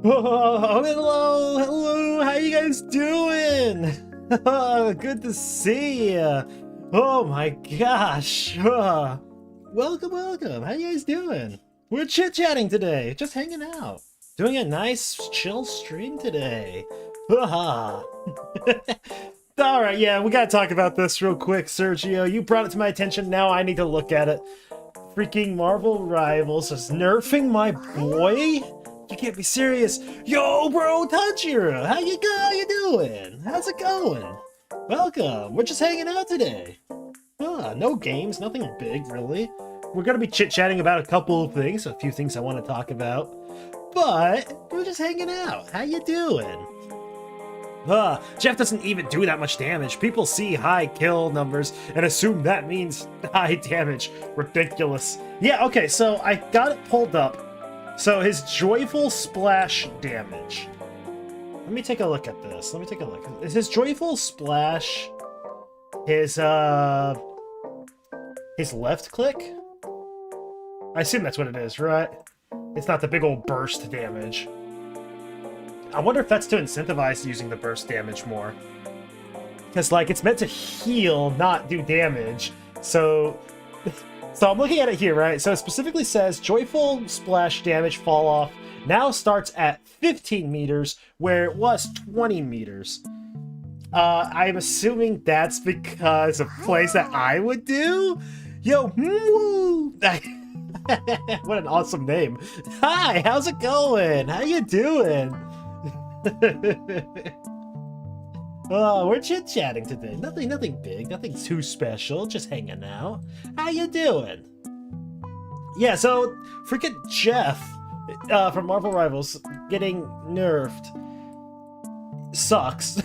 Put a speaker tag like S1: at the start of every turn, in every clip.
S1: Oh, hello, how you guys doing? Good to see you. Oh my gosh. Welcome. How you guys doing? We're chit-chatting today, just hanging out. Doing a nice chill stream today. Alright, yeah, we gotta talk about this real quick, Sergio. You brought it to my attention, now I need to look at it. Freaking Marvel Rivals is nerfing my boy? You can't be serious. Yo, bro, Tanjiro, how you doing? How's it going? Welcome, we're just hanging out today. No games, nothing big, really. We're gonna be chit-chatting about a couple of things, a few things I want to talk about. But, we're just hanging out. How you doing? Jeff doesn't even do that much damage. People see high kill numbers and assume that means high damage. Ridiculous. Yeah, okay, so I got it pulled up. So his Joyful Splash damage. Let me take a look at this. Let me take a look. Is his Joyful Splash his left click? I assume that's what it is, right? It's not the big old burst damage. I wonder if that's to incentivize using the burst damage more. Because, like, it's meant to heal, not do damage. So I'm looking at it here, right? So it specifically says, Joyful Splash damage fall off now starts at 15 meters, where it was 20 meters. I'm assuming that's because of plays that I would do? Yo, what an awesome name. Hi, how's it going? How you doing? Oh, we're chit-chatting today. Nothing big, nothing too special, just hanging out. How you doing? Yeah, so freaking Jeff from Marvel Rivals getting nerfed sucks.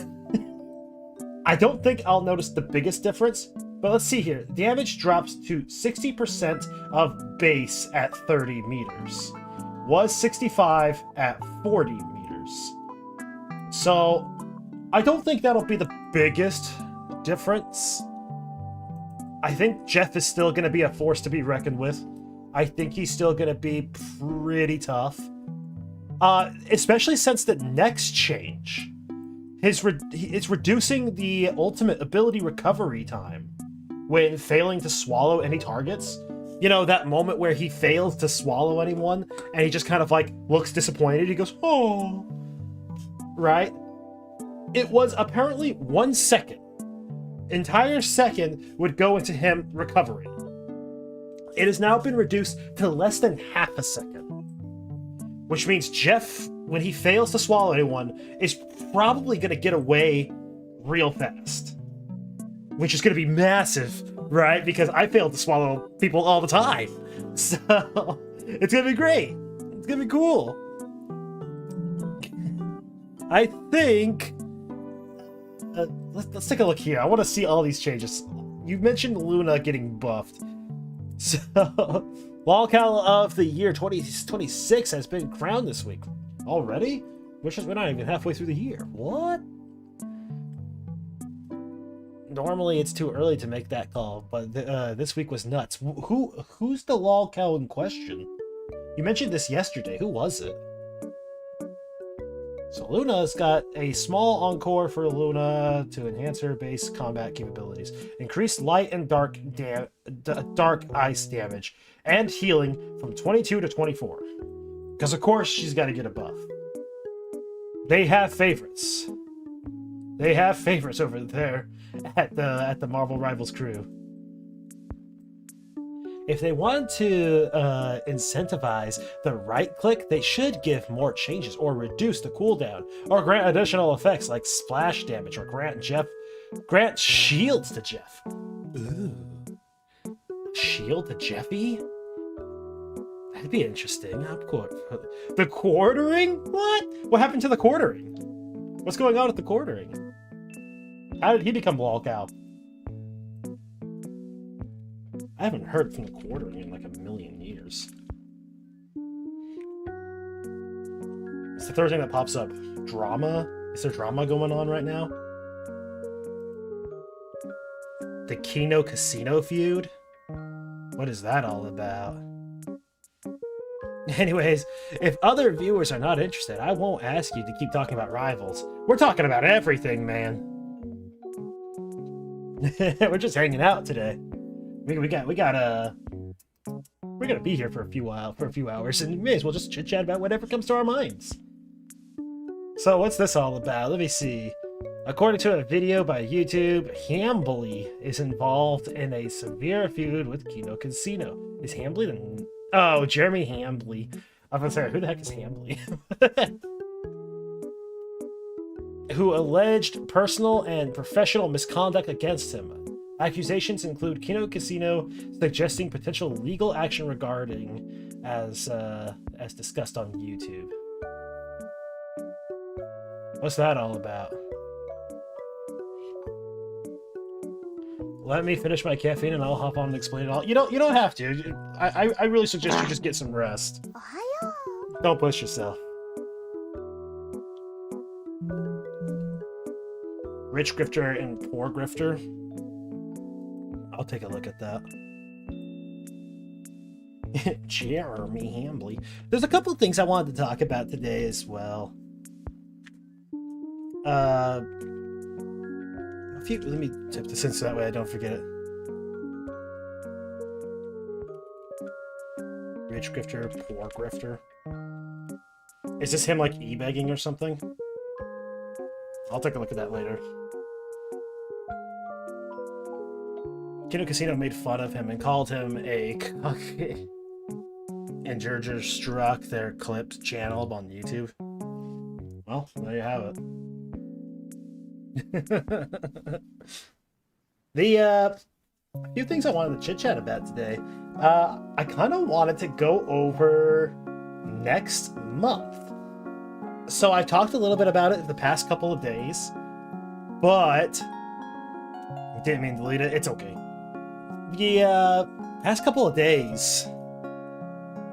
S1: I don't think I'll notice the biggest difference, but let's see here. Damage drops to 60% of base at 30 meters. Was 65 at 40 meters. So, I don't think that'll be the biggest difference. I think Jeff is still going to be a force to be reckoned with. I think he's still going to be pretty tough. Especially since the next change. It's reducing the ultimate ability recovery time when failing to swallow any targets. You know, that moment where he fails to swallow anyone, and he just kind of, like, looks disappointed. He goes, oh... Right? It was apparently 1 second. Entire second would go into him recovering. It has now been reduced to less than half a second. Which means Jeff, when he fails to swallow anyone, is probably going to get away real fast. Which is going to be massive, right? Because I fail to swallow people all the time. So, it's going to be great. It's going to be cool. I think... let's take a look here. I want to see all these changes. You mentioned Luna getting buffed. So, Lolcal of the year 2026 has been crowned this week. Already? Which is we're not even halfway through the year. What? Normally it's too early to make that call, but this week was nuts. Who's the Lolcal in question? You mentioned this yesterday. Who was it? So Luna's got a small encore for Luna to enhance her base combat capabilities. Increased light and dark ice damage and healing from 22 to 24. Because of course she's got to get a buff. They have favorites. They have favorites over there at the Marvel Rivals crew. If they want to incentivize the right click, they should give more changes or reduce the cooldown or grant additional effects like splash damage or grant shields to Jeff. Ooh. Shield to Jeffy? That'd be interesting. The quartering? What happened to the quartering? What's going on with the quartering? How did he become Lolcal? I haven't heard from the quartering in like a million years. It's the third thing that pops up. Drama? Is there drama going on right now? The Kino Casino feud? What is that all about? Anyways, if other viewers are not interested, I won't ask you to keep talking about Rivals. We're talking about everything, man. We're just hanging out today. We're gonna be here for a few hours, and we may as well just chit chat about whatever comes to our minds. So what's this all about? Let me see. According to a video by YouTube, Hambly is involved in a severe feud with Kino Casino. Is Hambly the... Oh, Jeremy Hambly. I was gonna say, who the heck is Hambly? Who alleged personal and professional misconduct against him. Accusations include Kino Casino suggesting potential legal action regarding as discussed on YouTube. What's that all about? Let me finish my caffeine and I'll hop on and explain it all. You don't have to. I really suggest you just get some rest. Don't push yourself. Rich grifter and poor grifter. I'll take a look at that. Jeremy Hambly. There's a couple of things I wanted to talk about today as well. Let me tip this in so that way I don't forget it. Rich grifter, poor grifter. Is this him like e-begging or something? I'll take a look at that later. Kino Casino made fun of him and called him a cuck. And Gerger struck their clips channel on YouTube. Well, there you have it. A few things I wanted to chit-chat about today. I kind of wanted to go over next month. So I talked a little bit about it the past couple of days, but I didn't mean to delete it. It's okay. The past couple of days,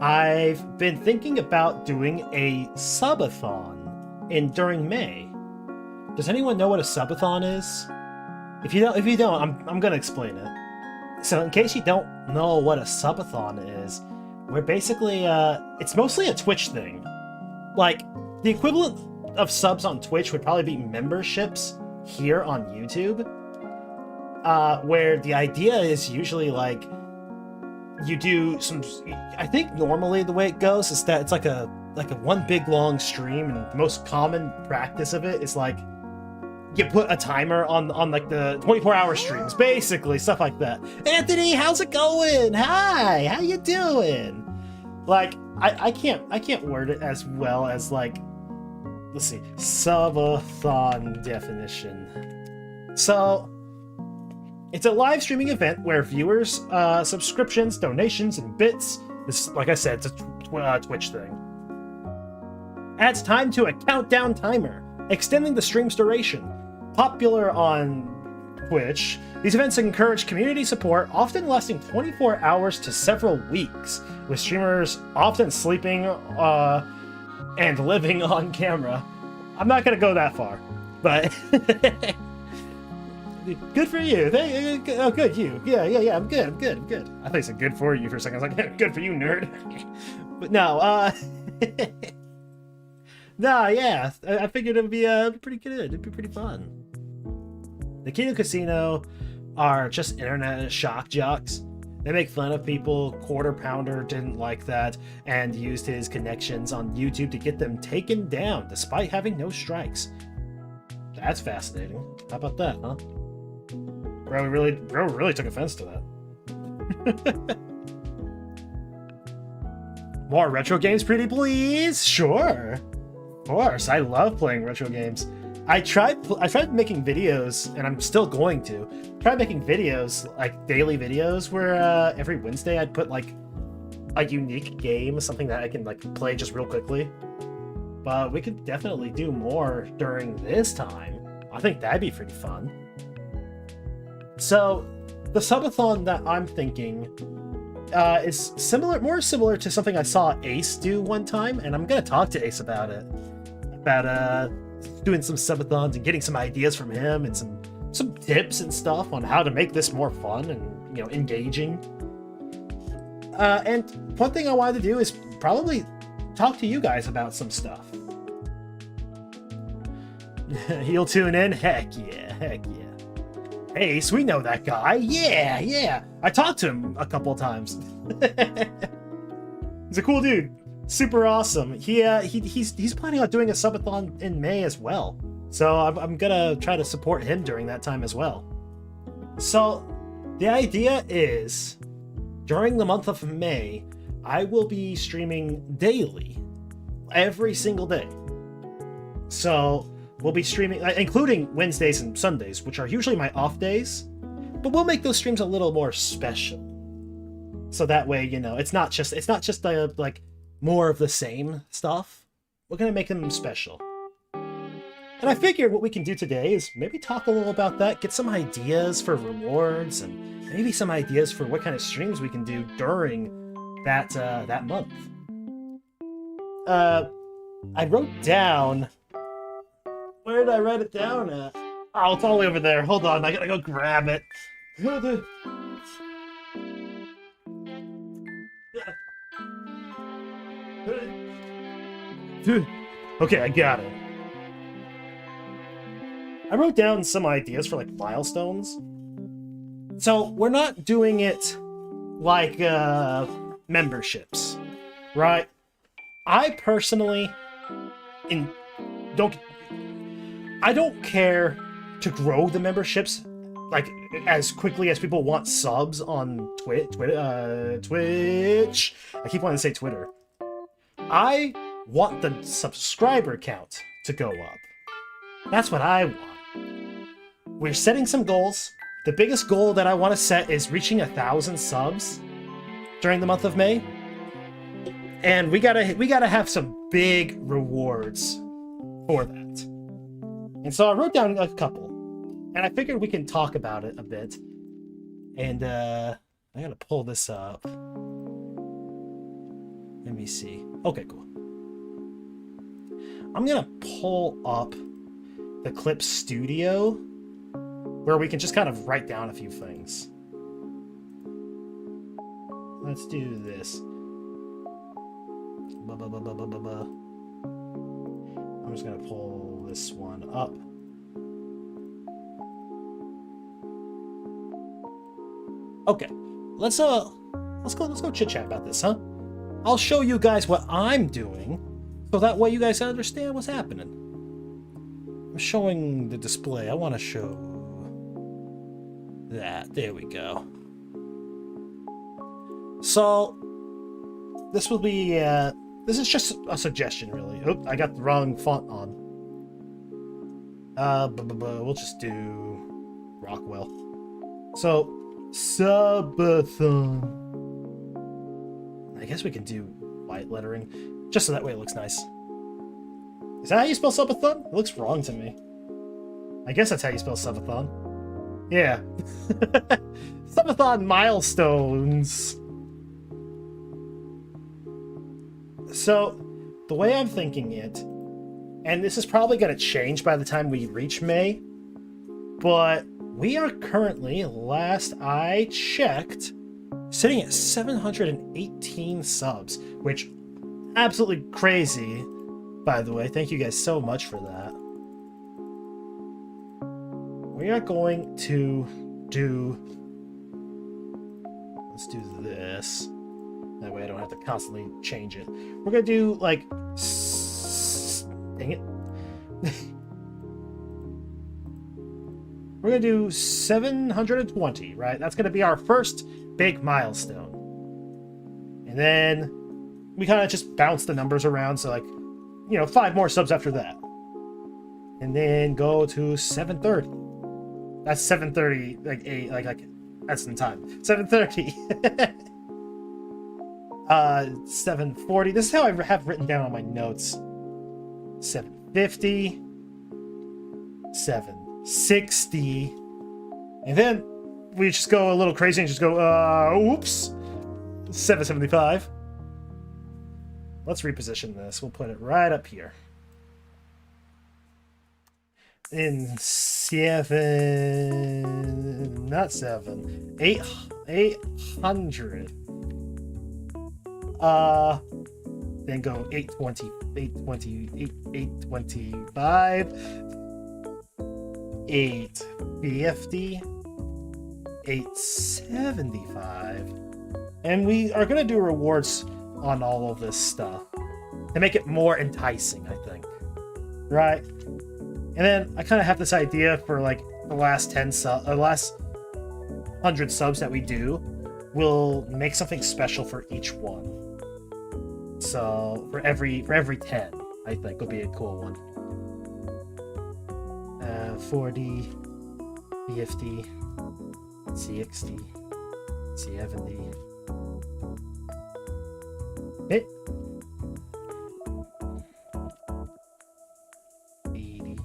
S1: I've been thinking about doing a subathon during May. Does anyone know what a subathon is? If you don't, I'm gonna explain it. So in case you don't know what a subathon is, we're basically it's mostly a Twitch thing. Like the equivalent of subs on Twitch would probably be memberships here on YouTube. Where the idea is usually like you do some. I think normally the way it goes is that it's like a one big long stream, and the most common practice of it is like you put a timer on like the 24-hour streams, basically stuff like that. Anthony, how's it going? Hi, how you doing? Like I can't word it as well as like, let's see, subathon definition. So it's a live streaming event where viewers, subscriptions, donations, and bits. This, like I said, it's a Twitch thing. Adds time to a countdown timer, extending the stream's duration. Popular on Twitch, these events encourage community support, often lasting 24 hours to several weeks, with streamers often sleeping and living on camera. I'm not gonna go that far, but good for you. Oh, good, you. Yeah, I'm good. I thought you said good for you for a second. I was like, good for you, nerd. But no, no, yeah, I figured it'd be pretty good. It'd be pretty fun. The Kino Casino are just internet shock jocks. They make fun of people. Quarter Pounder didn't like that and used his connections on YouTube to get them taken down, despite having no strikes. That's fascinating. How about that, huh? Bro really took offense to that. More retro games, pretty please? Sure. Of course, I love playing retro games. I tried making videos, and I'm still going to try making videos, like daily videos, where every Wednesday I'd put like a unique game, something that I can like play just real quickly. But we could definitely do more during this time. I think that'd be pretty fun. So the subathon that I'm thinking is more similar to something I saw Ace do one time, and I'm gonna talk to Ace about it. About doing some subathons and getting some ideas from him and some tips and stuff on how to make this more fun and, you know, engaging. And one thing I wanted to do is probably talk to you guys about some stuff. He'll tune in? Heck yeah. Ace, we know that guy. Yeah. I talked to him a couple of times. He's a cool dude. Super awesome. He's planning on doing a subathon in May as well. So I'm gonna try to support him during that time as well. So the idea is, during the month of May, I will be streaming daily, every single day. So we'll be streaming, including Wednesdays and Sundays, which are usually my off days, but we'll make those streams a little more special. So that way, you know, it's not just like more of the same stuff. We're gonna make them special. And I figured what we can do today is maybe talk a little about that, get some ideas for rewards, and maybe some ideas for what kind of streams we can do during that that month. I wrote down. Where did I write it down at? Oh, it's all the way over there. Hold on, I gotta go grab it. Okay, I got it. I wrote down some ideas for like milestones. So we're not doing it like memberships, right? I personally I don't care to grow the memberships like as quickly as people want subs on Twitch. I keep wanting to say Twitter. I want the subscriber count to go up. That's what I want. We're setting some goals. The biggest goal that I want to set is reaching 1,000 subs during the month of May. And we gotta have some big rewards for that. And so I wrote down a couple. And I figured we can talk about it a bit. And I gotta pull this up. Let me see. Okay, cool. I'm gonna pull up the Clip Studio, where we can just kind of write down a few things. Let's do this. I'm just gonna pull this one up. Okay, let's go chit chat about this, huh? I'll show you guys what I'm doing, so that way you guys understand what's happening. I'm showing the display. I want to show that. There we go. So this will be this is just a suggestion, really. Oop, I got the wrong font on. We'll just do Rockwell. So subathon. I guess we can do white lettering, just so that way it looks nice. Is that how you spell subathon? It looks wrong to me. I guess that's how you spell subathon. Yeah. Subathon milestones. So, the way I'm thinking it, and this is probably going to change by the time we reach May, but we are currently, last I checked, sitting at 718 subs, which absolutely crazy, by the way. Thank you guys so much for that. We are going to do... Let's do this. That way I don't have to constantly change it. We're going to do, like... Dang it. We're going to do 720, right? That's going to be our first big milestone. And then we kind of just bounce the numbers around, so like, you know, 5 more subs after that. And then go to 730. That's 730, like 8, like that's in time. 730. 740. This is how I have written down on my notes. 750. 760. And then we just go a little crazy and just go, oops. 775. Let's reposition this. We'll put it right up here. In 7, not 7, 800. Then go 820, 820, 825, 850, 875. And we are going to do rewards on all of this stuff to make it more enticing, I think. Right? And then I kind of have this idea for like the last 100 subs that we do, we'll make something special for each one. So for every 10, I think would be a cool one. 40, 50, 60, 70. Hit. 80.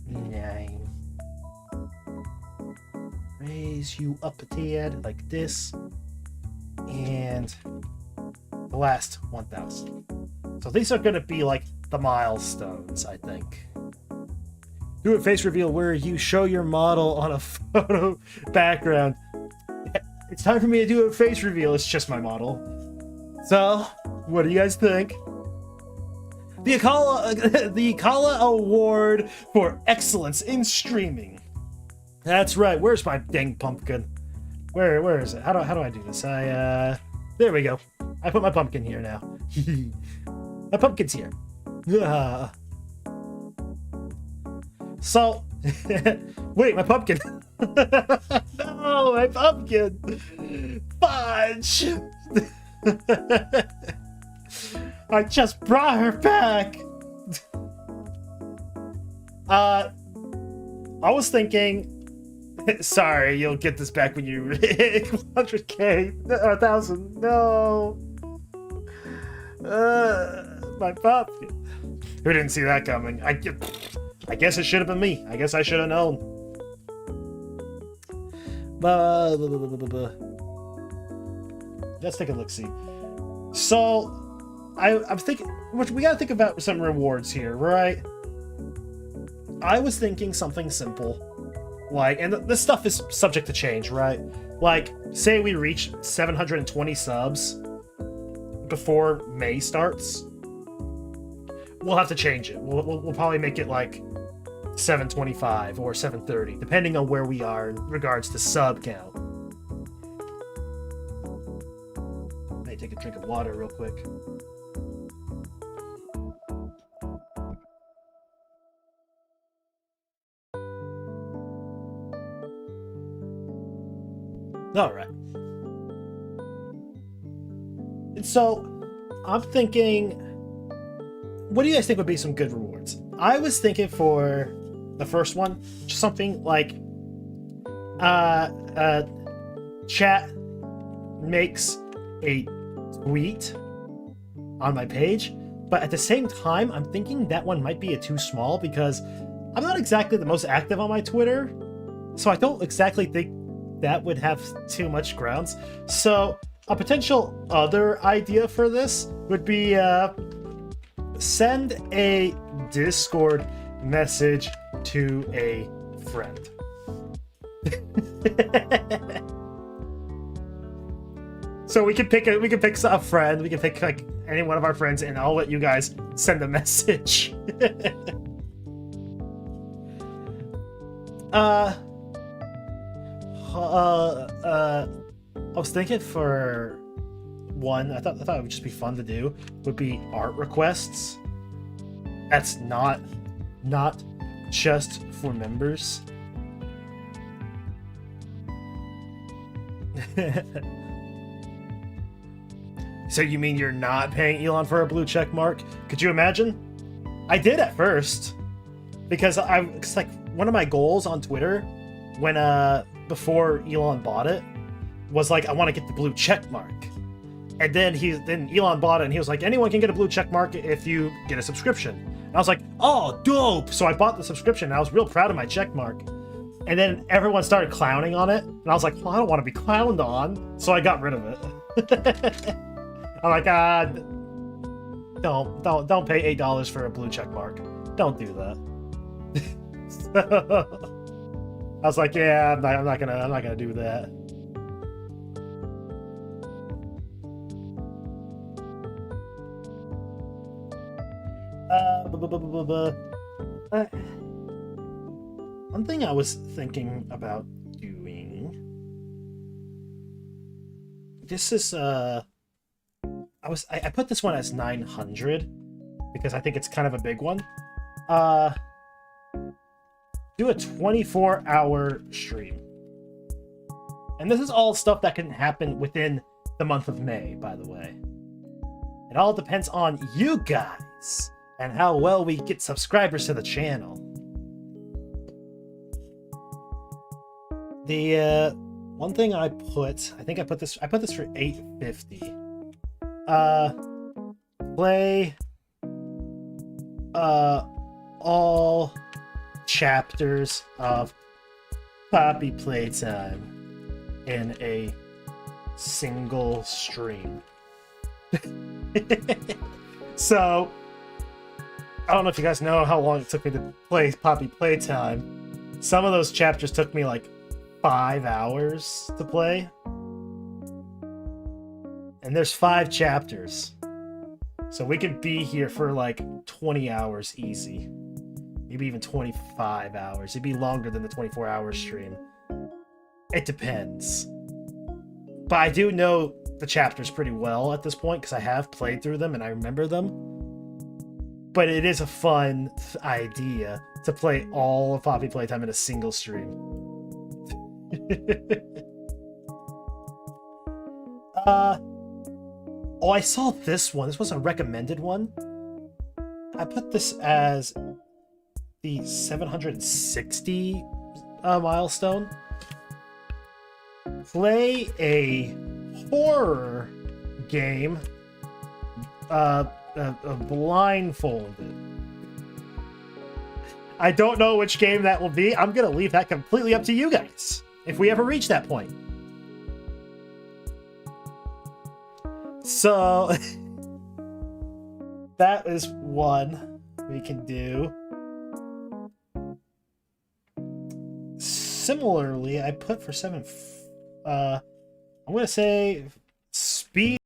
S1: 9. Raise you up a tad like this. And the last 1,000. So these are going to be like the milestones, I think. Do a face reveal where you show your model on a photo background. It's time for me to do a face reveal. It's just my model. So, what do you guys think? The Akala Award for Excellence in Streaming. That's right. Where's my dang pumpkin? Where is it? How do I do this? There we go. I put my pumpkin here now. My pumpkin's here. So, wait, my pumpkin. No, my pumpkin. Fudge. I just brought her back. I was thinking. Sorry, you'll get this back when you hit 100k, 1,000. No. My pumpkin. Who didn't see that coming? I guess it should have been me. I guess I should have known. Let's take a look-see. So, I'm thinking... We gotta think about some rewards here, right? I was thinking something simple. Like, and this stuff is subject to change, right? Like, say we reach 720 subs before May starts. We'll have to change it. We'll probably make it like 725 or 730, depending on where we are in regards to sub count. May take a drink of water real quick. All right. And so, I'm thinking, what do you guys think would be some good rewards? I was thinking for the first one, just something like, chat makes a tweet on my page, but at the same time, I'm thinking that one might be too small because I'm not exactly the most active on my Twitter, so I don't exactly think that would have too much grounds. So a potential other idea for this would be send a Discord message to a friend. So we can pick a friend. We can pick like any one of our friends, and I'll let you guys send a message. I was thinking for one, I thought it would just be fun to do, would be art requests. That's not just for members. So you mean you're not paying Elon for a blue check mark? Could you imagine? I did at first, because it's like one of my goals on Twitter when before Elon bought it was like, I want to get the blue check mark. And then Elon bought it, and he was like, anyone can get a blue check mark if you get a subscription. And I was like, oh, dope! So I bought the subscription, and I was real proud of my check mark. And then everyone started clowning on it, and I was like, well, I don't want to be clowned on, so I got rid of it. I'm like, don't pay $8 for a blue check mark. Don't do that. So, I was like, yeah, I'm not gonna do that. One thing I was thinking about doing. This is I put this one as 900 because I think it's kind of a big one. Do a 24-hour stream. And this is all stuff that can happen within the month of May, by the way. It all depends on you guys and how well we get subscribers to the channel. The one thing I think I put this for 850. Play all chapters of Poppy Playtime in a single stream. So, I don't know if you guys know how long it took me to play Poppy Playtime. Some of those chapters took me like 5 hours to play. And there's 5 chapters. So we could be here for like 20 hours easy. Maybe even 25 hours. It'd be longer than the 24-hour stream. It depends. But I do know the chapters pretty well at this point because I have played through them and I remember them. But it is a fun idea to play all of Poppy Playtime in a single stream. Oh, I saw this one. This was a recommended one. I put this as the 760 milestone. Play a horror game blindfolded. I don't know which game that will be. I'm gonna leave that completely up to you guys if we ever reach that point. So that is one we can do. Similarly, I put for I'm gonna say speed.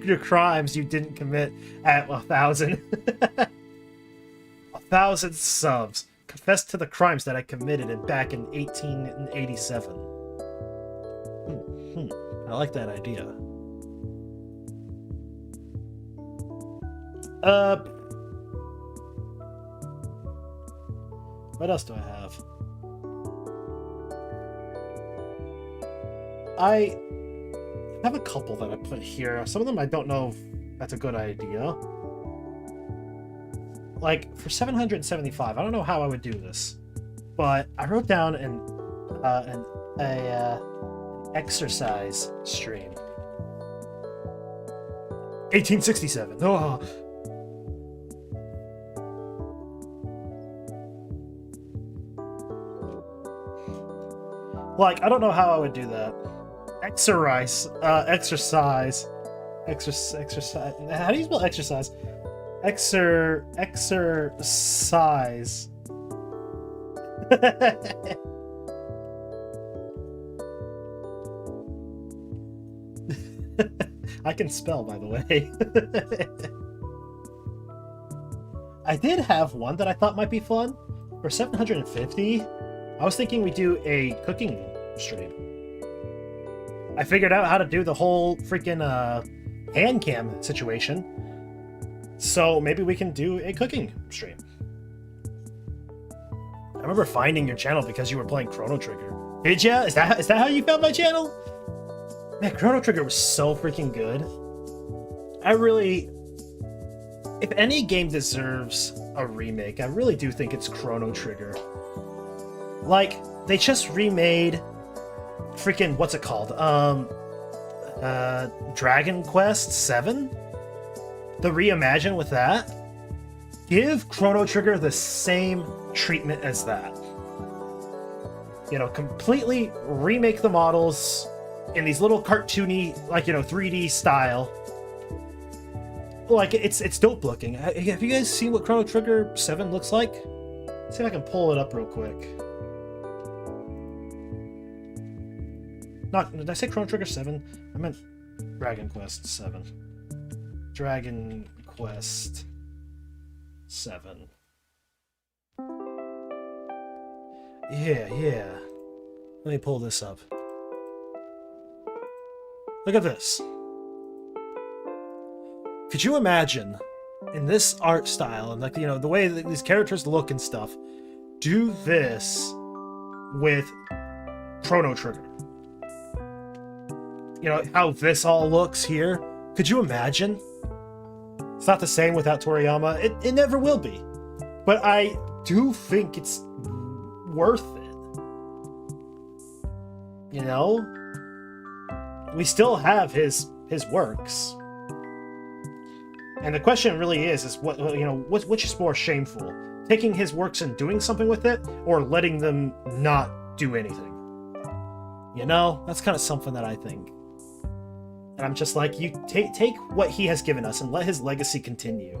S1: Your crimes you didn't commit at 1,000. 1,000 subs. Confess to the crimes that I committed back in 1887. I like that idea. What else do I have? I have a couple that I put here. Some of them I don't know if that's a good idea. Like, for 775, I don't know how I would do this, but I wrote down an exercise stream. 1867. Oh. Like, I don't know how I would do that. Exercise. Exercise. How do you spell exercise? Exercise. I can spell, by the way. I did have one that I thought might be fun. For 750, I was thinking we do a cooking stream. I figured out how to do the whole freaking hand cam situation. So maybe we can do a cooking stream. I remember finding your channel because you were playing Chrono Trigger. Did ya? Is that how you found my channel? Man, Chrono Trigger was so freaking good. If any game deserves a remake, I really do think it's Chrono Trigger. Like, they just remade freaking, what's it called? Dragon Quest VII? The reimagine with that? Give Chrono Trigger the same treatment as that. You know, completely remake the models in these little cartoony, like, you know, 3D style. Like, it's dope looking. Have you guys seen what Chrono Trigger 7 looks like? Let's see if I can pull it up real quick. Did I say Chrono Trigger 7? I meant Dragon Quest 7. Dragon Quest 7. Yeah. Let me pull this up. Look at this. Could you imagine, in this art style, and like, you know, the way that these characters look and stuff, do this with Chrono Trigger? You know, how this all looks here? Could you imagine? It's not the same without Toriyama. It never will be. But I do think it's worth it. You know? We still have his works. And the question really is what, you know, which is more shameful? Taking his works and doing something with it, or letting them not do anything? You know? That's kind of something that I think. And I'm just like, you take what he has given us and let his legacy continue.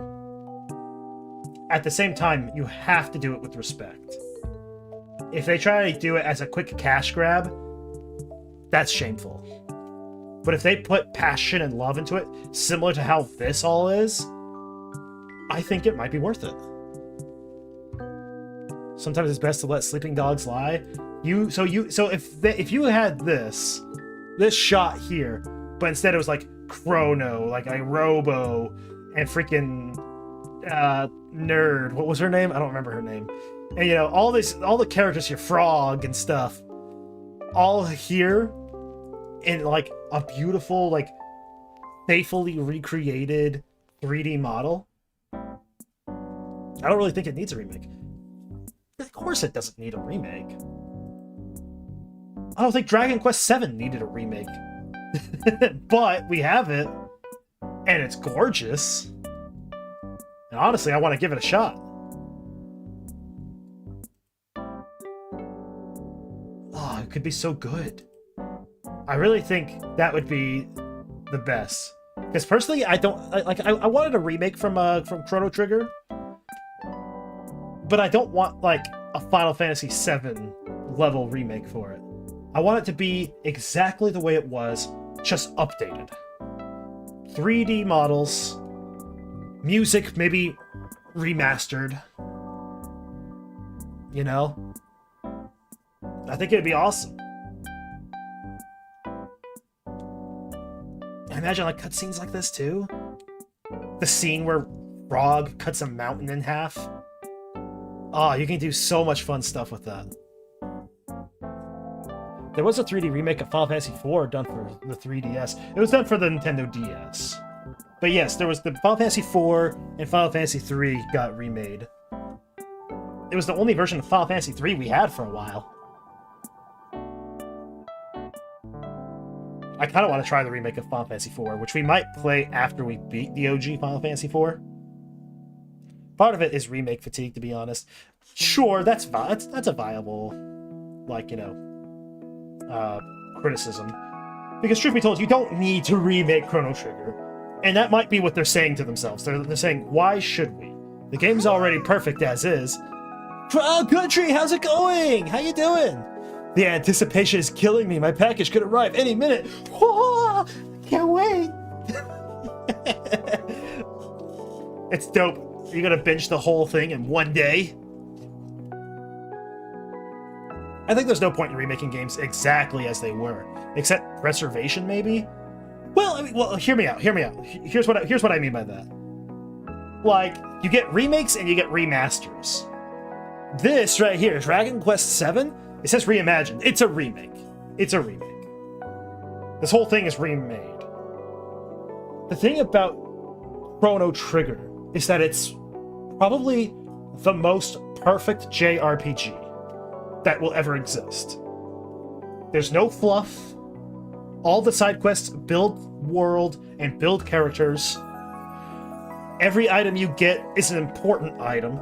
S1: At the same time, you have to do it with respect. If they try to do it as a quick cash grab, that's shameful. But if they put passion and love into it, similar to how this all is, I think it might be worth it. Sometimes it's best to let sleeping dogs lie. So if you had this shot here, but instead it was like Chrono, like a Robo, and freaking Nerd. What was her name? I don't remember her name. And you know, all the characters here, Frog and stuff, all here in like a beautiful, like faithfully recreated 3D model. I don't really think it needs a remake. Of course it doesn't need a remake. I don't think Dragon Quest VII needed a remake. But we have it, and it's gorgeous. And honestly, I want to give it a shot. Oh, it could be so good. I really think that would be the best. Because personally, I wanted a remake from Chrono Trigger, but I don't want like a Final Fantasy VII level remake for it. I want it to be exactly the way it was, just updated. 3D models, music maybe remastered. You know? I think it'd be awesome. Imagine like cutscenes like this too. The scene where Frog cuts a mountain in half. Oh, you can do so much fun stuff with that. There was a 3D remake of Final Fantasy IV done for the 3DS. It was done for the Nintendo DS. But yes, there was the Final Fantasy IV and Final Fantasy III got remade. It was the only version of Final Fantasy III we had for a while. I kind of want to try the remake of Final Fantasy IV, which we might play after we beat the OG Final Fantasy IV. Part of it is remake fatigue, to be honest. Sure, that's a viable, like, you know, criticism. Because truth be told, you don't need to remake Chrono Trigger. And that might be what they're saying to themselves. They're saying, why should we? The game's already perfect as is. Oh, Country, how's it going? How you doing? The anticipation is killing me. My package could arrive any minute. Whoa, can't wait. It's dope. You're gonna binge the whole thing in one day? I think there's no point in remaking games exactly as they were. Except preservation, maybe? Well, I well, hear me out. Here's what I mean by that. Like, you get remakes and you get remasters. This right here, Dragon Quest VII, it says reimagined. It's a remake. It's a remake. This whole thing is remade. The thing about Chrono Trigger is that it's probably the most perfect JRPG that will ever exist. There's no fluff. All the side quests build world and build characters. Every item you get is an important item,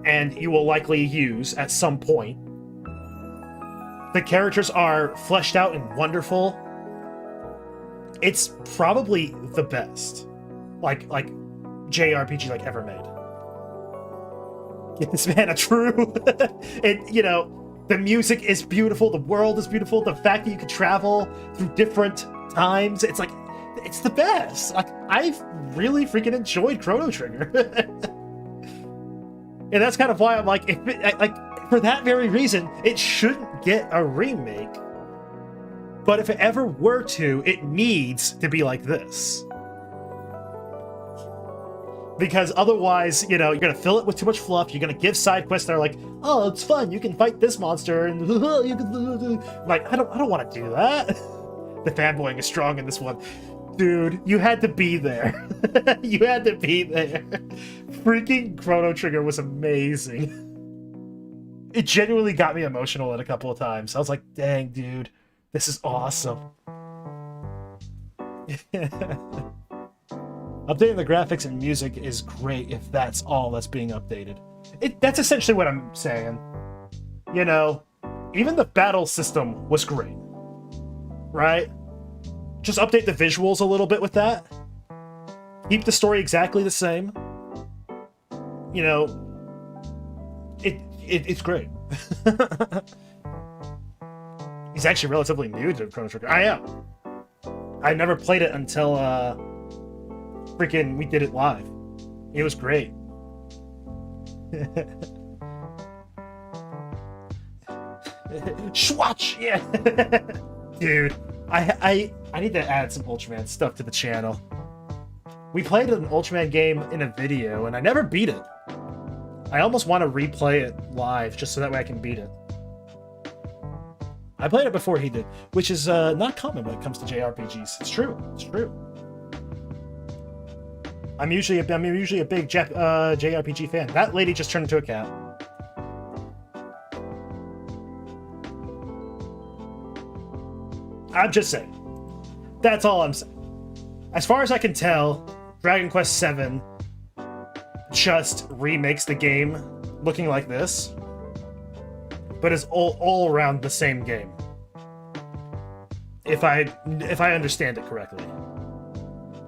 S1: and you will likely use at some point. The characters are fleshed out and wonderful. It's probably the best, like JRPG like ever made. Get this man a true. And you know, the music is beautiful. The world is beautiful. The fact that you can travel through different times, it's like, it's the best. Like, I've really freaking enjoyed Chrono Trigger. And that's kind of why I'm like, for that very reason, it shouldn't get a remake. But if it ever were to, it needs to be like this. Because otherwise, you know, you're gonna fill it with too much fluff. You're gonna give side quests that are like, oh, it's fun. You can fight this monster, and you can... like, I don't want to do that. The fanboying is strong in this one. Dude, you had to be there. You had to be there. Freaking Chrono Trigger was amazing. It genuinely got me emotional at a couple of times. I was like, dang, dude, this is awesome. Updating the graphics and music is great if that's all that's being updated. That's essentially what I'm saying. You know, even the battle system was great. Right? Just update the visuals a little bit with that. Keep the story exactly the same. You know, it's great. He's actually relatively new to Chrono Trigger. I am. I never played it until freaking we did it live. It was great. Swatch! Yeah! Dude, I need to add some Ultraman stuff to the channel. We played an Ultraman game in a video, and I never beat it. I almost want to replay it live, just so that way I can beat it. I played it before he did, which is not common when it comes to JRPGs. It's true. It's true. I'm usually a big JRPG fan. That lady just turned into a cat. I'm just saying. That's all I'm saying. As far as I can tell, Dragon Quest VII just remakes the game looking like this, but it's all around the same game. If I understand it correctly.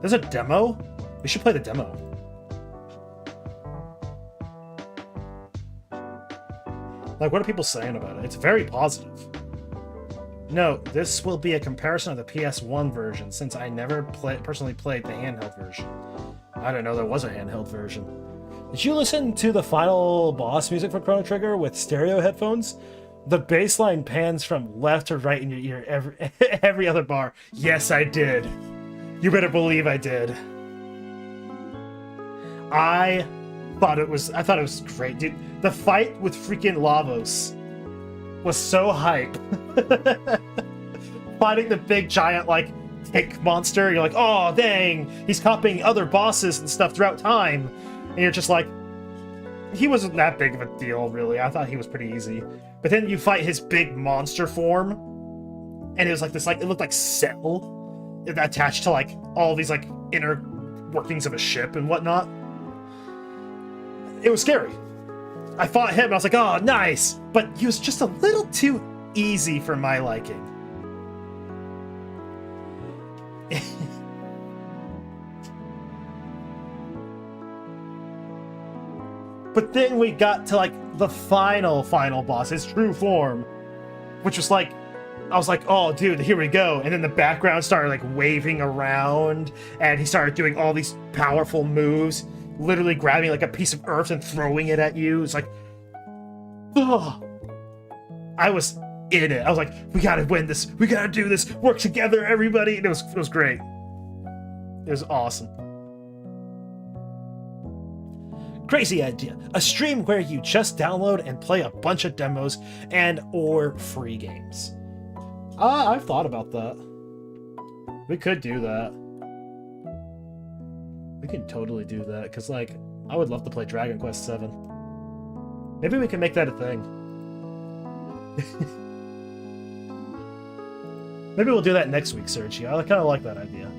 S1: There's a demo? We should play the demo. Like, what are people saying about it? It's very positive. No, this will be a comparison of the PS1 version, since I never personally played the handheld version. I didn't know there was a handheld version. Did you listen to the final boss music for Chrono Trigger with stereo headphones? The bass line pans from left to right in your ear every other bar. Yes, I did. You better believe I did. I thought it was great, dude. The fight with freaking Lavos was so hype. Fighting the big giant like tick monster, you're like, oh dang, he's copying other bosses and stuff throughout time, and you're just like, he wasn't that big of a deal, really. I thought he was pretty easy. But then you fight his big monster form, and it was like this, like, it looked like cell attached to like all these like inner workings of a ship and whatnot. It was scary. I fought him and I was like, oh, nice! But he was just a little too easy for my liking. But then we got to like the final boss, his true form, which was like, I was like, oh dude, here we go. And then the background started like waving around, and he started doing all these powerful moves, literally grabbing like a piece of earth and throwing it at you. It's like, oh, I was in it. I was like, we gotta win this. We gotta do this. Work together, everybody. And it was great. It was awesome. Crazy idea. A stream where you just download and play a bunch of demos and or free games. I've thought about that. We could do that. We could totally do that, because, like, I would love to play Dragon Quest VII. Maybe we can make that a thing. Maybe we'll do that next week, Sergio. I kind of like that idea.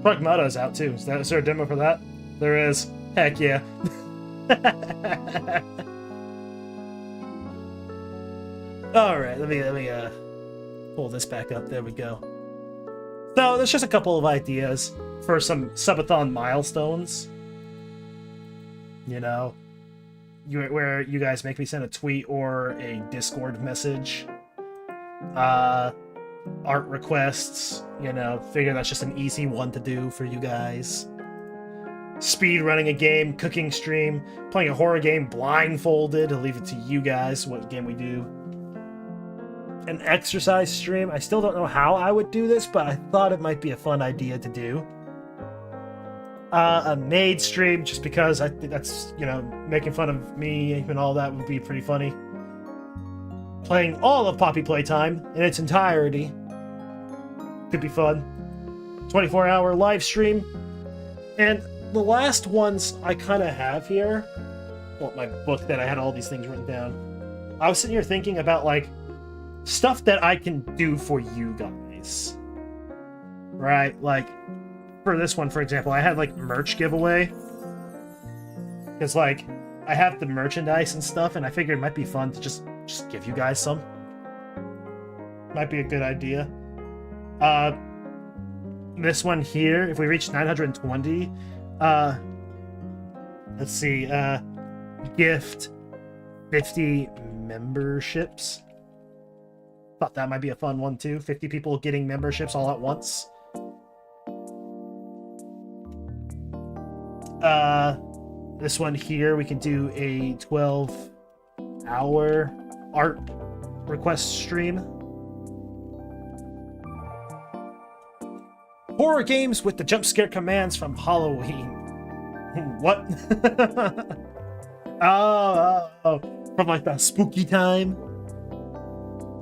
S1: Pragmata's out, too. Is there a demo for that? There is. Heck yeah. Alright, let me pull this back up. There we go. So, there's just a couple of ideas for some subathon milestones. You know, where you guys make me send a tweet or a Discord message. Art requests, you know, figure that's just an easy one to do for you guys. Speed running a game, cooking stream, playing a horror game blindfolded. I'll leave it to you guys what game we do. An exercise stream. I still don't know how I would do this, but I thought it might be a fun idea to do. A maid stream, just because I think that's, you know, making fun of me and all that would be pretty funny. Playing all of Poppy Playtime in its entirety. Could be fun. 24-hour live stream. And the last ones I kind of have here. Well, my book that I had all these things written down. I was sitting here thinking about, like, stuff that I can do for you guys. Right? Like, for this one, for example, I had, like, merch giveaway. Because, like, I have the merchandise and stuff, and I figured it might be fun to just give you guys some. Might be a good idea. This one here, if we reach 920, let's see, gift 50 memberships. Thought that might be a fun one too. 50 people getting memberships all at once. This one here, we can do a 12-hour art request stream. Horror games with the jump scare commands from Halloween. What? Oh, from like the spooky time.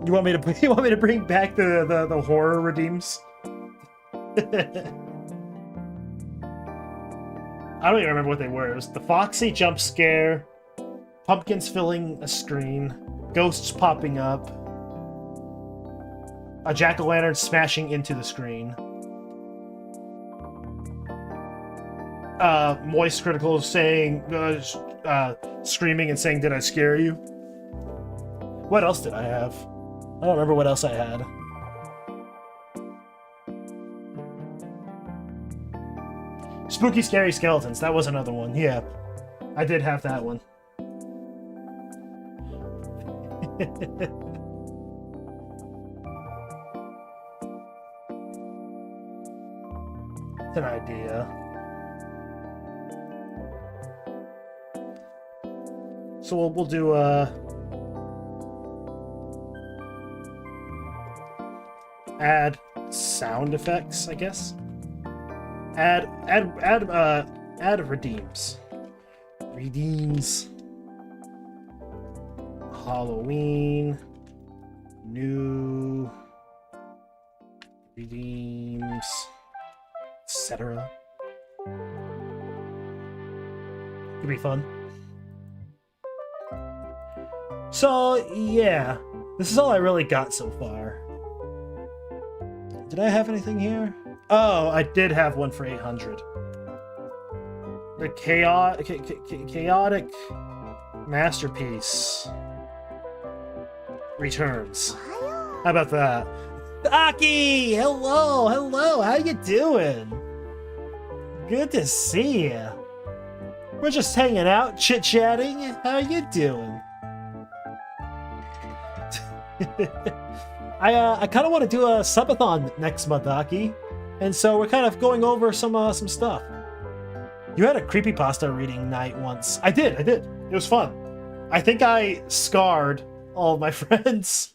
S1: You want me to bring back the horror redeems? I don't even remember what they were. It was the Foxy jump scare, pumpkins filling a screen, ghosts popping up, a jack-o'-lantern smashing into the screen, Moist Critical saying, screaming and saying, "Did I scare you?" What else did I have? I don't remember what else I had. Spooky Scary Skeletons, that was another one. Yeah, I did have that one. It's an idea. So we'll do add sound effects, I guess. Add redeems. Redeems. Halloween. New. Redeems. Etc. Could be fun. So, yeah. This is all I really got so far. Did I have anything here? Oh, I did have one for 800. The chaotic masterpiece returns. How about that? Aki! Hello, hello, how you doing? Good to see you. We're just hanging out, chit-chatting. How you doing? I kind of want to do a subathon next month, Aki. And so we're kind of going over some stuff. You had a creepypasta reading night once. I did. It was fun. I think I scarred all of my friends.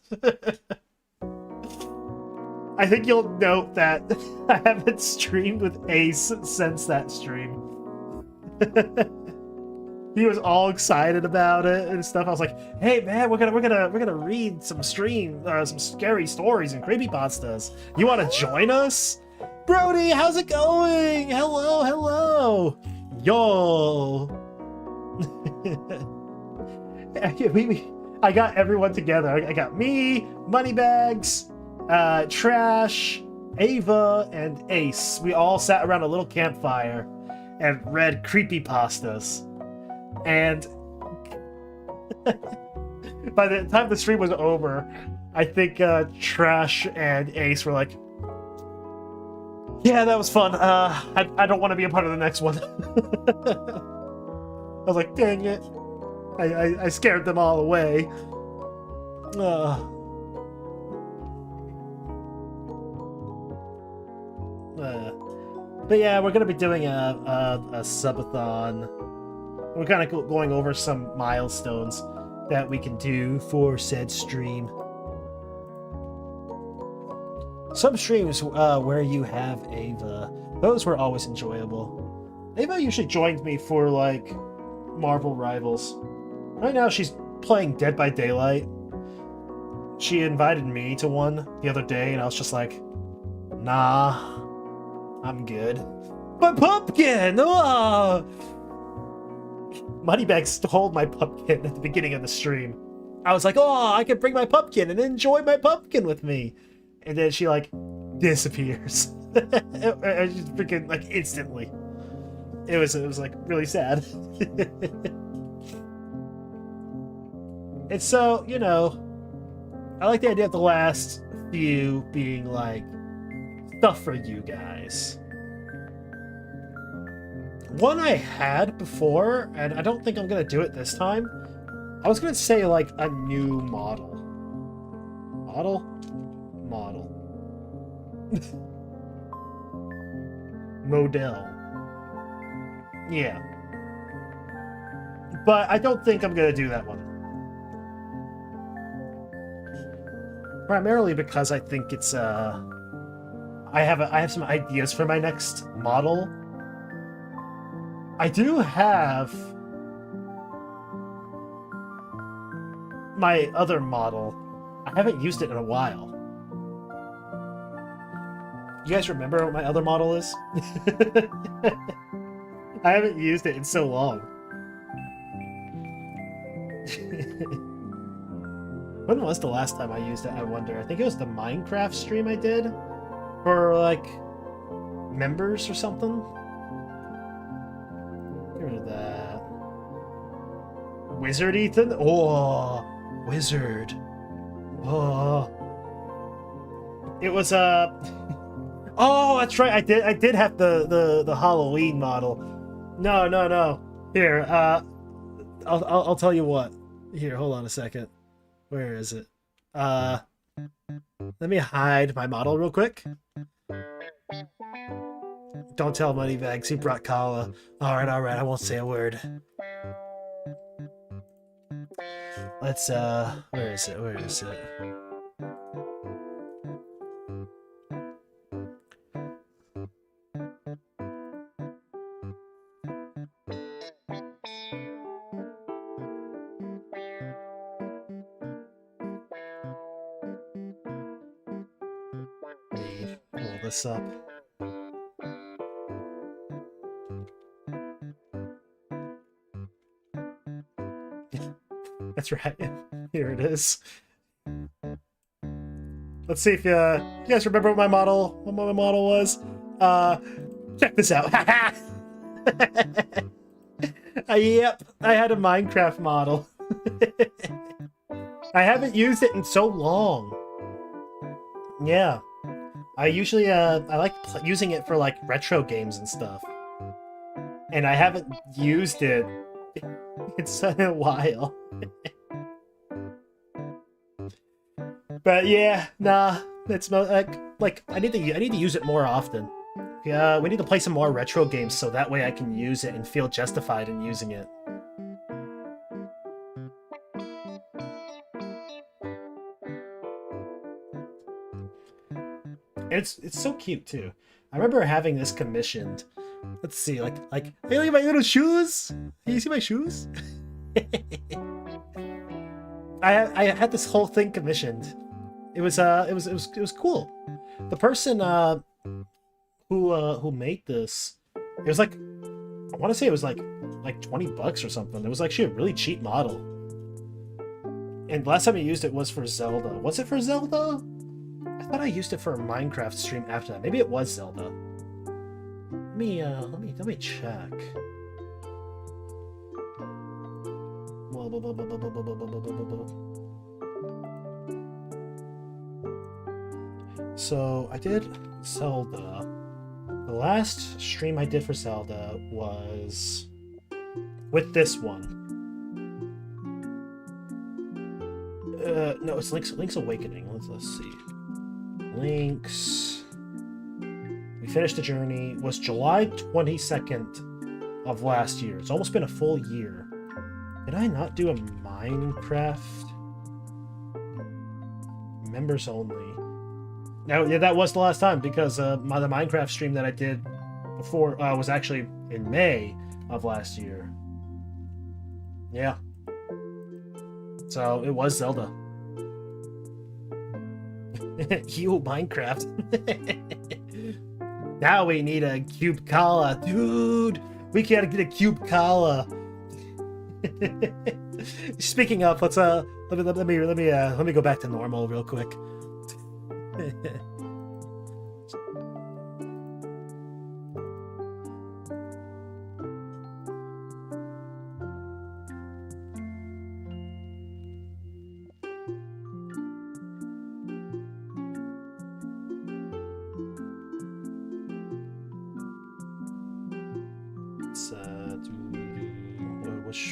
S1: I think you'll note that I haven't streamed with Ace since that stream. He was all excited about it and stuff. I was like, "Hey man, we're gonna read some some scary stories and creepypastas. You want to join us, Brody? How's it going? Hello. Yo." I got everyone together. I got me, Moneybags, Trash, Ava, and Ace. We all sat around a little campfire and read creepypastas. And by the time the stream was over, I think Trash and Ace were like, "Yeah, that was fun. I don't want to be a part of the next one." I was like, "Dang it. I scared them all away." But yeah, we're gonna be doing a subathon. We're kind of going over some milestones that we can do for said stream. Some streams where you have Ava, those were always enjoyable. Ava usually joins me for like Marvel Rivals. Right now she's playing Dead by Daylight. She invited me to one the other day and I was just like, "Nah, I'm good." But Pumpkin! Oh! Moneybag stole my pumpkin at the beginning of the stream. I was like, "Oh, I can bring my pumpkin and enjoy my pumpkin with me." And then she like disappears. Just freaking like instantly. It was like really sad. And so, you know, I like the idea of the last few being like stuff for you guys. One I had before, and I don't think I'm gonna do it this time. I was gonna say like a new model. Model? Model. Yeah. But I don't think I'm gonna do that one. Primarily because I think it's I have some ideas for my next model. I do have my other model. I haven't used it in a while. You guys remember what my other model is? I haven't used it in so long. When was the last time I used it, I wonder? I think it was the Minecraft stream I did for, like, members or something. Get rid of that. Wizard, Ethan? Oh, wizard. Oh. It was, Oh, that's right. I did have the Halloween model. No. Here, I'll tell you what. Here, hold on a second. Where is it? Let me hide my model real quick. Don't tell Moneybags he brought Kala. Alright, I won't say a word. Let's, where is it? Pull this up. That's right. Here it is. Let's see if you guys remember what my model was. Check this out. Yep, I had a Minecraft model. I haven't used it in so long. Yeah. I usually, I like using it for, like, retro games and stuff. And I haven't used it in such a while. But yeah, nah, it's like I need to use it more often. We need to play some more retro games so that way I can use it and feel justified in using it. It's so cute too. I remember having this commissioned. Let's see, like, hey, look at my little shoes. Can you see my shoes? I had this whole thing commissioned. It was cool. The person who made this, it was like, I want to say it was like $20 or something. It was actually a really cheap model. And last time I used it was for Zelda. Was it for Zelda? I thought I used it for a Minecraft stream after that. Maybe it was Zelda. Let me check. So I did Zelda. The last stream I did for Zelda was with this one. No, it's Link's Awakening. Let's see. Link's. We finished the journey. Was July 22nd of last year. It's almost been a full year. Did I not do a Minecraft? Members only. Now, yeah, that was the last time because the Minecraft stream that I did before was actually in May of last year. Yeah. So it was Zelda. You Minecraft. Now we need a Cube Kala, dude. We gotta get a Cube Kala. Speaking of, let's let me go back to normal real quick.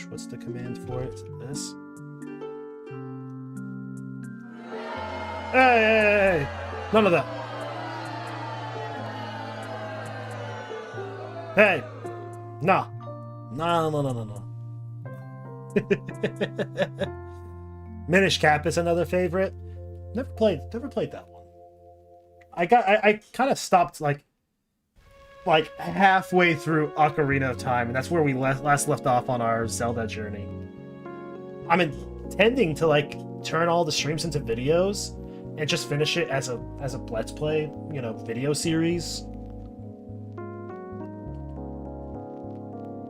S1: What's the command for it? This? Hey! None of that. Hey! No. No. Minish Cap is another favorite. Never played that one. I kind of stopped like halfway through Ocarina of Time, and that's where we last left off on our Zelda journey. I'm intending to like turn all the streams into videos and just finish it as a Let's Play, video series.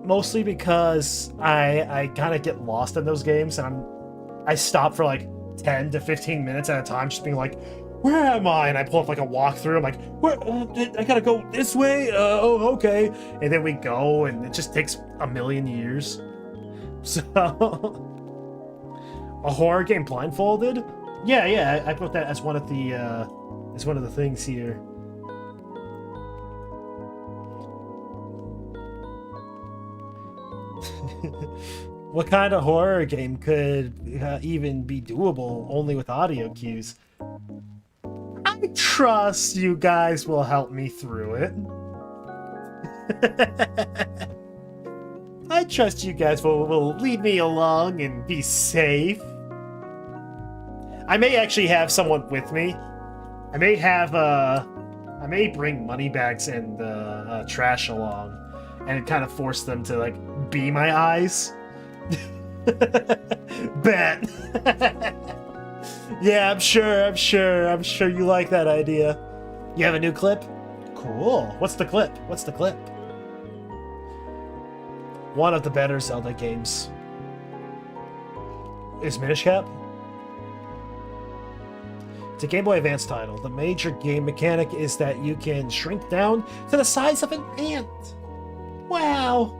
S1: Mostly because I kind of get lost in those games, and I stop for like 10 to 15 minutes at a time, just being like, where am I? And I pull up like a walkthrough. I'm like, where? I gotta go this way? Oh, okay. And then we go, and it just takes a million years. So, a horror game blindfolded? Yeah. I put that as one of the things here. What kind of horror game could even be doable only with audio cues? I trust you guys will help me through it. I trust you guys will lead me along and be safe. I may actually have someone with me. I may bring money bags and trash along and kind of force them to like be my eyes. Bet. Yeah, I'm sure you like that idea. You have a new clip? Cool. What's the clip? One of the better Zelda games. Is Minish Cap? It's a Game Boy Advance title. The major game mechanic is that you can shrink down to the size of an ant. Wow.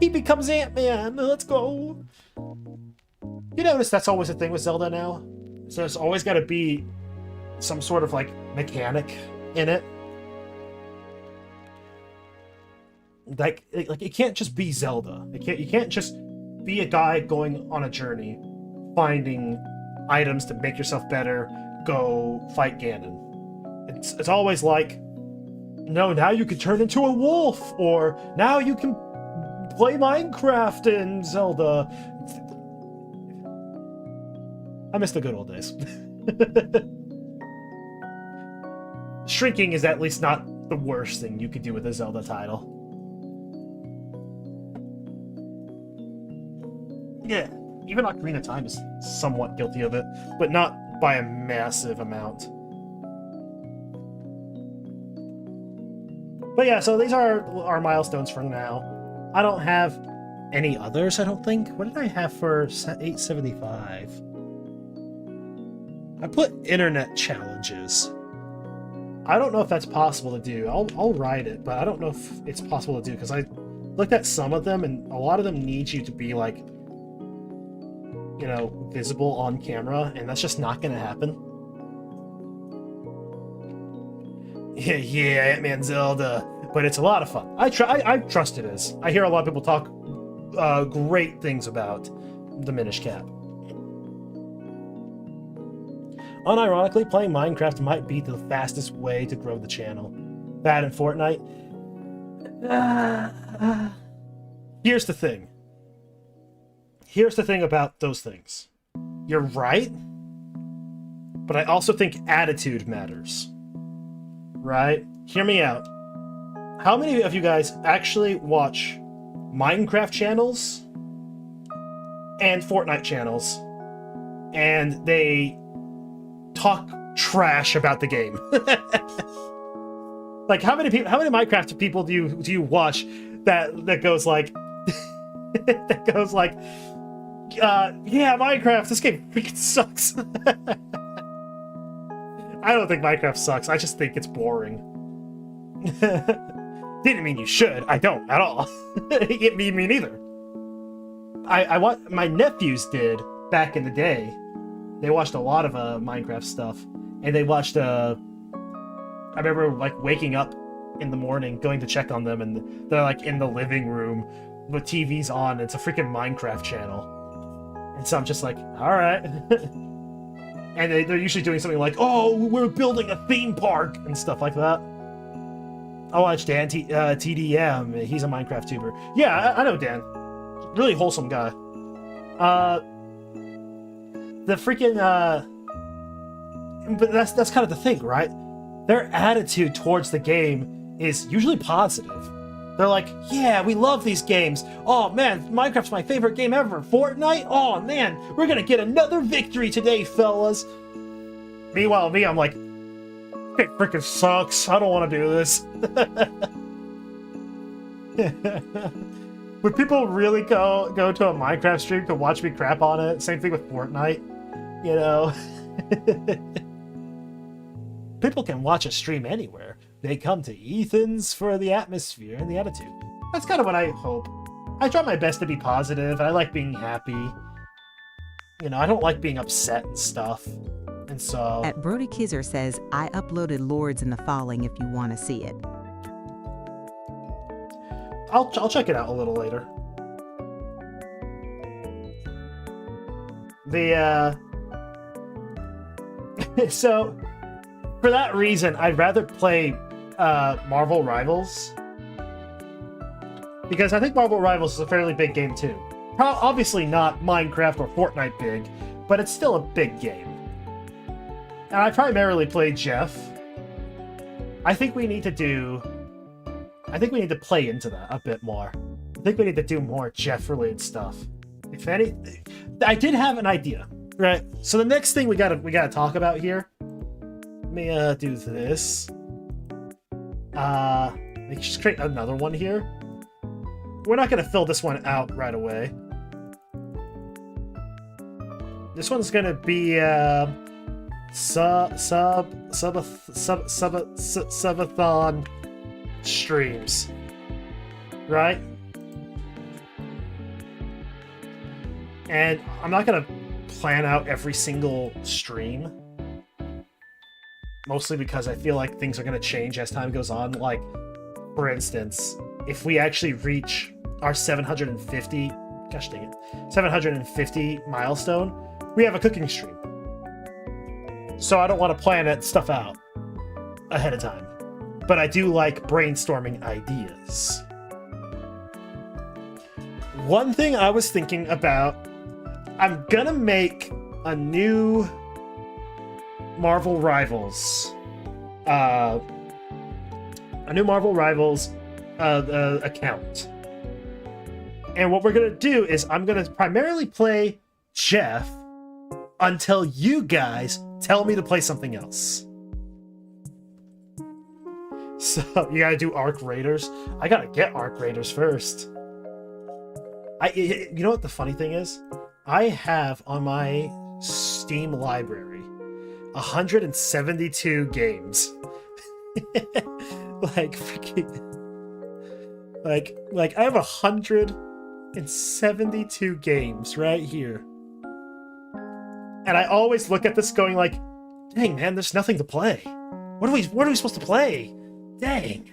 S1: He becomes Ant-Man. Let's go. You notice that's always a thing with Zelda now? So there's always got to be some sort of like mechanic in it. Like it can't just be Zelda. You can't just be a guy going on a journey, finding items to make yourself better, go fight Ganon. It's always like no, now you can turn into a wolf, or now you can play Minecraft in Zelda. I miss the good old days. Shrinking is at least not the worst thing you could do with a Zelda title. Yeah, even Ocarina of Time is somewhat guilty of it, but not by a massive amount. But yeah, so these are our milestones for now. I don't have any others, I don't think. What did I have for 875? I put internet challenges. I don't know if that's possible to do. I'll write it, but I don't know if it's possible to do, because I looked at some of them, and a lot of them need you to be, like, you know, visible on camera, and that's just not gonna happen. Yeah, Ant-Man Zelda, but it's a lot of fun. I trust it is. I hear a lot of people talk great things about the Minish Cap. Unironically, playing Minecraft might be the fastest way to grow the channel. That and Fortnite. Here's the thing. Here's the thing about those things. You're right, but I also think attitude matters. Right? Hear me out. How many of you guys actually watch Minecraft channels and Fortnite channels, and they talk trash about the game? Like, how many Minecraft people do you watch that goes like that goes like, yeah, Minecraft, this game freaking sucks. I don't think Minecraft sucks. I just think it's boring. Didn't mean you should. I don't at all. Me neither. My nephews did back in the day. They watched a lot of Minecraft stuff, and they watched. I remember like waking up in the morning, going to check on them, and they're like in the living room with TVs on. It's a freaking Minecraft channel, and so I'm just like, all right. And they're usually doing something like, oh, we're building a theme park and stuff like that. I watched Dan TDM. He's a Minecraft tuber. Yeah, I know Dan. Really wholesome guy. The freaking but that's kind of the thing, right? Their attitude towards the game is usually positive. They're like, yeah, we love these games. Oh man, Minecraft's my favorite game ever. Fortnite? Oh man, we're gonna get another victory today, fellas. Meanwhile, me, I'm like, it freaking sucks. I don't want to do this. Would people really go to a Minecraft stream to watch me crap on it? Same thing with Fortnite, you know? People can watch a stream anywhere. They come to Ethan's for the atmosphere and the attitude. That's kind of what I hope. I try my best to be positive. I like being happy. You know, I don't like being upset and stuff. And so...
S2: At Brody Kizzer says, I uploaded Lords in the Falling if you want to see it.
S1: I'll check it out a little later. So, for that reason, I'd rather play Marvel Rivals, because I think Marvel Rivals is a fairly big game too. Obviously not Minecraft or Fortnite big, but it's still a big game. And I primarily play Jeff. I think we need to play into that a bit more. I think we need to do more Jeff-related stuff. If any, I did have an idea, right? So the next thing we gotta talk about here. Let me do this. Let's just create another one here. We're not gonna fill this one out right away. This one's gonna be subathon streams, right? And I'm not gonna plan out every single stream, mostly because I feel like things are gonna change as time goes on. Like, for instance, if we actually reach our 750, gosh dang it, 750 milestone, we have a cooking stream. So I don't want to plan that stuff out ahead of time. but I do like brainstorming ideas. One thing I was thinking about, I'm gonna make a new Marvel Rivals account. And what we're gonna do is I'm gonna primarily play Jeff until you guys tell me to play something else. So you gotta do Arc Raiders. I gotta get Arc Raiders first. You know what the funny thing is? I have on my Steam library 172 games. Like freaking, like I have 172 games right here, and I always look at this going like, dang man, there's nothing to play. What are we supposed to play? Dang.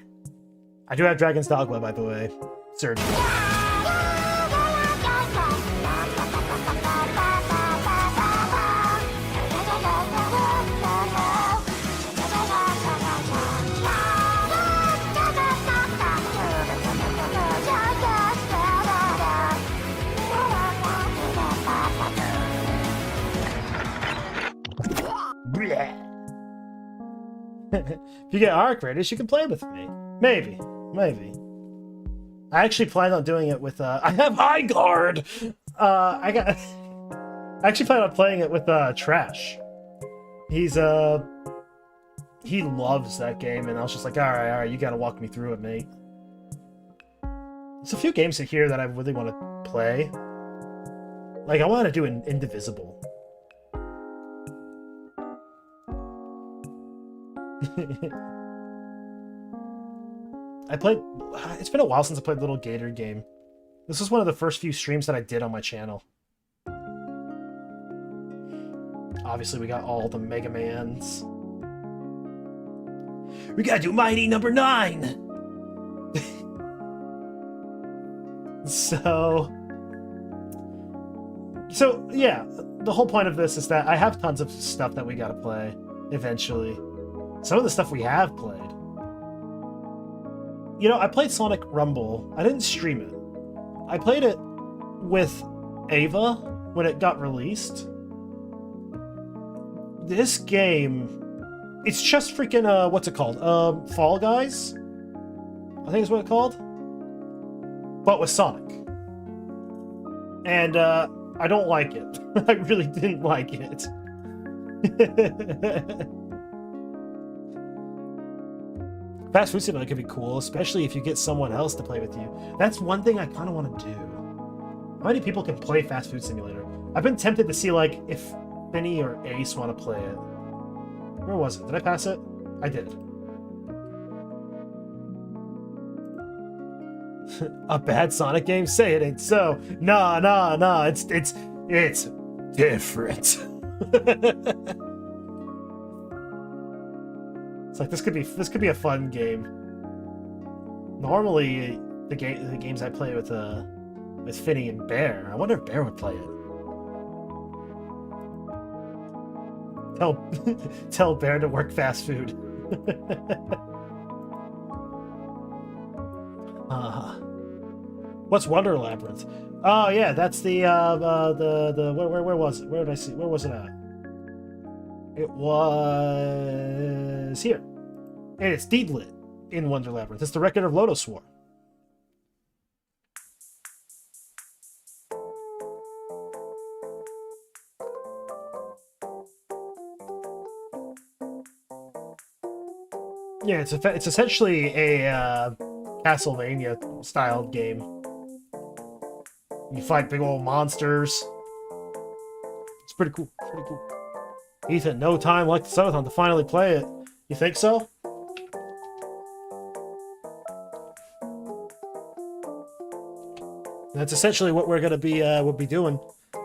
S1: I do have Dragon's Dogma, by the way. Surgery. If you get Arc Raiders, you can play with me. Maybe. I actually plan on doing it with I have High Guard! I actually plan on playing it with Trash. He loves that game, and I was just like, alright, you gotta walk me through it, mate. There's a few games in here that I really want to play. Like, I want to do an Indivisible. It's been a while since I played Little Gator Game. This was one of the first few streams that I did on my channel. Obviously, we got all the Mega Mans. We gotta do Mighty Number 9! So, yeah, the whole point of this is that I have tons of stuff that we gotta play, eventually. Some of the stuff we have played. You know, I played Sonic Rumble. I didn't stream it. I played it with Ava when it got released. This game, it's just freaking, what's it called? Fall Guys? I think is what it's called. But with Sonic. And, I don't like it. I really didn't like it. Fast Food Simulator could be cool, especially if you get someone else to play with you. That's one thing I kind of want to do. How many people can play Fast Food Simulator? I've been tempted to see, like, if Finny or Ace want to play it. Where was it? Did I pass it? I did. A bad Sonic game? Say it ain't so. Nah. It's different. It's like this could be a fun game. Normally, the games I play with Finny and Bear. I wonder if Bear would play it. Tell Bear to work fast food. What's Wonder Labyrinth? Oh yeah, that's the where was it? Where did I see? Where was it at? It was here. And it's Deedlit in Wonder Labyrinth. It's the record of Lotus War. Yeah, it's essentially a Castlevania style game. You fight big old monsters. It's pretty cool. Ethan, no time like the subathon to finally play it. You think so? That's essentially what we're gonna be we'll be doing.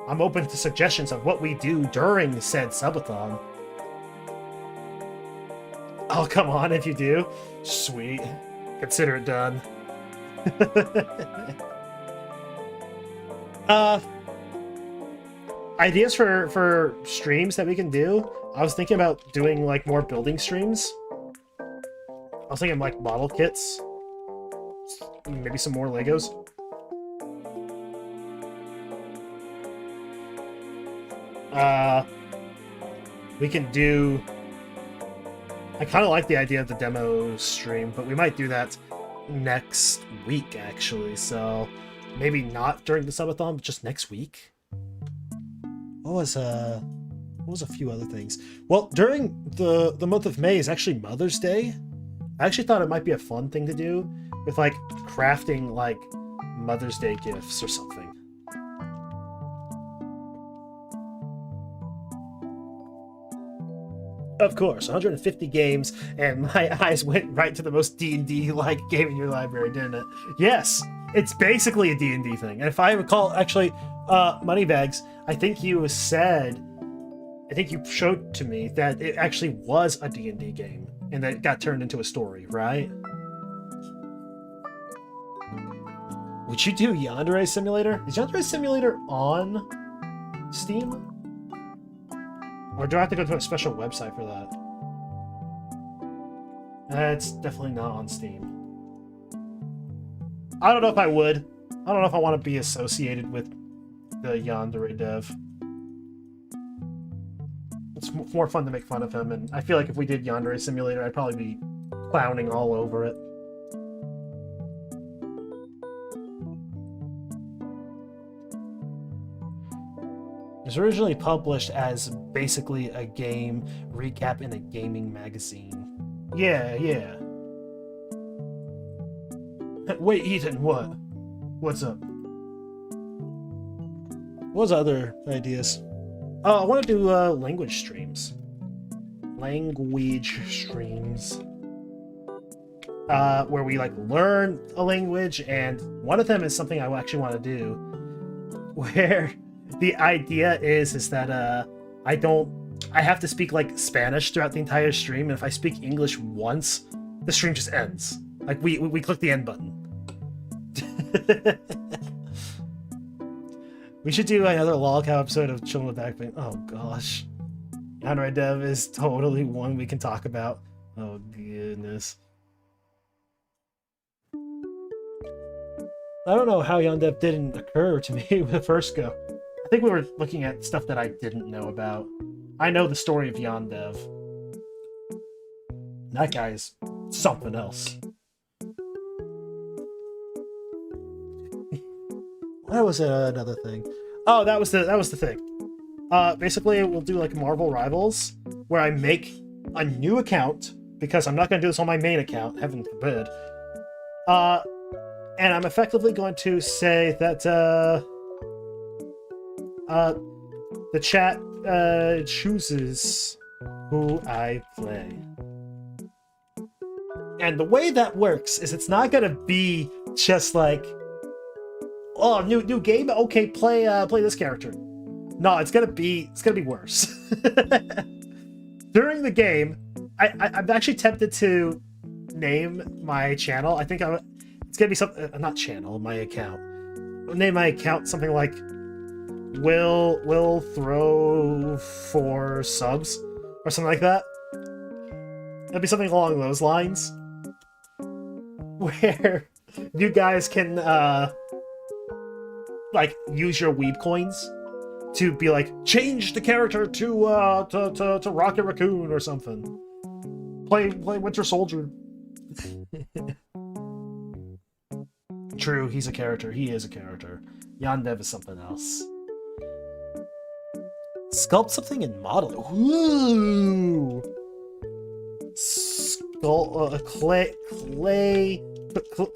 S1: I'm open to suggestions of what we do during said subathon. Oh, come on if you do. Sweet. Consider it done. Ideas for streams that we can do. I was thinking about doing like more building streams. I was thinking like model kits. Maybe some more Legos. We can do... I kind of like the idea of the demo stream, but we might do that next week, actually. So maybe not during the subathon, but just next week. What was a few other things? Well, during the month of May is actually Mother's Day. I actually thought it might be a fun thing to do with like crafting like Mother's Day gifts or something. Of course, 150 games, and my eyes went right to the most D&D-like game in your library, didn't it? Yes, it's basically a D&D thing. And if I recall, actually, Moneybags, I think you showed to me that it actually was a D&D game, and that it got turned into a story, right? Would you do Yandere Simulator? Is Yandere Simulator on Steam? Or do I have to go to a special website for that? It's definitely not on Steam. I don't know if I would. I don't know if I want to be associated with the Yandere dev. It's more fun to make fun of him, and I feel like if we did Yandere Simulator, I'd probably be clowning all over it. It was originally published as basically a game recap in a gaming magazine. Yeah. Wait, Ethan, what? What's up? What's other ideas? Oh, I want to do language streams. Where we like learn a language, and one of them is something I actually want to do, where the idea is that I have to speak like Spanish throughout the entire stream, and if I speak English once, the stream just ends. Like we click the end button. We should do another lolcow episode of Chilling with Backpain. Oh gosh. Android Dev is totally one we can talk about. Oh goodness. I don't know how Yandev didn't occur to me the first go. I think we were looking at stuff that I didn't know about. I know the story of Yandev. That guy is something else. What was another thing? Oh, that was the thing. Basically, we'll do like Marvel Rivals, where I make a new account, because I'm not going to do this on my main account, heaven forbid. And I'm effectively going to say that the chat chooses who I play. And the way that works is it's not going to be just like, oh, new game, okay, play this character. No, it's gonna be worse. During the game, I'm actually tempted to name my channel. I think it's gonna be something, not channel, my account. I'll name my account something like Will throw for subs or something like that. It'll be something along those lines, where you guys can like use your Weeb coins to be like, change the character to Rocket Raccoon or something. Play Winter Soldier. True, he's a character. He is a character. Yandev is something else. Sculpt something in model. Ooh.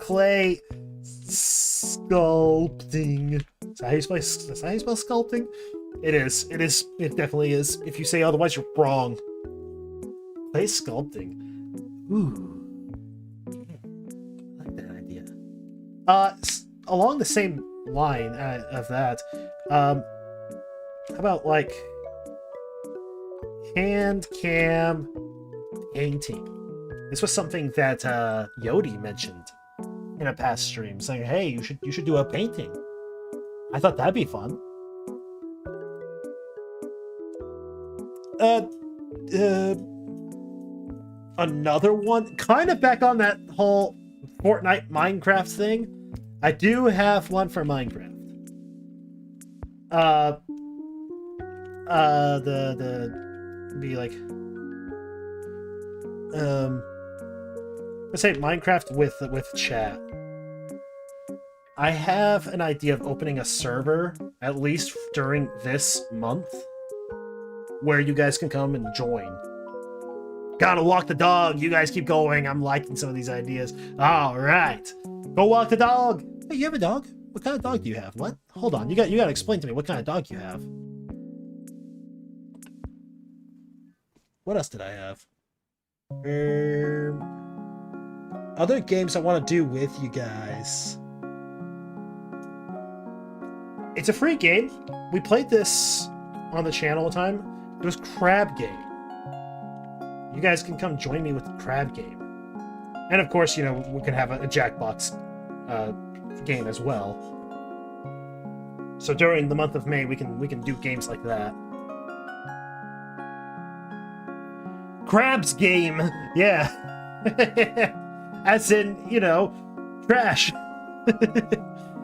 S1: Clay sculpting. Is that how you spell sculpting? It is. It definitely is. If you say otherwise, you're wrong. Clay sculpting. Ooh. I like that idea. Along the same line of that, how about like hand cam painting? This was something that Yodi mentioned in a past stream, saying, "Hey, you should do a painting." I thought that'd be fun. another one, kind of back on that whole Fortnite Minecraft thing. I do have one for Minecraft. Be like, let's say Minecraft with chat. I have an idea of opening a server, at least during this month, where you guys can come and join. Gotta walk the dog. You guys keep going. I'm liking some of these ideas. All right, go walk the dog. Hey, you have a dog? What kind of dog do you have? What? Hold on. You got to explain to me what kind of dog you have. What else did I have? Other games I want to do with you guys. It's a free game. We played this on the channel one time. It was Crab Game. You guys can come join me with the Crab Game. And of course, you know, we can have a Jackbox game as well. So during the month of May, we can do games like that. Crab's Game, yeah. As in, you know, trash.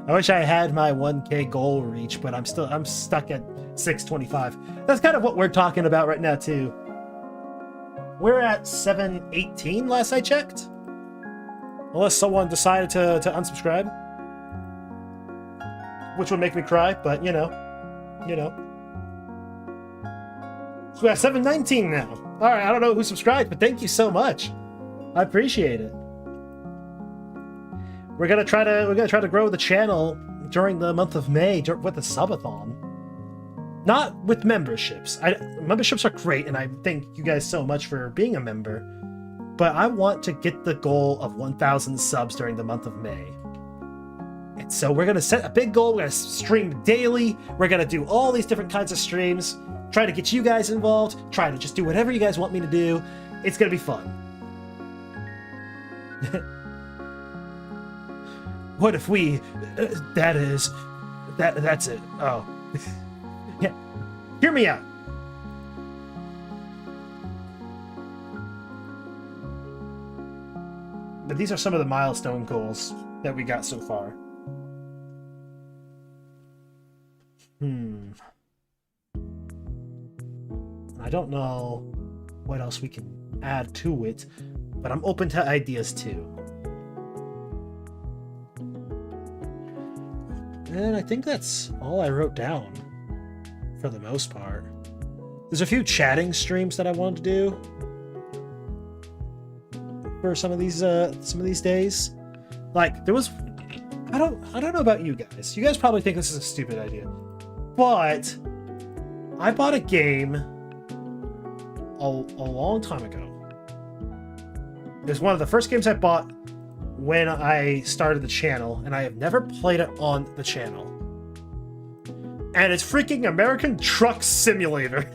S1: I wish I had my 1K goal reach, but I'm stuck at 625. That's kind of what we're talking about right now too. We're at 718 last I checked. Unless someone decided to unsubscribe. Which would make me cry, but you know. So we're at 719 now. Alright, I don't know who subscribed, but thank you so much. I appreciate it. We're gonna try to grow the channel during the month of May with the subathon. Not with memberships. Memberships are great, and I thank you guys so much for being a member. But I want to get the goal of 1,000 subs during the month of May. And so we're gonna set a big goal. We're gonna stream daily. We're gonna do all these different kinds of streams. Try to get you guys involved. Try to just do whatever you guys want me to do. It's gonna be fun. What if we... that's it. Oh. Yeah. Hear me out. But these are some of the milestone goals that we got so far. I don't know what else we can add to it, but I'm open to ideas too. And I think that's all I wrote down for the most part. There's a few chatting streams that I wanted to do for some of these days. Like there was, I don't know about you guys. You guys probably think this is a stupid idea, but I bought a game a long time ago. It was one of the first games I bought when I started the channel, and I have never played it on the channel. And it's freaking American Truck Simulator.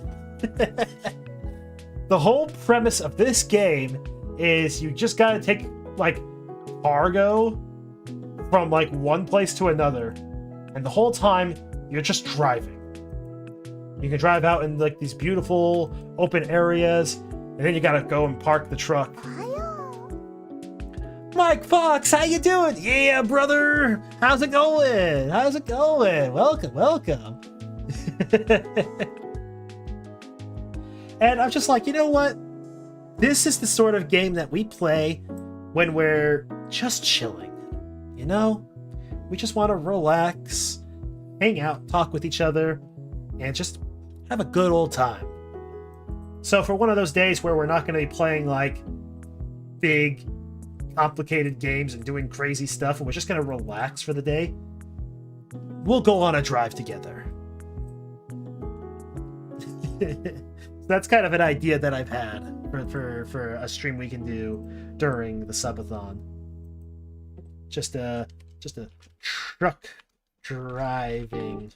S1: The whole premise of this game is you just gotta take, like, cargo from, like, one place to another. And the whole time, you're just driving. You can drive out in, like, these beautiful open areas, and then you gotta go and park the truck. Mike Fox, how you doing? Yeah, brother. How's it going? How's it going? Welcome, welcome. And I'm just like, you know what? This is the sort of game that we play when we're just chilling. You know? We just want to relax, hang out, talk with each other, and just have a good old time. So for one of those days where we're not going to be playing like big complicated games and doing crazy stuff, and we're just gonna relax for the day, we'll go on a drive together. That's kind of an idea that I've had for a stream we can do during the subathon. Just a truck driving.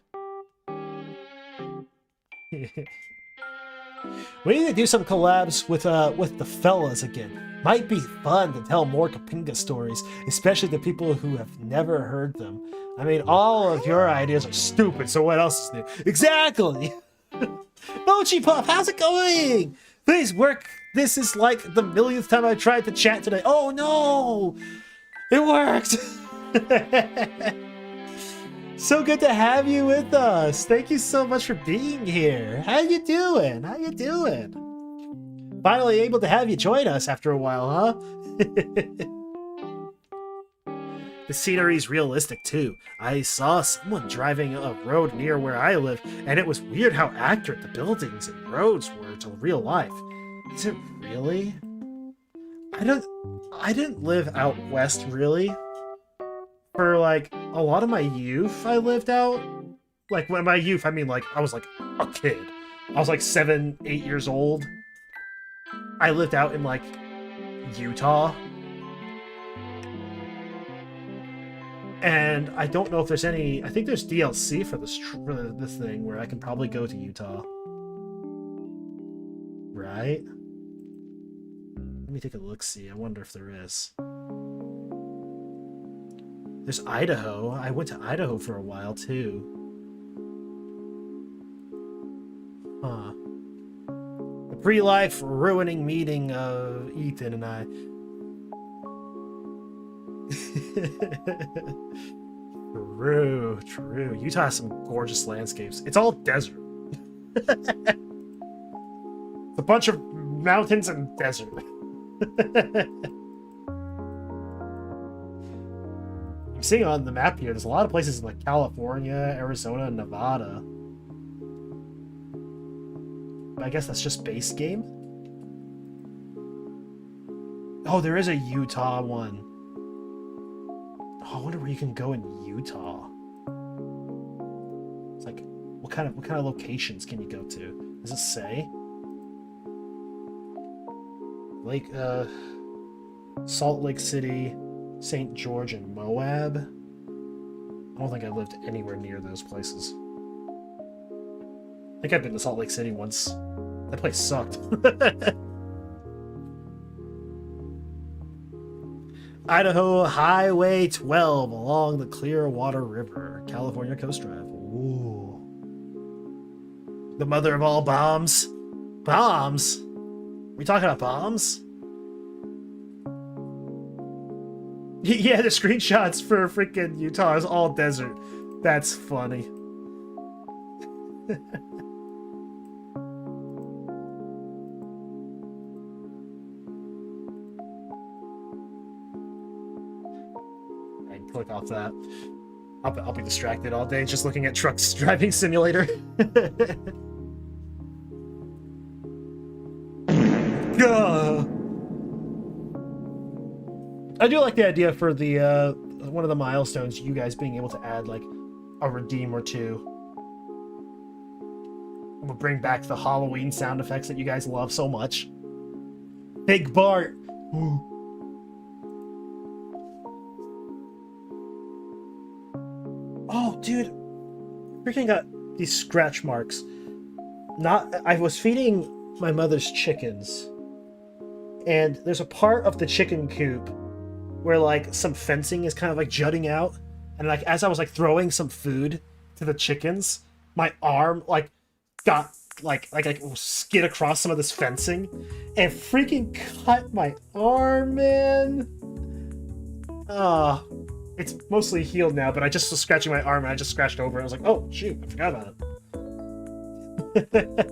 S1: We need to do some collabs with the fellas again. Might be fun to tell more Kapinga stories, especially to people who have never heard them. I mean, all of your ideas are stupid, so what else is new? Exactly! Mochi Puff, how's it going? Please work This is like the millionth time I tried to chat today. Oh no! It worked! So good to have you with us. Thank you so much for being here. How you doing? How you doing? Finally able to have you join us after a while, huh? The scenery's realistic too. I saw someone driving a road near where I live, and it was weird how accurate the buildings and roads were to real life. Is it really? I didn't live out west really. For like a lot of my youth, I lived out. Like when my youth, I mean like I was like a kid. I was like 7, 8 years old. I lived out in like Utah. And I don't know if there's any. I think there's DLC for this thing where I can probably go to Utah. Right? Let me take a look. See, I wonder if there is. There's Idaho. I went to Idaho for a while too. Huh. The pre-life ruining meeting of Ethan and I. True. Utah has some gorgeous landscapes. It's all desert. It's a bunch of mountains and desert. I'm seeing on the map here, there's a lot of places in like California, Arizona, and Nevada. But I guess that's just base game. Oh, there is a Utah one. Oh, I wonder where you can go in Utah. It's like, what kind of locations can you go to? Does it say? Lake, Salt Lake City, St. George, and Moab. I don't think I lived anywhere near those places. I think I've been to Salt Lake City once. That place sucked. Idaho Highway 12 along the Clearwater River, California Coast Drive. Ooh. The mother of all bombs. Bombs? We talking about bombs? Yeah, the screenshots for freaking Utah is all desert. That's funny. Click off that. I'll be distracted all day just looking at Trucks Driving Simulator. I do like the idea for the one of the milestones, you guys being able to add like a redeem or two. We'll bring back the Halloween sound effects that you guys love so much. Big Bart. Ooh. Oh, dude, freaking got these scratch marks. I was feeding my mother's chickens, and there's a part of the chicken coop where like some fencing is kind of like jutting out, and like as I was like throwing some food to the chickens, my arm like got like skid across some of this fencing, and freaking cut my arm, man. It's mostly healed now, but I just was scratching my arm and I just scratched over it. I was like, oh, shoot, I forgot about it.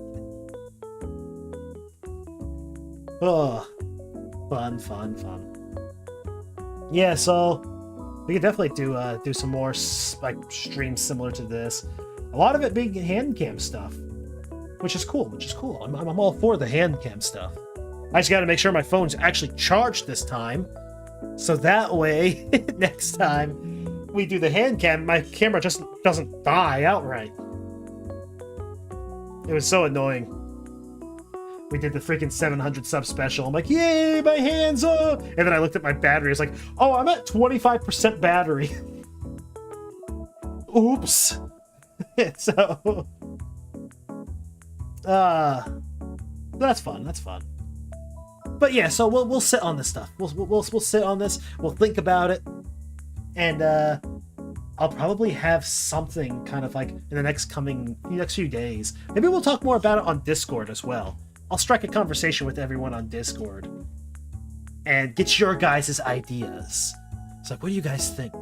S1: Oh, fun. Yeah, so we could definitely do some more like streams similar to this. A lot of it being hand cam stuff, which is cool. I'm all for the hand cam stuff. I just got to make sure my phone's actually charged this time. So that way, next time we do the hand cam, my camera just doesn't die outright. It was so annoying. We did the freaking 700 sub special. I'm like, yay, my hands up! And then I looked at my battery. It's like, oh, I'm at 25% battery. Oops. So, that's fun. But yeah, so we'll sit on this stuff. We'll sit on this. We'll think about it, and I'll probably have something kind of like in the next few days. Maybe we'll talk more about it on Discord as well. I'll strike a conversation with everyone on Discord and get your guys' ideas. It's like, what do you guys think?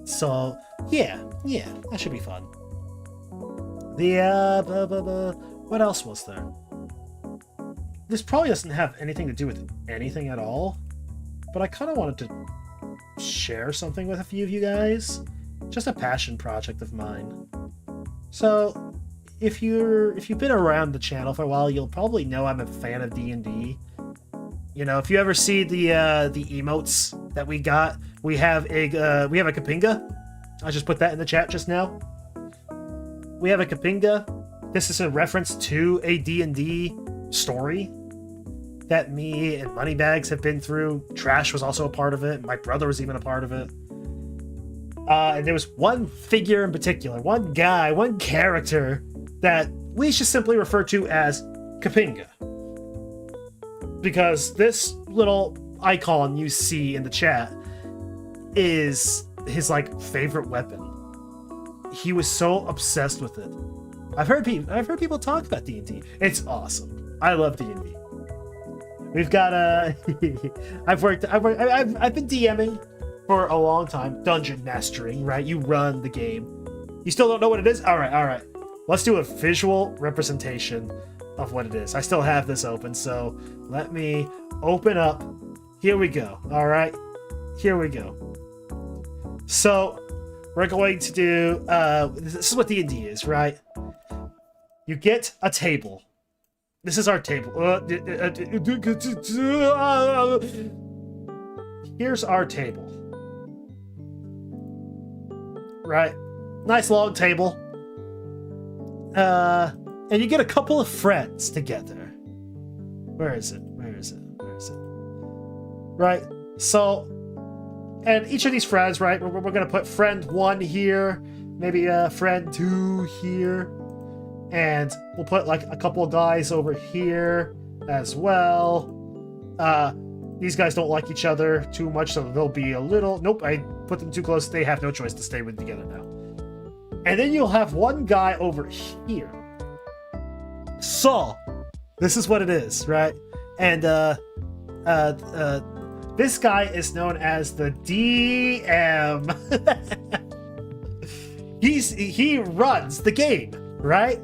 S1: So yeah, that should be fun. What else was there? This probably doesn't have anything to do with anything at all, but I kind of wanted to share something with a few of you guys. Just a passion project of mine. So, if you've been around the channel for a while, you'll probably know I'm a fan of D&D. You know, if you ever see the emotes that we got, we have a Kapinga. I just put that in the chat just now. We have a Kapinga. This is a reference to a D&D story that me and Moneybags have been through. Trash was also a part of it. My brother was even a part of it. And there was one figure in particular, one guy, one character that we should simply refer to as Kapinga. Because this little icon you see in the chat is his, like, favorite weapon. He was so obsessed with it. I've heard people talk about D&D. It's awesome. I love D&D. We've got I've been DMing for a long time. Dungeon mastering, right? You run the game. You still don't know what it is? All right. Let's do a visual representation of what it is. I still have this open, so let me open up. Here we go. All right. Here we go. So we're going to do, this is what D&D is, right? You get a table. This is our table. Here's our table. Right? Nice long table. And you get a couple of friends together. Where is it? Right? So, and each of these friends, right, we're going to put friend 1 here, maybe friend 2 here, and we'll put like a couple of guys over here as well. These guys don't like each other too much, so they'll be a little... Nope, I put them too close. They have no choice to stay together now. And then you'll have one guy over here. So, this is what it is, right? And this guy is known as the DM. He runs the game, right?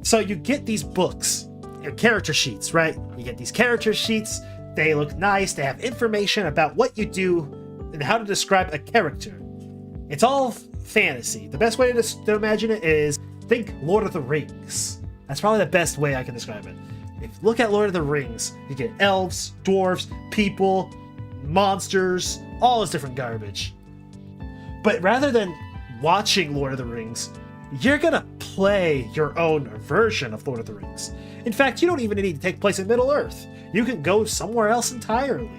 S1: So you get these books, character sheets, right? You get these character sheets. They look nice. They have information about what you do and how to describe a character. It's all fantasy. The best way to imagine it is think Lord of the Rings. That's probably the best way I can describe it. If you look at Lord of the Rings, you get elves, dwarves, people, monsters, all this different garbage. But rather than watching Lord of the Rings, you're gonna play your own version of Lord of the Rings. In fact, you don't even need to take place in Middle-earth. You can go somewhere else entirely.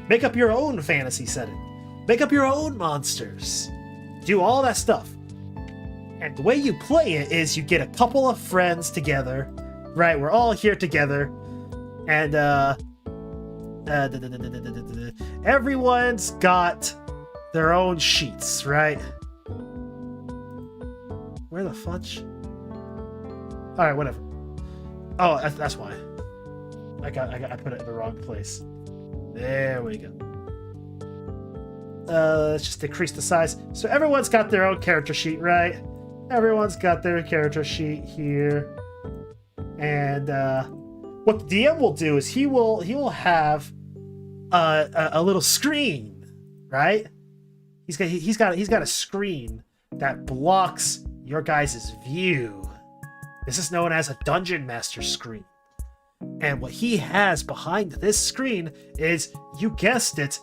S1: Make up your own fantasy setting. Make up your own monsters. Do all that stuff. And the way you play it is you get a couple of friends together, right? We're all here together. And, everyone's got their own sheets, right? Where the fudge? Alright, whatever. Oh, that's why. I put it in the wrong place. There we go. Let's just decrease the size. So everyone's got their own character sheet, right? Everyone's got their character sheet here. And what the DM will do is he will have a little screen, right? He's got a screen that blocks your guys' view. This is known as a Dungeon Master screen. And what he has behind this screen is, you guessed it,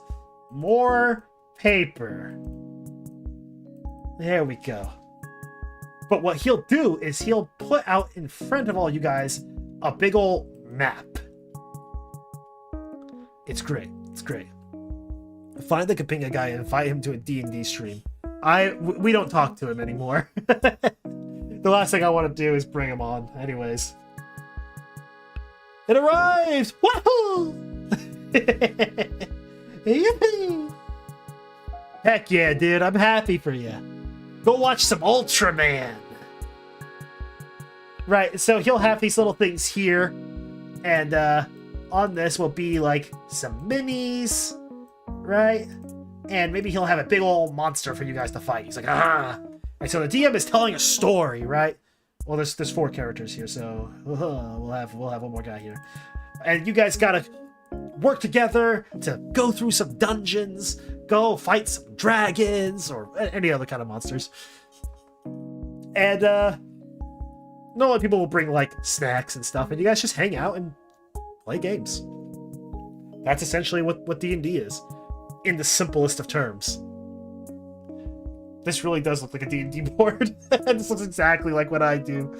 S1: more paper. There we go. But what he'll do is he'll put out in front of all you guys a big old map. It's great. It's great. Find the Kapinga guy and invite him to a D&D stream. We don't talk to him anymore. The last thing I want to do is bring him on. Anyways. It arrived! Woohoo! Yippee! Heck yeah, dude. I'm happy for you. Go watch some Ultraman. Right, so he'll have these little things here, and on this will be like some minis, right? And maybe he'll have a big old monster for you guys to fight. He's like, ah! And so the DM is telling a story, right? Well, there's 4 characters here, so we'll have one more guy here. And you guys gotta work together to go through some dungeons, go fight some dragons, or any other kind of monsters. And normally people will bring like snacks and stuff, and you guys just hang out and play games. That's essentially what D&D is, in the simplest of terms. This really does look like a D&D board. This looks exactly like what I do.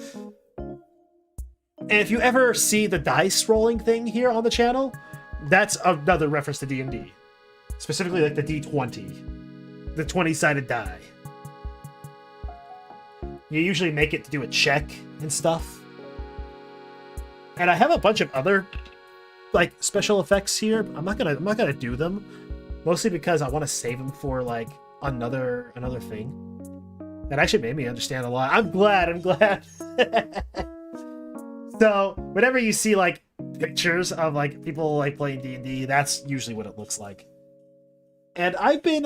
S1: And if you ever see the dice rolling thing here on the channel, that's another reference to D&D. Specifically like the D20. The 20-sided die. You usually make it to do a check and stuff. And I have a bunch of other like special effects here. I'm not gonna do them. Mostly because I want to save them for like another thing. That actually made me understand a lot. I'm glad. So whenever you see like pictures of like people like playing D&D, that's usually what it looks like. And I've been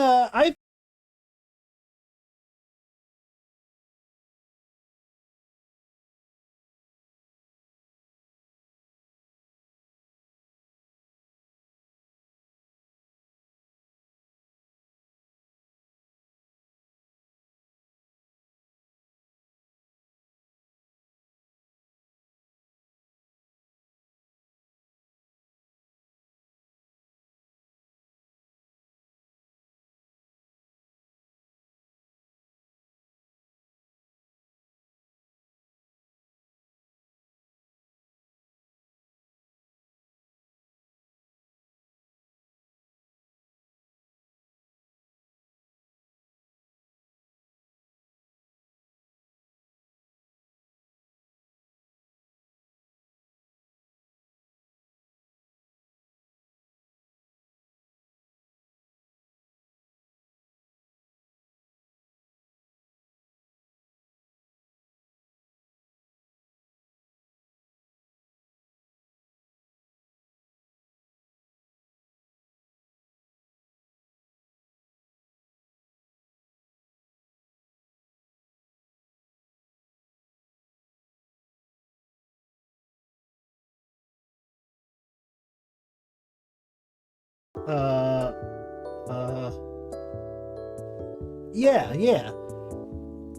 S1: yeah.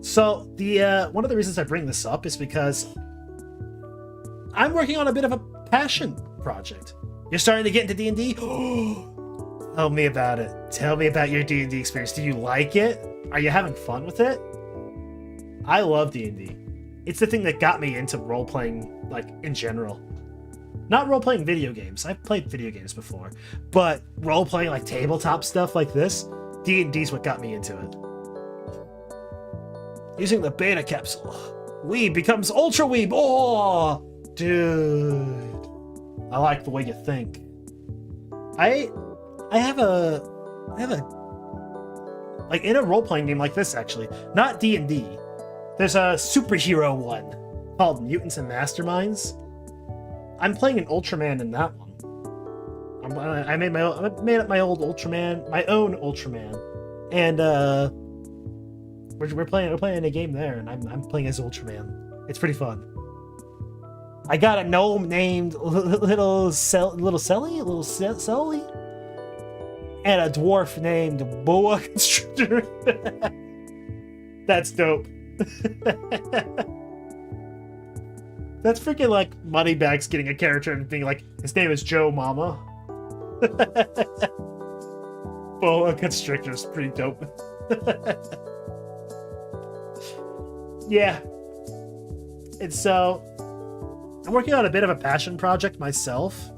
S1: So the one of the reasons I bring this up is because I'm working on a bit of a passion project. You're starting to get into D&D? Tell me about it. Tell me about your D&D experience. Do you like it? Are you having fun with it? I love D&D. It's the thing that got me into role-playing, like, in general. Not role-playing video games. I've played video games before. But role-playing, like, tabletop stuff like this, D&D's what got me into it. Using the beta capsule, Weeb becomes Ultra Weeb. Oh, dude. I like the way you think. I have a like in a role-playing game like this, actually, not D&D. There's a superhero one called Mutants and Masterminds. I'm playing an Ultraman in that one. I made up my old Ultraman, my own Ultraman, and we're playing a game there, and I'm playing as Ultraman. It's pretty fun. I got a gnome named Little Selly, and a dwarf named Boa Constrictor. That's dope. That's freaking like Moneybags getting a character and being like, his name is Joe Mama. Boa Constrictor is pretty dope. Yeah. And so, I'm working on a bit of a passion project myself,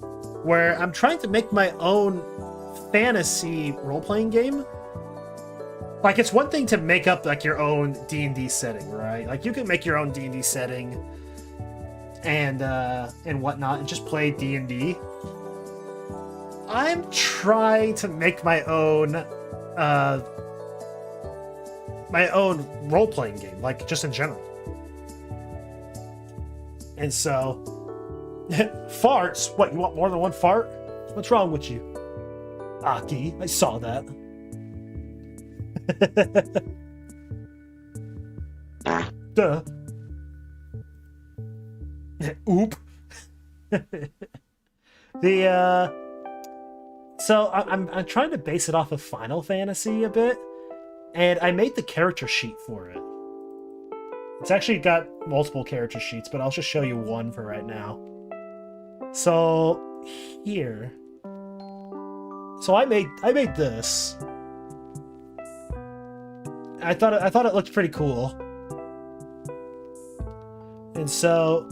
S1: where I'm trying to make my own fantasy role-playing game. Like, it's one thing to make up like your own D&D setting, right? Like, you can make your own D&D setting and whatnot, and just play D&D. I'm trying to make my own role-playing game, like just in general. And so, farts? What, you want more than one fart? What's wrong with you? Aki, I saw that. Duh. Oop. So I'm trying to base it off of Final Fantasy a bit, and I made the character sheet for it. It's actually got multiple character sheets, but I'll just show you one for right now. So here. So I made this. I thought it looked pretty cool. And so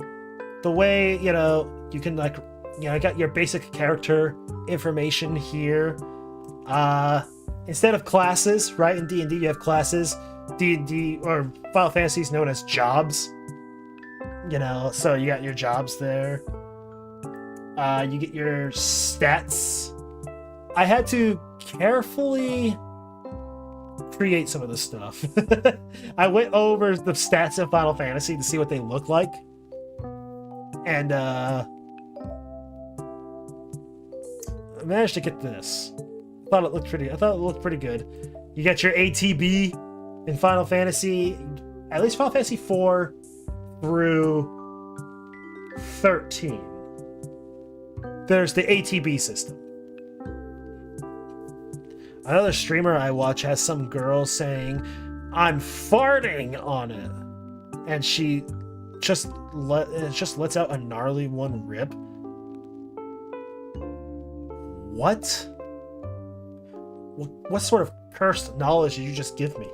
S1: the way, you know, you can like, you know, I got your basic character information here. Instead of classes, right? In D&D you have classes. D&D or Final Fantasy is known as jobs. You know, so you got your jobs there. You get your stats. I had to carefully create some of this stuff. I went over the stats of Final Fantasy to see what they look like. And I managed to get this. I thought it looked pretty good. You got your ATB in Final Fantasy, at least Final Fantasy 4 through 13. There's the ATB system. Another streamer I watch has some girl saying, "I'm farting on it," and she just lets out a gnarly one rip. What? What sort of cursed knowledge did you just give me?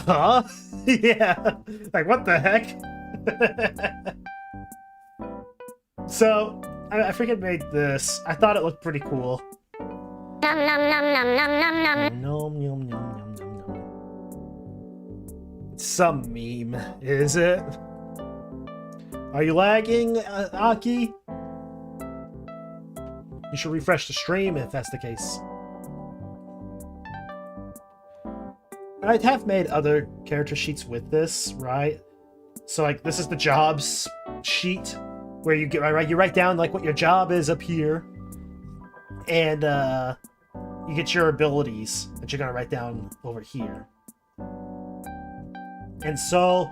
S1: Huh? Yeah. Like, what the heck? So, I freaking made this. I thought it looked pretty cool. Nom nom nom nom nom nom nom. Nom nom nom nom nom nom. Some meme, is it? Are you lagging, Aki? You should refresh the stream if that's the case. I have made other character sheets with this, right? So like this is the jobs sheet where you get you write down like what your job is up here, and you get your abilities that you're gonna write down over here. And so,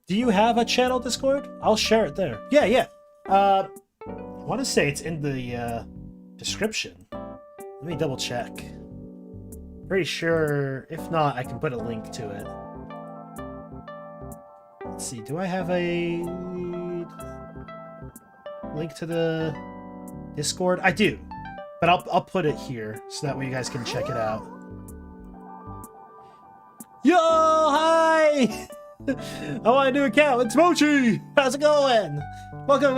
S1: do you have a channel Discord? I'll share it there. Yeah. I want to say it's in the description. Let me double check. Pretty sure, if not, I can put a link to it. Let's see, do I have a link to the Discord? I do, but I'll put it here so that way you guys can check it out. Yo, hi! I want a new account. It's Mochi. How's it going? Welcome.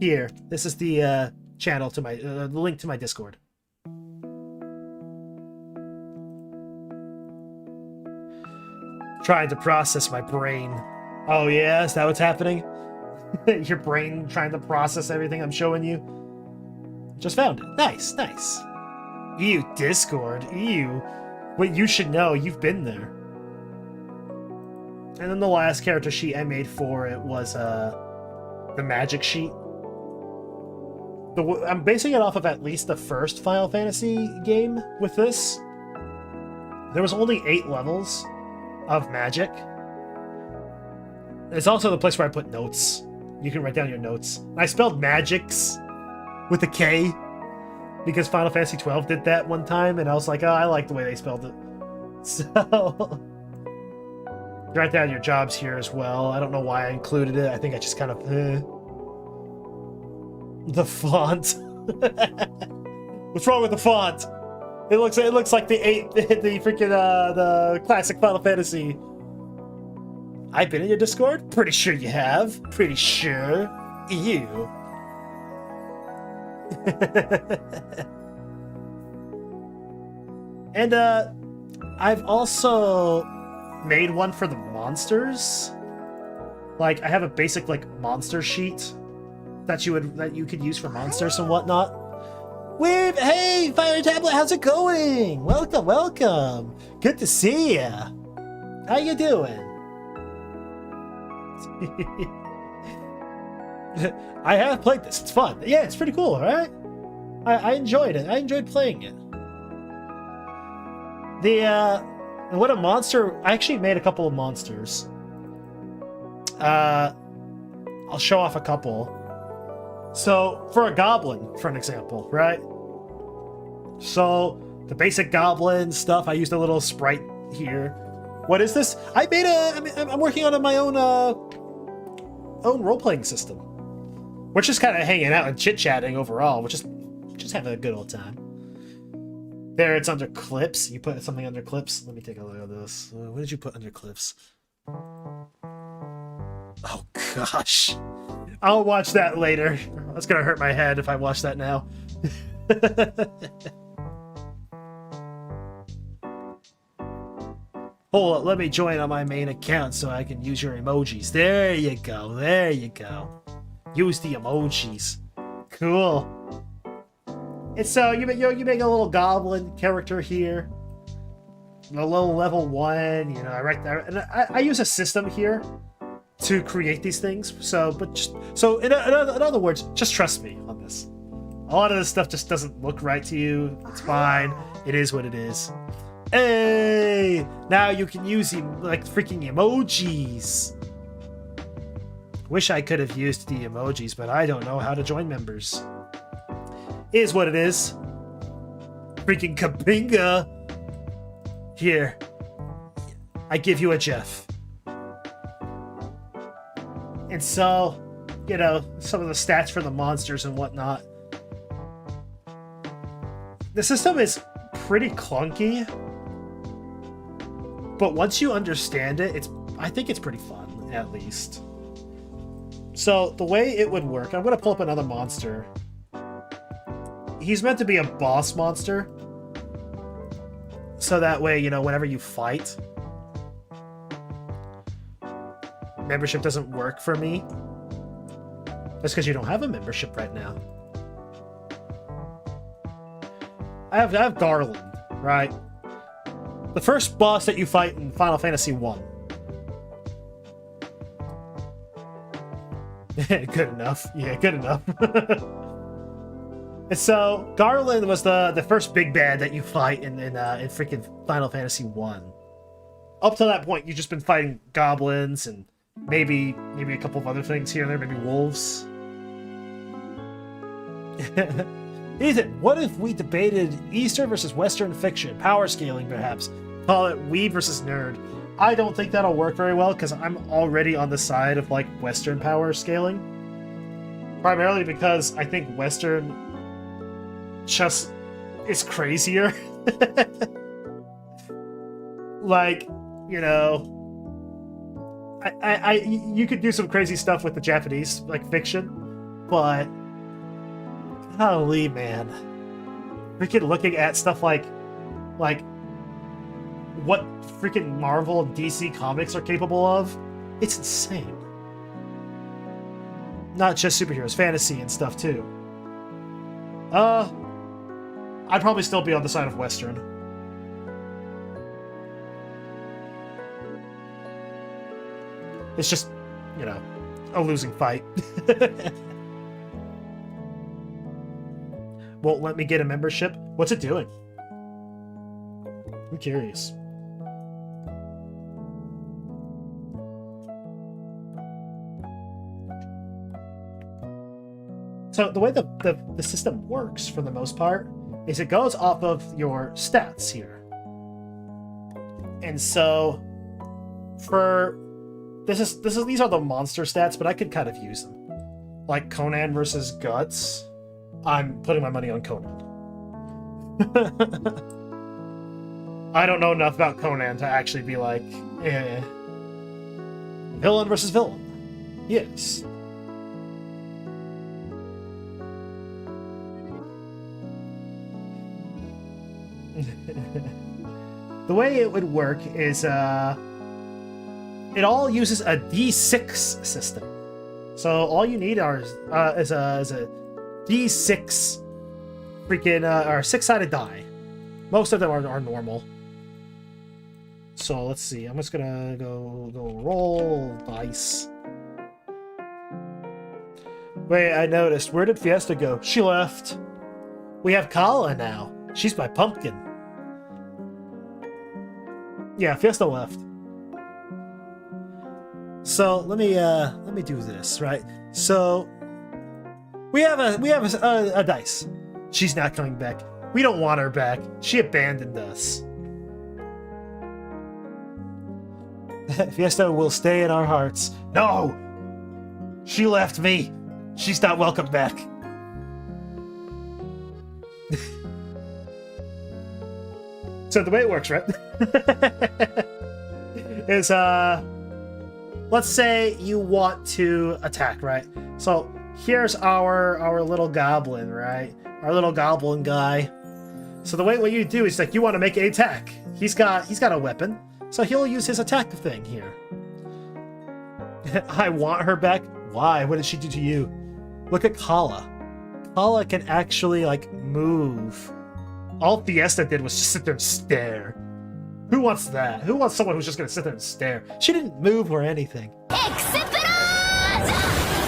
S1: Here, this is the channel to my the link to my Discord. Trying to process my brain. Oh yeah, is that what's happening? Your brain trying to process everything I'm showing you? Just found it. Nice. Ew, Discord. Ew. Wait, you should know. You've been there. And then the last character sheet I made for it was the magic sheet. I'm basing it off of at least the first Final Fantasy game with this. There was only 8 levels of magic. It's also the place where I put notes. You can write down your notes. I spelled magics with a K because Final Fantasy 12 did that one time, and I was like, oh, I like the way they spelled it. So, write down your jobs here as well. I don't know why I included it. I think I just kind of... The font. What's wrong with the font? It looks like the freaking the classic Final Fantasy. I've been in your Discord? Pretty sure you have. Pretty sure. You. And I've also made one for the monsters. Like I have a basic like monster sheet that you could use for monsters and whatnot. Weeb, hey, Fire Tablet, how's it going? Welcome, welcome. Good to see ya. How you doing? I have played this. It's fun. Yeah, it's pretty cool, right? I enjoyed it. I enjoyed playing it. What a monster. I actually made a couple of monsters. I'll show off a couple. So, for a goblin, for an example, right? So, the basic goblin stuff, I used a little sprite here. What is this? I'm working on my own role-playing system. We're just kind of hanging out and chit-chatting overall. We're just having a good old time. There, it's under clips. You put something under clips. Let me take a look at this. What did you put under clips? Oh, gosh. I'll watch that later. That's gonna hurt my head if I watch that now. Hold up, let me join on my main account so I can use your emojis. There you go, there you go. Use the emojis. Cool. And so you make a little goblin character here. A little level 1, you know, I use a system here to create these things. In other words, just trust me on this. A lot of this stuff just doesn't look right to you. It's fine. It is what it is. Hey, now you can use like freaking emojis. Wish I could have used the emojis, but I don't know how to join members. Is what it is. Freaking Kabinga. Here, I give you a Jeff. And so, you know, some of the stats for the monsters and whatnot. The system is pretty clunky, but once you understand it, I think it's pretty fun, at least. So, the way it would work, I'm going to pull up another monster. He's meant to be a boss monster. So that way, you know, whenever you fight, membership doesn't work for me. That's because you don't have a membership right now. I have Garland, right? The first boss that you fight in Final Fantasy 1. Good enough. Yeah, good enough. And so, Garland was the first big bad that you fight in freaking Final Fantasy 1. Up to that point, you've just been fighting goblins and maybe a couple of other things here and there, maybe wolves. Ethan, what if we debated Eastern versus Western fiction, power scaling perhaps? Call it Weeb versus Nerd. I don't think that'll work very well because I'm already on the side of like Western power scaling. Primarily because I think Western just is crazier. Like, you know, you could do some crazy stuff with the Japanese like fiction, but golly, man, freaking looking at stuff like what freaking Marvel and DC comics are capable of, it's insane. Not just superheroes, fantasy and stuff too. I'd probably still be on the side of Western. It's just, you know, a losing fight. Won't let me get a membership? What's it doing? I'm curious. So the way the system works, for the most part, is it goes off of your stats here. And so, these are the monster stats, but I could kind of use them. Like Conan versus Guts. I'm putting my money on Conan. I don't know enough about Conan to actually be like, eh. Villain versus villain. Yes. The way it would work is, it all uses a D6 system. So all you need is a D6 freaking or 6-sided die. Most of them are normal. So let's see. I'm just gonna go roll dice. Wait, I noticed. Where did Fiesta go? She left. We have Kala now. She's my pumpkin. Yeah, Fiesta left. So let me do this, right? So we have a dice. She's not coming back. We don't want her back. She abandoned us. Fiesta will stay in our hearts. No! She left me. She's not welcome back. So the way it works, right? is let's say you want to attack, right? So here's our little goblin, right? Our little goblin guy. So the way what you do is like you want to make an attack. He's got a weapon, so he'll use his attack thing here. I want her back. Why? What did she do to you? Look at Kala. Kala can actually like move. All Fiesta did was just sit there and stare. Who wants that? Who wants someone who's just gonna sit there and stare? She didn't move or anything.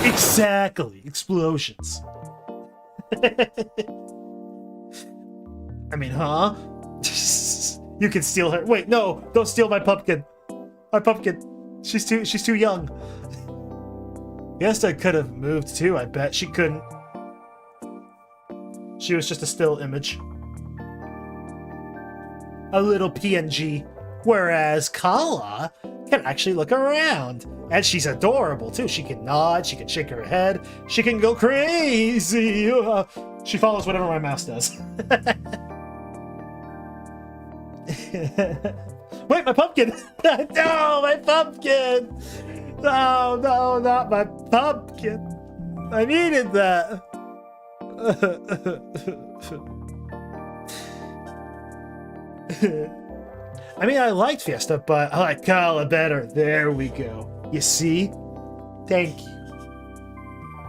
S1: Exactly. Explosions. I mean, huh? You can steal her. Wait, no! Don't steal my pumpkin. My pumpkin. She's too young. Fiesta could have moved too, I bet. She couldn't. She was just a still image. A little PNG. Whereas Kala can actually look around. And she's adorable too. She can nod, she can shake her head, she can go crazy. She follows whatever my mouse does. Wait, my pumpkin! No, my pumpkin! No, not my pumpkin. I needed that. I mean, I liked Fiesta, but I like Kala better. There we go. You see? Thank you.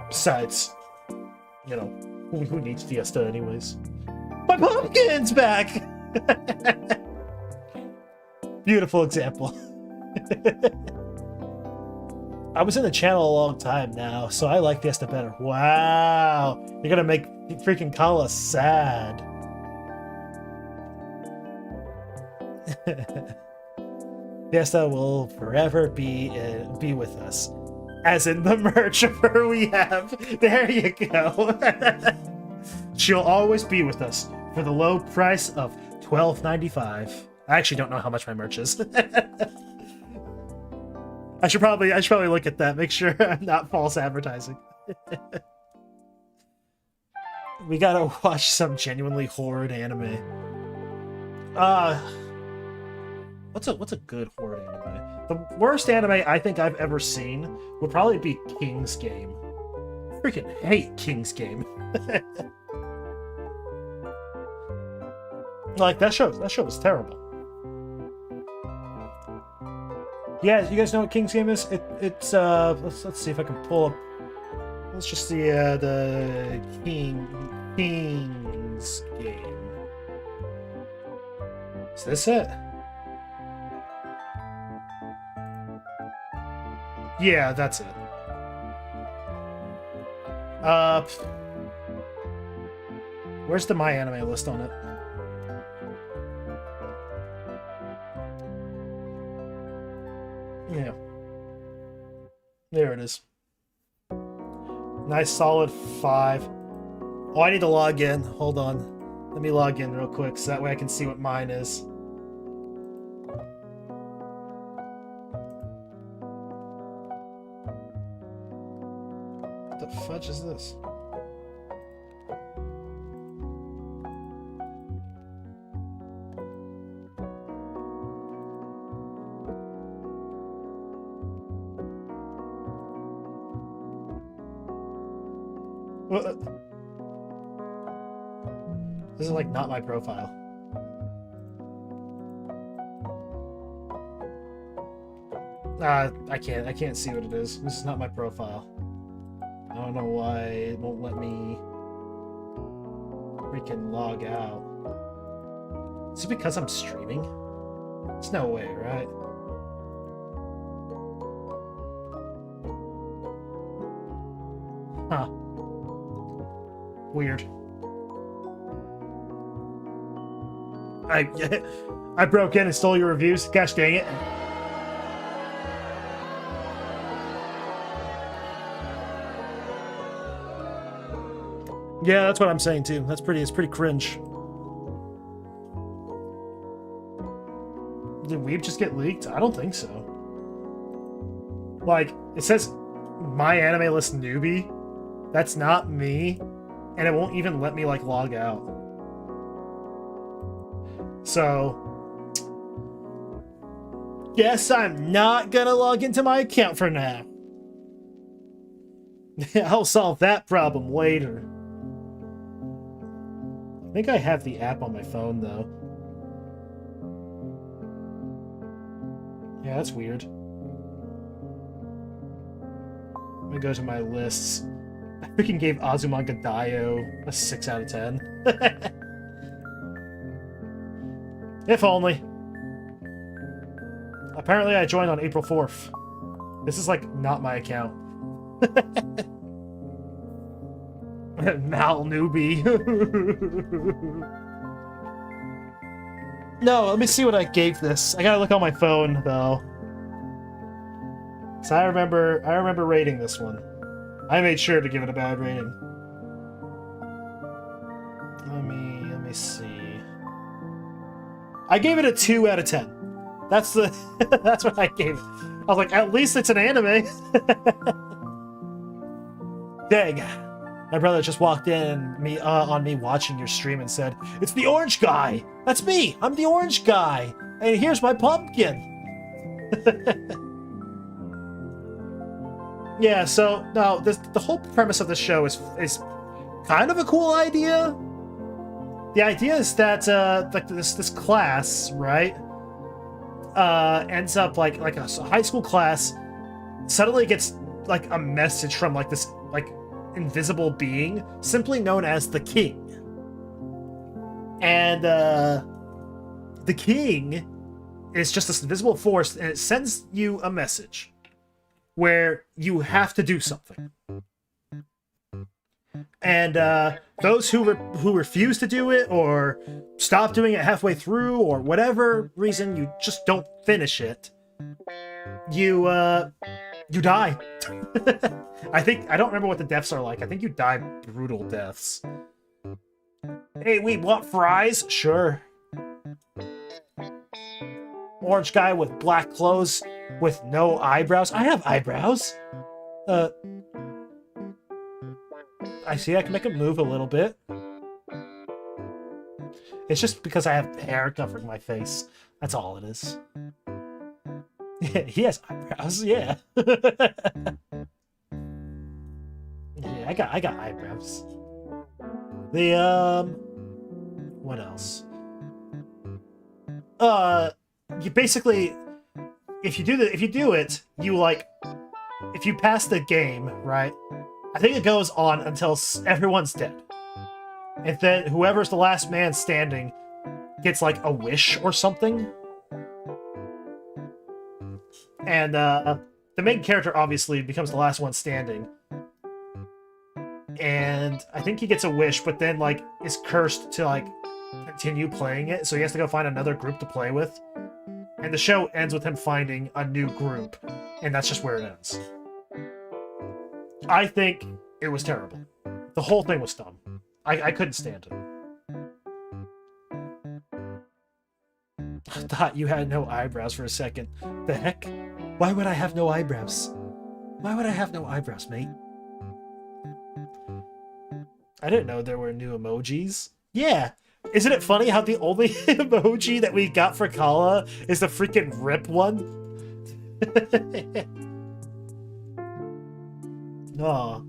S1: Besides, you know, who needs Fiesta anyways? My pumpkin's back! Beautiful example. I was in the channel a long time now, so I like Fiesta better. Wow! You're gonna make freaking Kala sad. Fiesta will forever be with us. As in the merch we have. There you go. She'll always be with us for the low price of $12.95. I actually don't know how much my merch is. I should probably look at that, make sure I'm not false advertising. We gotta watch some genuinely horrid anime. What's a good horror anime? The worst anime I think I've ever seen would probably be King's Game. Freaking hate King's Game. Like that show was terrible. Yeah, you guys know what King's Game is? It's let's see if I can pull up. Let's just see the King's Game. Is this it? Yeah, that's it. Where's the My Anime list on it? Yeah. There it is. Nice solid 5. Oh, I need to log in. Hold on. Let me log in real quick so that way I can see what mine is. What the fudge is this? What? This is like not my profile. I can't see what it is. This is not my profile. don't know why it won't let me freaking log out. Is it because I'm streaming? There's no way, right? Huh. Weird. I broke in and stole your reviews. Gosh dang it. Yeah, that's what I'm saying too. It's pretty cringe. Did Weeb just get leaked? I don't think so. Like, it says my anime list newbie. That's not me. And it won't even let me, like, log out. So, guess I'm not gonna log into my account for now. I'll solve that problem later. I think I have the app on my phone, though. Yeah, that's weird. Let me go to my lists. I freaking gave Azumanga Daioh a 6 out of 10. If only. Apparently I joined on April 4th. This is, like, not my account. Mal newbie. No, let me see what I gave this. I gotta look on my phone, though. So I remember rating this one. I made sure to give it a bad rating. Let me see. I gave it a 2 out of 10. That's the that's what I gave it. I was like, at least it's an anime. Dang. My brother just walked in on me watching your stream and said, "It's the orange guy! That's me! I'm the orange guy! And here's my pumpkin!" Yeah, so, no, the whole premise of the show is kind of a cool idea. The idea is that, like, this class, right, ends up, like a high school class suddenly gets, like, a message from, like, this, like, invisible being, simply known as the King. And the King is just this invisible force, and it sends you a message where you have to do something. And those who refuse to do it, or stop doing it halfway through, or whatever reason you just don't finish it, you die. I don't remember what the deaths are like. I think you die brutal deaths. Hey, we want fries? Sure. Orange guy with black clothes with no eyebrows. I have eyebrows. I see I can make it move a little bit. It's just because I have hair covering my face. That's all it is. Yeah, he has eyebrows, yeah. Yeah, I got eyebrows. What else? You basically, if you do it, you, like, if you pass the game, right? I think it goes on until everyone's dead. And then whoever's the last man standing gets, like, a wish or something. And the main character obviously becomes the last one standing. And I think he gets a wish, but then, like, is cursed to, like, continue playing it, so he has to go find another group to play with. And the show ends with him finding a new group, and that's just where it ends. I think it was terrible. The whole thing was dumb. I couldn't stand it. I thought you had no eyebrows for a second. The heck? Why would I have no eyebrows? Why would I have no eyebrows, mate? I didn't know there were new emojis. Yeah. Isn't it funny how the only emoji that we got for Kala is the freaking rip one? Aw.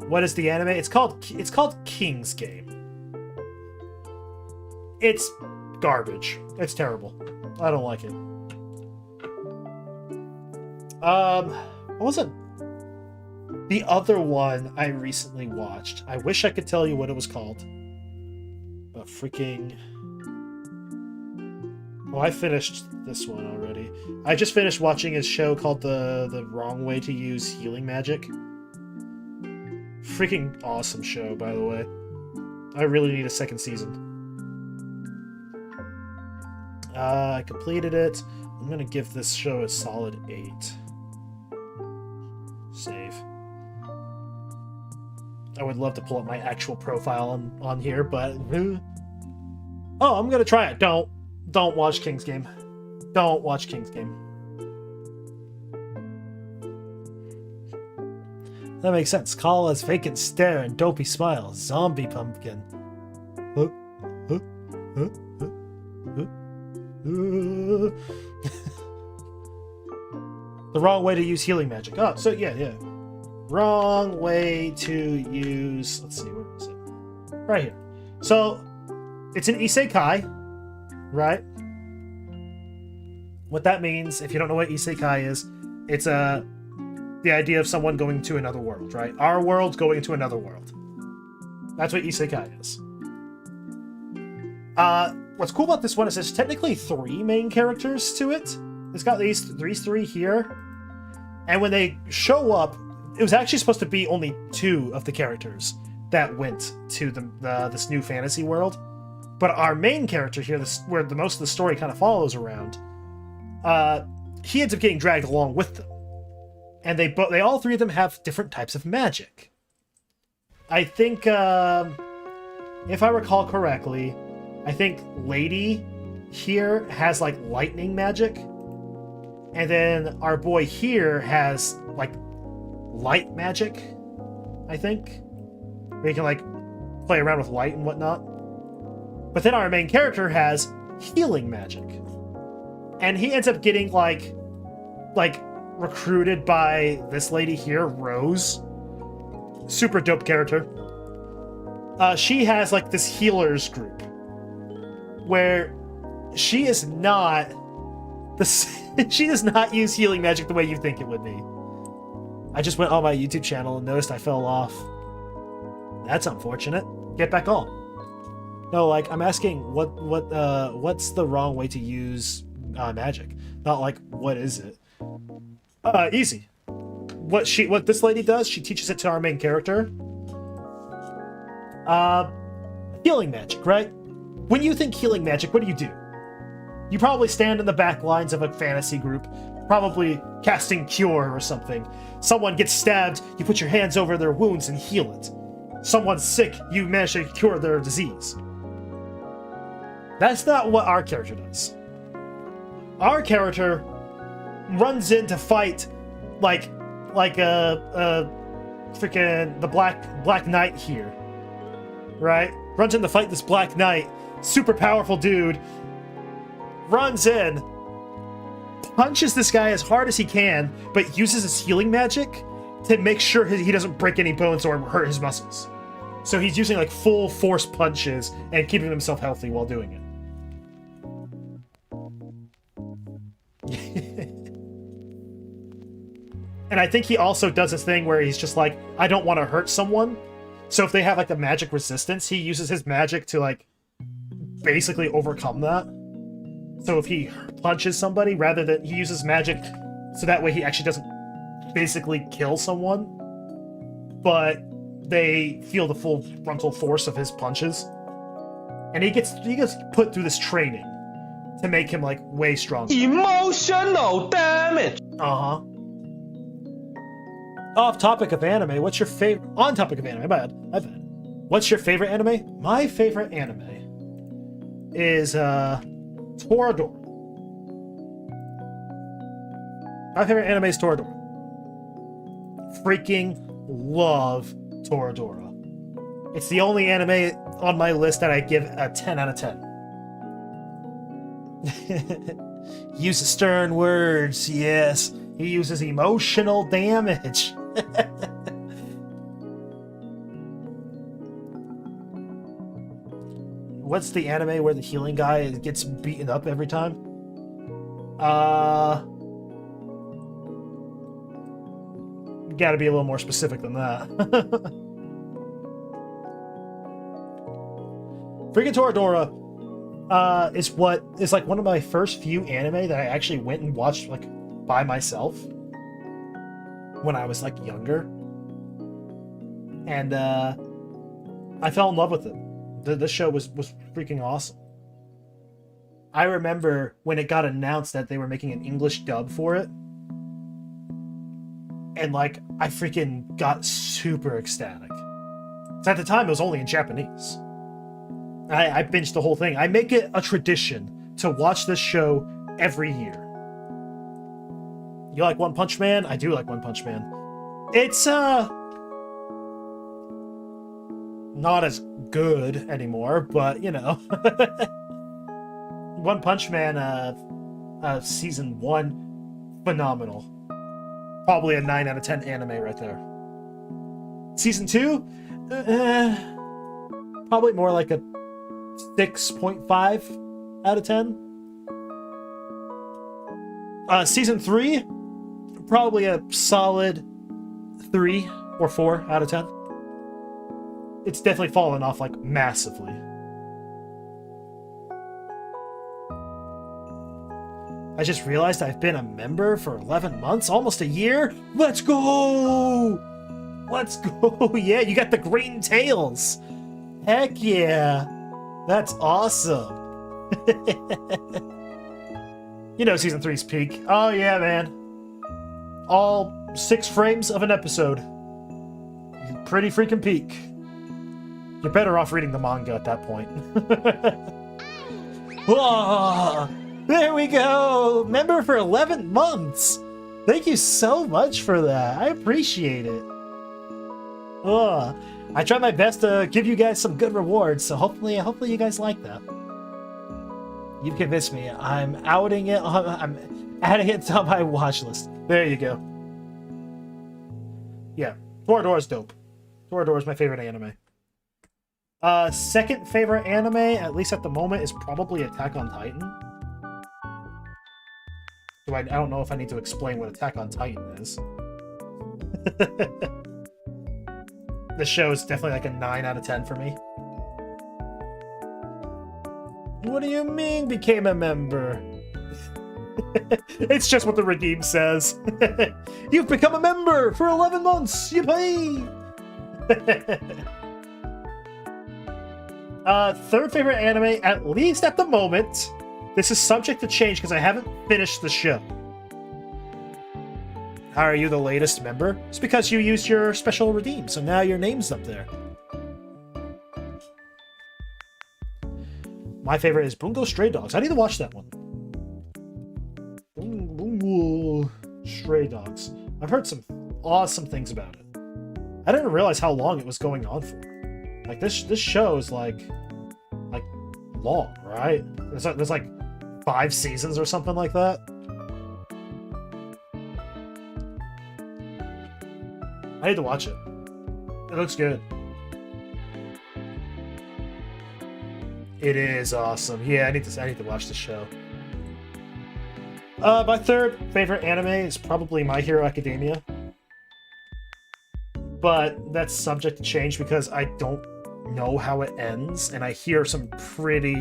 S1: What is the anime? It's called King's Game. It's garbage. It's terrible. I don't like it. What was it? The other one I recently watched. I wish I could tell you what it was called. But freaking... Oh, I finished this one already. I just finished watching his show called The Wrong Way to Use Healing Magic. Freaking awesome show, by the way. I really need a second season. I completed it. I'm gonna give this show a solid 8. Save. I would love to pull up my actual profile on here, but... Oh, I'm gonna try it. Don't watch King's Game. Don't watch King's Game. That makes sense. Kala's vacant stare and dopey smile. Zombie pumpkin. Huh? Huh? Huh? Huh? Huh? The wrong way to use healing magic. Oh, so yeah. Wrong way to use... Let's see, where is it? Right here. So, it's an isekai, right? What that means, if you don't know what isekai is, it's the idea of someone going to another world, right? Our world going to another world. That's what isekai is. What's cool about this one is there's technically 3 main characters to it. It's got these three here. And when they show up, it was actually supposed to be only 2 of the characters that went to this new fantasy world. But our main character here, where the most of the story kind of follows around, he ends up getting dragged along with them. And they all 3 of them have different types of magic. I think, if I recall correctly, I think Lady here has, like, lightning magic. And then our boy here has, like, light magic, I think. Where he can, like, play around with light and whatnot. But then our main character has healing magic. And he ends up getting, like recruited by this lady here, Rose. Super dope character. She has, like, this healers group. Where she is not... she does not use healing magic the way you think it would be. I just went on my YouTube channel and noticed I fell off. That's unfortunate. Get back on. No, like, I'm asking what's the wrong way to use magic? Not like, what is it? Easy. What this lady does, she teaches it to our main character. Healing magic, right? When you think healing magic, what do? You probably stand in the back lines of a fantasy group, probably casting cure or something. Someone gets stabbed, you put your hands over their wounds and heal it. Someone's sick, you manage to cure their disease. That's not what our character does. Our character runs in to fight like freaking the Black Knight here, right? Runs in to fight this Black Knight, super powerful dude. Runs in, punches this guy as hard as he can, but uses his healing magic to make sure he doesn't break any bones or hurt his muscles. So he's using, like, full force punches and keeping himself healthy while doing it. And I think he also does this thing where he's just like, I don't want to hurt someone. So if they have, like, a magic resistance, he uses his magic to, like, basically overcome that. So if he punches somebody, rather than he uses magic so that way he actually doesn't basically kill someone, but they feel the full frontal force of his punches. And he gets put through this training to make him, like, way stronger.
S3: Emotional damage!
S1: Uh-huh. Off topic of anime, what's your favorite... On topic of anime, my bad. What's your favorite anime? My favorite anime is, Toradora. My favorite anime is Toradora. Freaking love Toradora. It's the only anime on my list that I give a 10 out of 10. Use stern words, yes. He uses emotional damage. What's the anime where the healing guy gets beaten up every time? gotta be a little more specific than that. Freaking Toradora is like one of my first few anime that I actually went and watched like by myself when I was like younger, and I fell in love with it. This show was freaking awesome. I remember when it got announced that they were making an English dub for it, and like I freaking got super ecstatic. So at the time it was only in Japanese. I binged the whole thing. I make it a tradition to watch this show every year. You like One Punch Man? I do like One Punch Man. It's not as good anymore, but you know. One Punch Man season 1, phenomenal. Probably a 9 out of 10 anime right there. Season 2, probably more like a 6.5 out of 10. Season 3, probably a solid 3 or 4 out of 10. It's definitely fallen off like massively. I just realized I've been a member for 11 months, almost a year. Let's go! Let's go! Yeah, you got the green tails. Heck yeah. That's awesome. You know season 3's peak. Oh yeah, man. All 6 frames of an episode. Pretty freaking peak. You're better off reading the manga at that point. Whoa, there we go! Member for 11 months! Thank you so much for that. I appreciate it. Ugh. I try my best to give you guys some good rewards, so hopefully you guys like that. You've convinced me. I'm adding it to my watch list. There you go. Yeah, Toradora's dope. Toradora's my favorite anime. Second favorite anime, at least at the moment, is probably Attack on Titan. I don't know if I need to explain what Attack on Titan is. This show is definitely like a 9 out of 10 for me. What do you mean became a member? It's just what the redeem says. You've become a member for 11 months! Yippee! Third favorite anime, at least at the moment. This is subject to change because I haven't finished the show. How are you the latest member? It's because you used your special redeem, so now your name's up there. My favorite is Bungo Stray Dogs. I need to watch that one. Bungo Stray Dogs. I've heard some awesome things about it. I didn't realize how long it was going on for. Like this show is like long, right? There's like 5 seasons or something like that. I need to watch it. It looks good. It is awesome. Yeah, I need to watch the show. My third favorite anime is probably My Hero Academia. But that's subject to change because I don't know how it ends, and I hear some pretty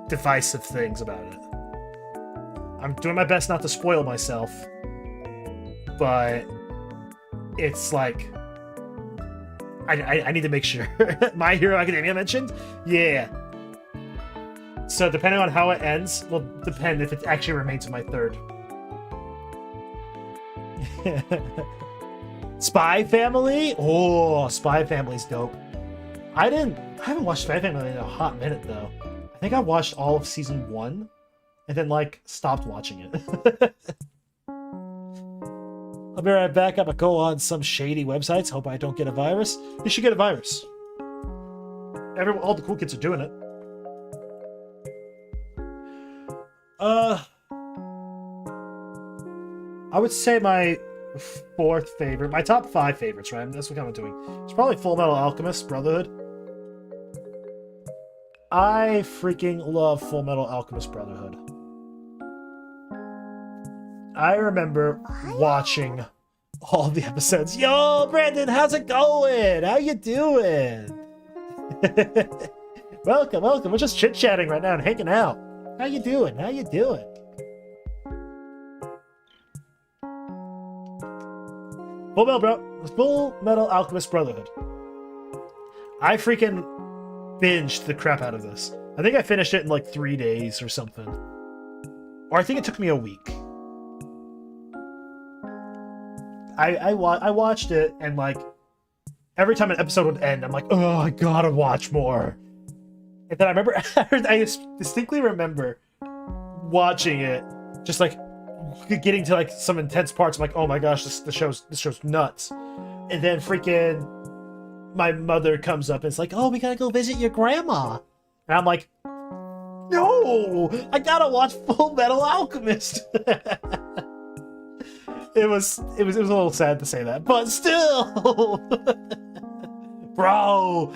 S1: divisive things about it. I'm doing my best not to spoil myself, but it's like I need to make sure. My Hero Academia mentioned? Yeah. So depending on how it ends will depend if it actually remains my third. Spy Family? Oh, Spy Family's dope. I haven't watched Spy Family in a hot minute though. I think I watched all of season 1 and then like stopped watching it. I'll be right back. I'm gonna go on some shady websites. Hope I don't get a virus. You should get a virus. All the cool kids are doing it. I would say my fourth favorite, my top 5 favorites, right? That's what I'm doing. It's probably Full Metal Alchemist Brotherhood. I freaking love Full Metal Alchemist Brotherhood. I remember watching all the episodes. Yo, Brandon, how's it going? How you doing? Welcome, welcome. We're just chit-chatting right now and hanging out. How you doing? How you doing? Full Metal Alchemist Brotherhood. I freaking binged the crap out of this. I think I finished it in like 3 days or something. Or I think it took me a week. I watched it, and like every time an episode would end, I'm like, oh, I gotta watch more. And then I remember, I distinctly remember watching it, just like getting to like some intense parts. I'm like, oh my gosh, this show's nuts. And then freaking my mother comes up and it's like, oh, we gotta go visit your grandma. And I'm like, no, I gotta watch Full Metal Alchemist. It was a little sad to say that, but still, bro.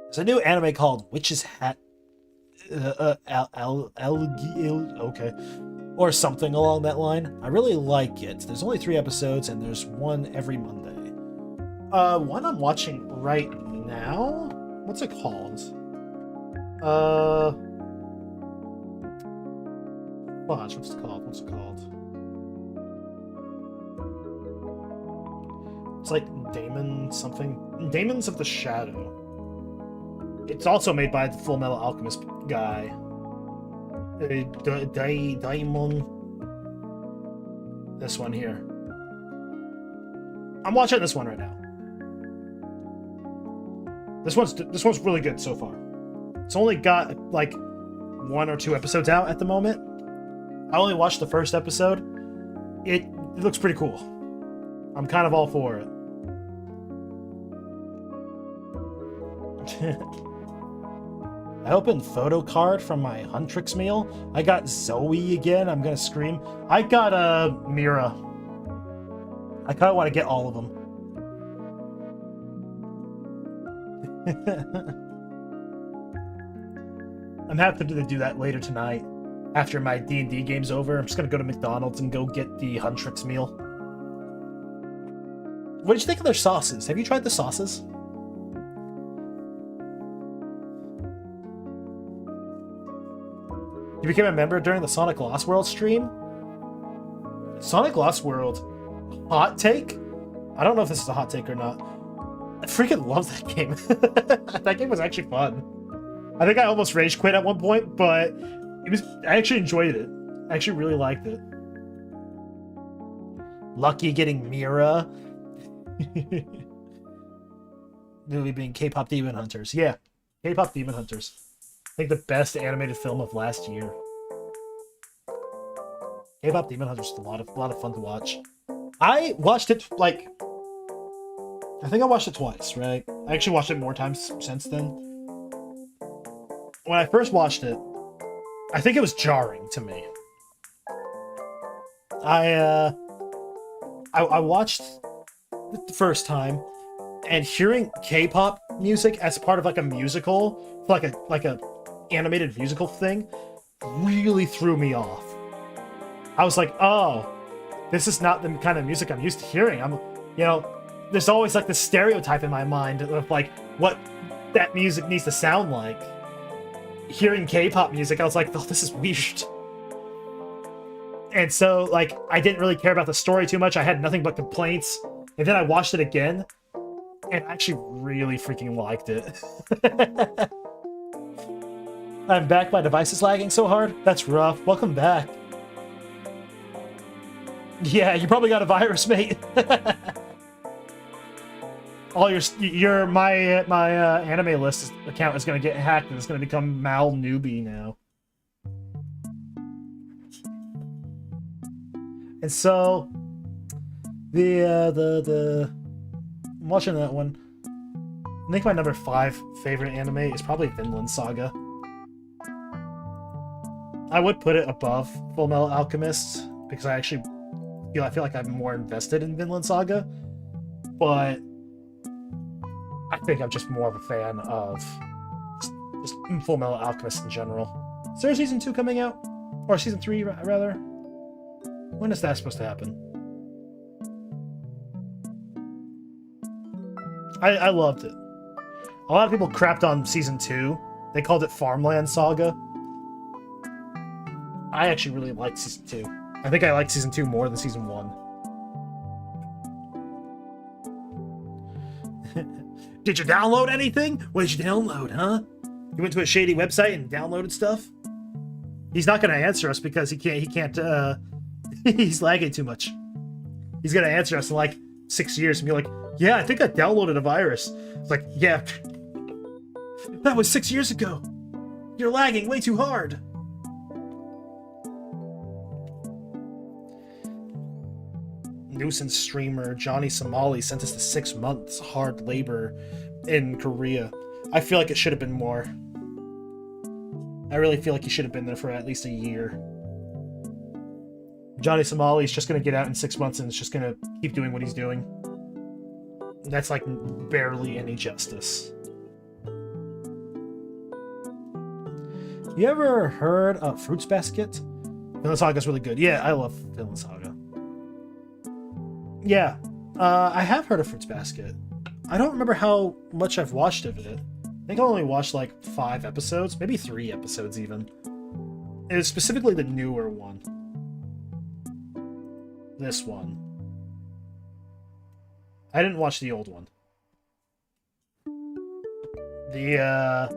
S1: There's a new anime called Witch's Hat, okay, or something along that line. I really like it. There's only 3 episodes, and there's one every Monday. One I'm watching right now. What's it called? Watch. What's it called? It's like Damon something. Demons of the Shadow. It's also made by the Full Metal Alchemist guy. Daimon. This one here. I'm watching this one right now. This one's really good so far. It's only got like 1 or 2 episodes out at the moment. I only watched the first episode. It looks pretty cool. I'm kind of all for it. I opened photo card from my Huntrix meal. I got Zoe again. I'm gonna scream. I got Mira. I kind of want to get all of them. I'm happy to do that later tonight. After my D&D game's over, I'm just gonna go to McDonald's and go get the Huntrix meal. What did you think of their sauces? Have you tried the sauces? You became a member during the Sonic Lost World stream? Sonic Lost World hot take? I don't know if this is a hot take or not. I freaking love that game. That game was actually fun. I think I almost rage quit at one point, but I actually enjoyed it. I actually really liked it. Lucky getting Mira. Movie being K-pop Demon Hunters. Yeah, K-pop Demon Hunters. I think the best animated film of last year. K-pop Demon Hunters is a lot of fun to watch. I watched it like, I think I watched it twice, right? I actually watched it more times since then. When I first watched it, I think it was jarring to me. I watched it the first time, and hearing K-pop music as part of like a musical, like a animated musical thing, really threw me off. I was like, oh, this is not the kind of music I'm used to hearing. There's always like this stereotype in my mind of like what that music needs to sound like. Hearing K-pop music, I was like, oh, this is weird. And so, like, I didn't really care about the story too much. I had nothing but complaints. And then I watched it again, and I actually really freaking liked it. I'm back. My device is lagging so hard. That's rough. Welcome back. Yeah, you probably got a virus, mate. All my anime list account is gonna get hacked, and it's gonna become Mal Newbie now. And so I'm watching that one. I think my number 5 favorite anime is probably Vinland Saga. I would put it above Full Metal Alchemist because I actually feel like I'm more invested in Vinland Saga, but I think I'm just more of a fan of just Full Metal Alchemist in general. Is there a season 2 coming out? Or season 3, rather? When is that supposed to happen? I loved it. A lot of people crapped on season 2. They called it Farmland Saga. I actually really liked season 2. I think I liked season 2 more than season 1. Did you download anything? What did you download, huh? You went to a shady website and downloaded stuff? He's not going to answer us because he can't, he's lagging too much. He's going to answer us in like 6 years and be like, yeah, I think I downloaded a virus. It's like, yeah, that was 6 years ago. You're lagging way too hard. Nuisance streamer Johnny Somali sentenced to 6 months hard labor in Korea. I feel like it should have been more. I really feel like he should have been there for at least a year. Johnny Somali is just going to get out in 6 months and is just going to keep doing what he's doing. That's like barely any justice. You ever heard of Fruits Basket? Vinland Saga's really good. Yeah, I love Vinland Saga. Yeah, I have heard of Fruits Basket. I don't remember how much I've watched of it. I think I only watched like 5 episodes, maybe 3 episodes even. It was specifically the newer one. This one. I didn't watch the old one. I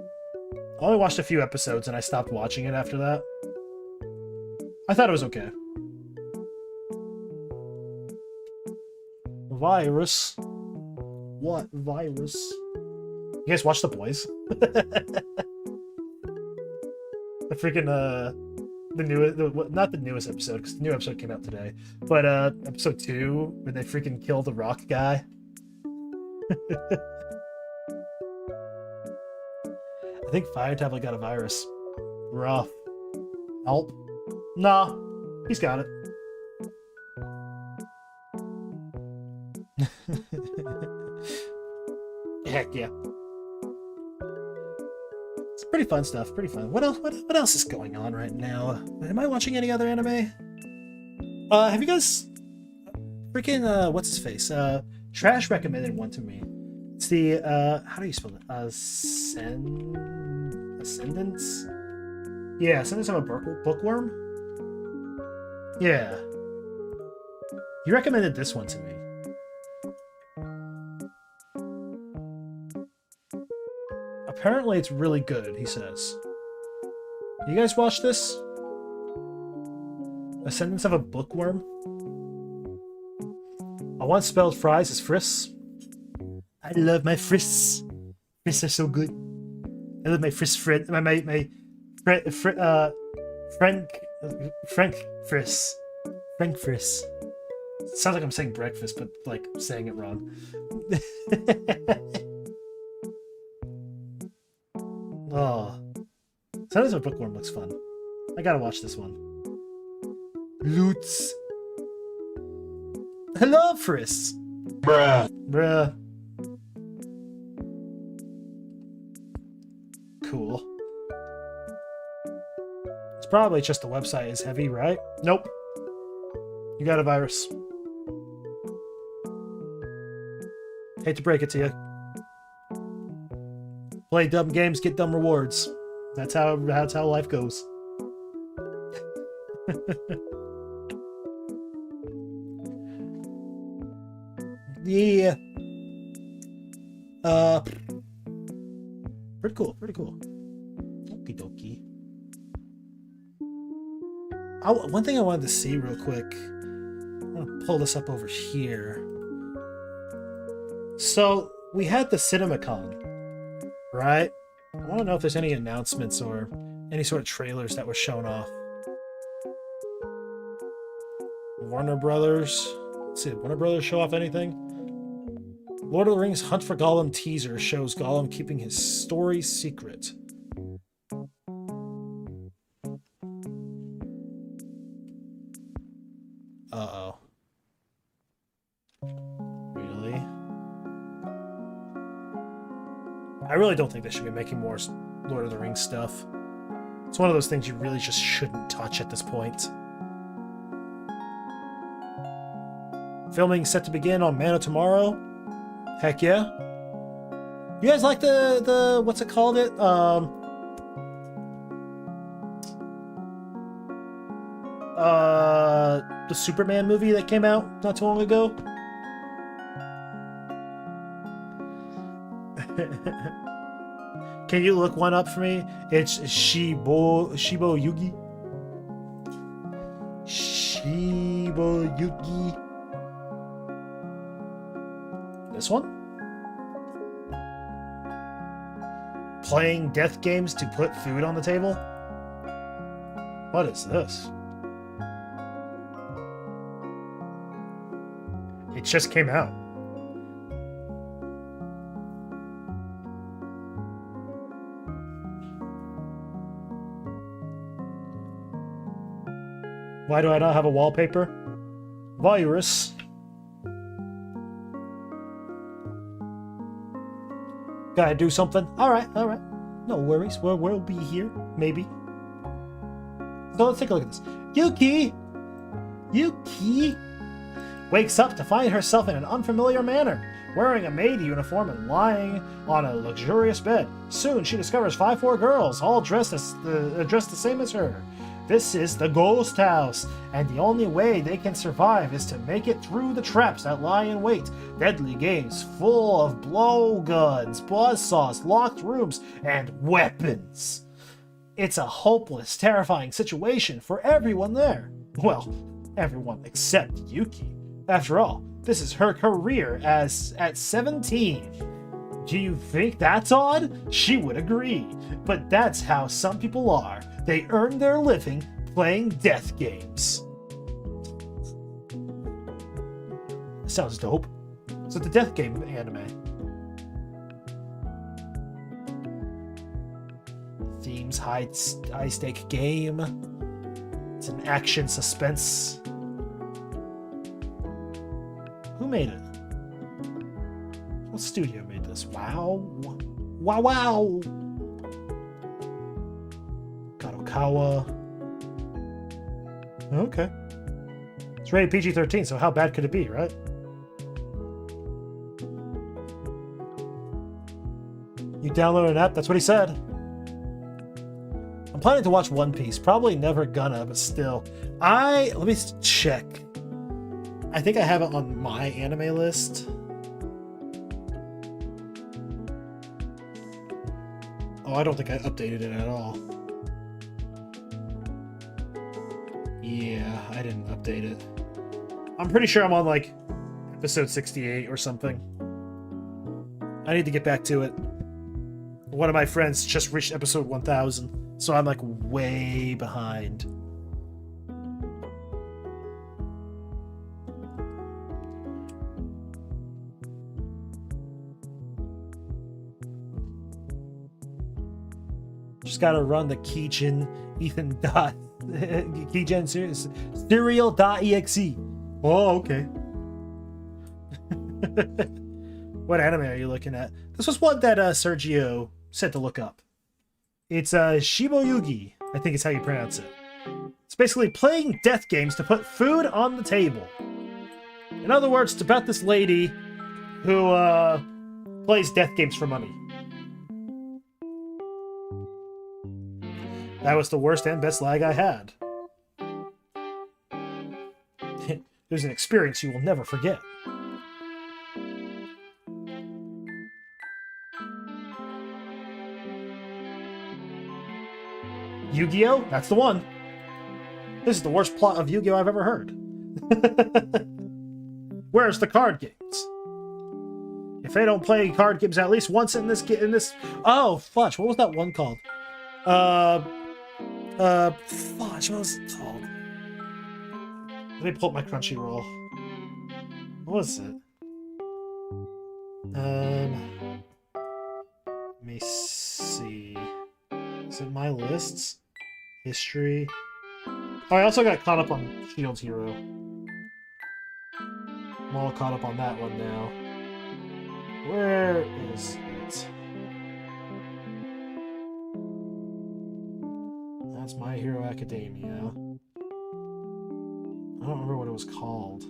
S1: only watched a few episodes and I stopped watching it after that. I thought it was okay. Virus. What virus? You guys watch The Boys? The freaking not the newest episode, because the new episode came out today, but episode 2 where they freaking kill the rock guy. I think Fire Tablet got a virus. Rough. Help? Nah, he's got it. Heck yeah. It's pretty fun stuff, pretty fun. What else is going on right now? Am I watching any other anime? Have you guys freaking what's his face? Trash recommended one to me. It's the how do you spell it? Ascendance? Yeah, Ascendance of a Bookworm? Yeah. He recommended this one to me. Apparently it's really good, he says. You guys watch this? Ascendance of a Bookworm? I once spelled fries as friss. I love my friss. Friss are so good. I love my friss friend. Frank friss. Frank friss. Sounds like I'm saying breakfast, but like saying it wrong. Oh. Ascendance of a Bookworm looks fun. I gotta watch this one. Lutz. Hello, Friss.
S3: Bruh.
S1: Bruh. Cool. It's probably just the website is heavy, right? Nope. You got a virus. Hate to break it to you. Play dumb games, get dumb rewards. That's how life goes. Yeah. Pretty cool, pretty cool. Okie dokie. One thing I wanted to see real quick. I'm gonna pull this up over here. So we had the CinemaCon, right? I want to know if there's any announcements or any sort of trailers that were shown off. Warner Brothers. Let's see, did Warner Brothers show off anything? Lord of the Rings Hunt for Gollum teaser shows Gollum keeping his story secret. Uh-oh. Really? I really don't think they should be making more Lord of the Rings stuff. It's one of those things you really just shouldn't touch at this point. Filming set to begin on Man of Tomorrow? Heck yeah. You guys like the what's it called? The Superman movie that came out not too long ago. Can you look one up for me? It's Shibo Yugi. Shibo Yugi. This one? Playing death games to put food on the table? What is this? It just came out. Why do I not have a wallpaper? Virus. Gotta do something. Alright. No worries. We'll be here. Maybe. So let's take a look at this. Yuki wakes up to find herself in an unfamiliar manner, wearing a maid uniform and lying on a luxurious bed. Soon she discovers 4 girls, all dressed the same as her. This is the ghost house, and the only way they can survive is to make it through the traps that lie in wait. Deadly games full of blowguns, buzzsaws, locked rooms, and weapons. It's a hopeless, terrifying situation for everyone there. Well, everyone except Yuki. After all, this is her career at 17. Do you think that's odd? She would agree. But that's how some people are. They earn their living playing death games. Sounds dope. So the death game anime. Themes high stake game. It's an action suspense. Who made it? What studio made this? Wow. Kadokawa. Okay. It's rated PG-13, so how bad could it be, right? You download an app? That's what he said. I'm planning to watch One Piece. Probably never gonna, but still. Let me check. I think I have it on my anime list. Oh, I don't think I updated it at all. Yeah, I didn't update it. I'm pretty sure I'm on like episode 68 or something. I need to get back to it. One of my friends just reached episode 1000, so I'm like way behind. Just gotta run the Keygen Ethan dot Keygen serial.exe. Oh, okay. What anime are you looking at? This was one that Sergio said to look up. It's Shiboyugi, I think is how you pronounce it. It's basically playing death games to put food on the table. In other words, it's about this lady who plays death games for money. That was the worst and best lag I had. It was an experience you will never forget. Yu-Gi-Oh? That's the one. This is the worst plot of Yu-Gi-Oh I've ever heard. Where's the card games? If they don't play card games at least once in this... Oh, fudge. What was that one called? Fudge, what was it called? Let me pull up my Crunchyroll. What was it? Let me see. Is it my lists? History. Oh, I also got caught up on Shield Hero. I'm all caught up on that one now. Where is it? That's My Hero Academia. I don't remember what it was called.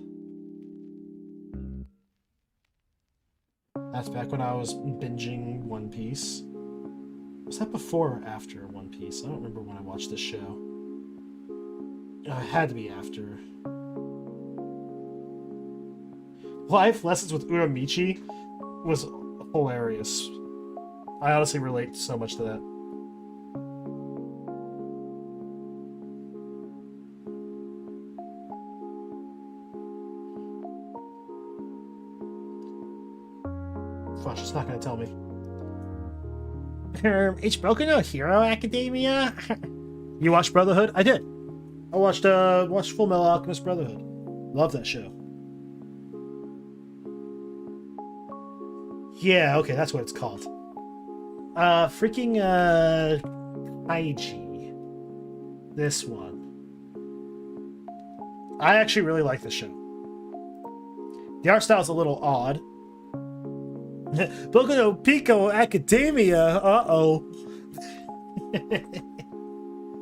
S1: That's back when I was binging One Piece. Was that before or after One Piece? I don't remember when I watched this show. It had to be after. Life Lessons with Uramichi was hilarious. I honestly relate so much to that. Fudge, it's not gonna tell me. It's Broken No Hero Academia. You watched Brotherhood? I did. I watched Full Metal Alchemist Brotherhood. Love that show. Yeah, okay, that's what it's called. Freaking Kaiji. This one. I actually really like this show. The art style is a little odd. Boku no Pico Academia. Uh-oh.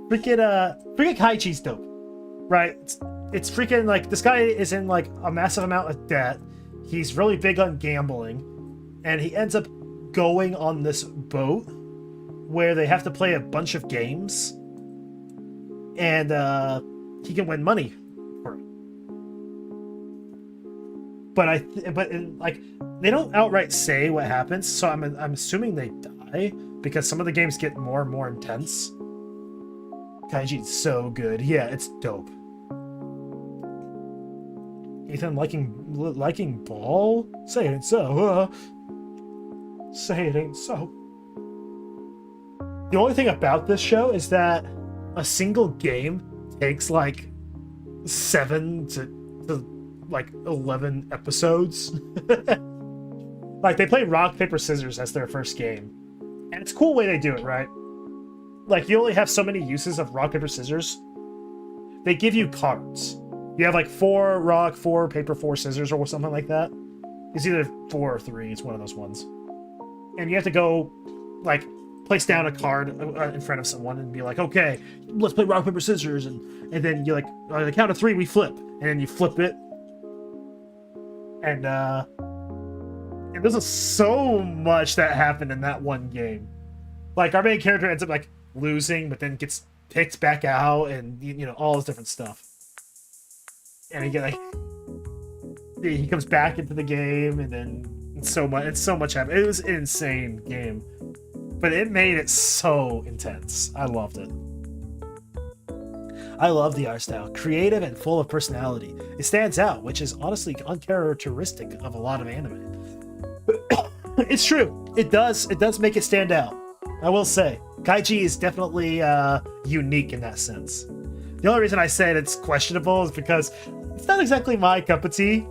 S1: freaking Kaichi's dope. Right? It's freaking like this guy is in like a massive amount of debt. He's really big on gambling. And he ends up going on this boat where they have to play a bunch of games. And he can win money for it. But like they don't outright say what happens, so I'm assuming they die because some of the games get more and more intense. Kaiji's so good. Yeah, it's dope. Ethan liking ball? Say it ain't so. Say it ain't so. The only thing about this show is that a single game takes like 7 to like 11 episodes. Like they play rock, paper, scissors as their first game. And it's a cool way they do it, right? Like you only have so many uses of rock, paper, scissors. They give you cards. You have like 4 rock, 4 paper, 4 scissors or something like that. It's either 4 or 3. It's one of those ones. And you have to go like place down a card in front of someone and be like, okay, let's play rock, paper, scissors. And then you like, on the count of 3, we flip. And then you flip it. And there's so much that happened in that one game. Like our main character ends up like losing, but then gets picked back out, and you know all this different stuff. And he comes back into the game, and then so much happened. It was an insane game, but it made it so intense. I loved it. I love the art style, creative and full of personality. It stands out, which is honestly uncharacteristic of a lot of anime. It's true. It does make it stand out. I will say, Kaiji is definitely unique in that sense. The only reason I said it's questionable is because it's not exactly my cup of tea.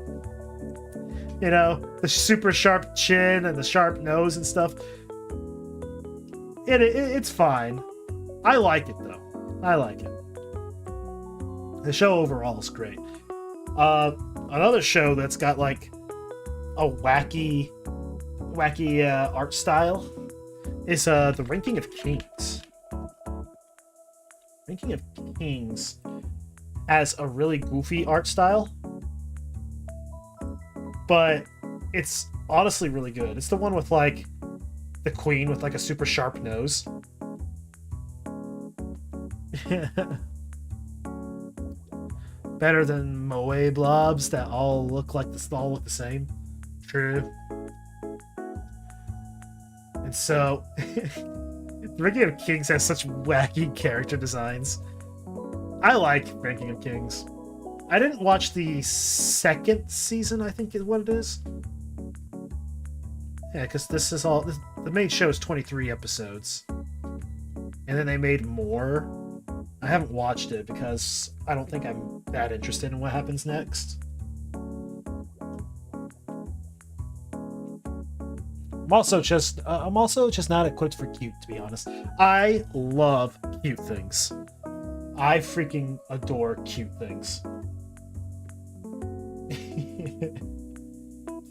S1: You know, the super sharp chin and the sharp nose and stuff. It's fine. I like it though. I like it. The show overall is great. Another show that's got like a wacky art style is The Ranking of Kings. Ranking of Kings has a really goofy art style, but it's honestly really good. It's the one with like the queen with like a super sharp nose. Better than Moe blobs that all look the same. True. And so, Ranking of Kings has such wacky character designs. I like Ranking of Kings. I didn't watch the second season, I think is what it is. Yeah, because the main show is 23 episodes. And then they made more. I haven't watched it because I don't think I'm that interested in what happens next. I'm also just not equipped for cute, to be honest. I love cute things. I freaking adore cute things.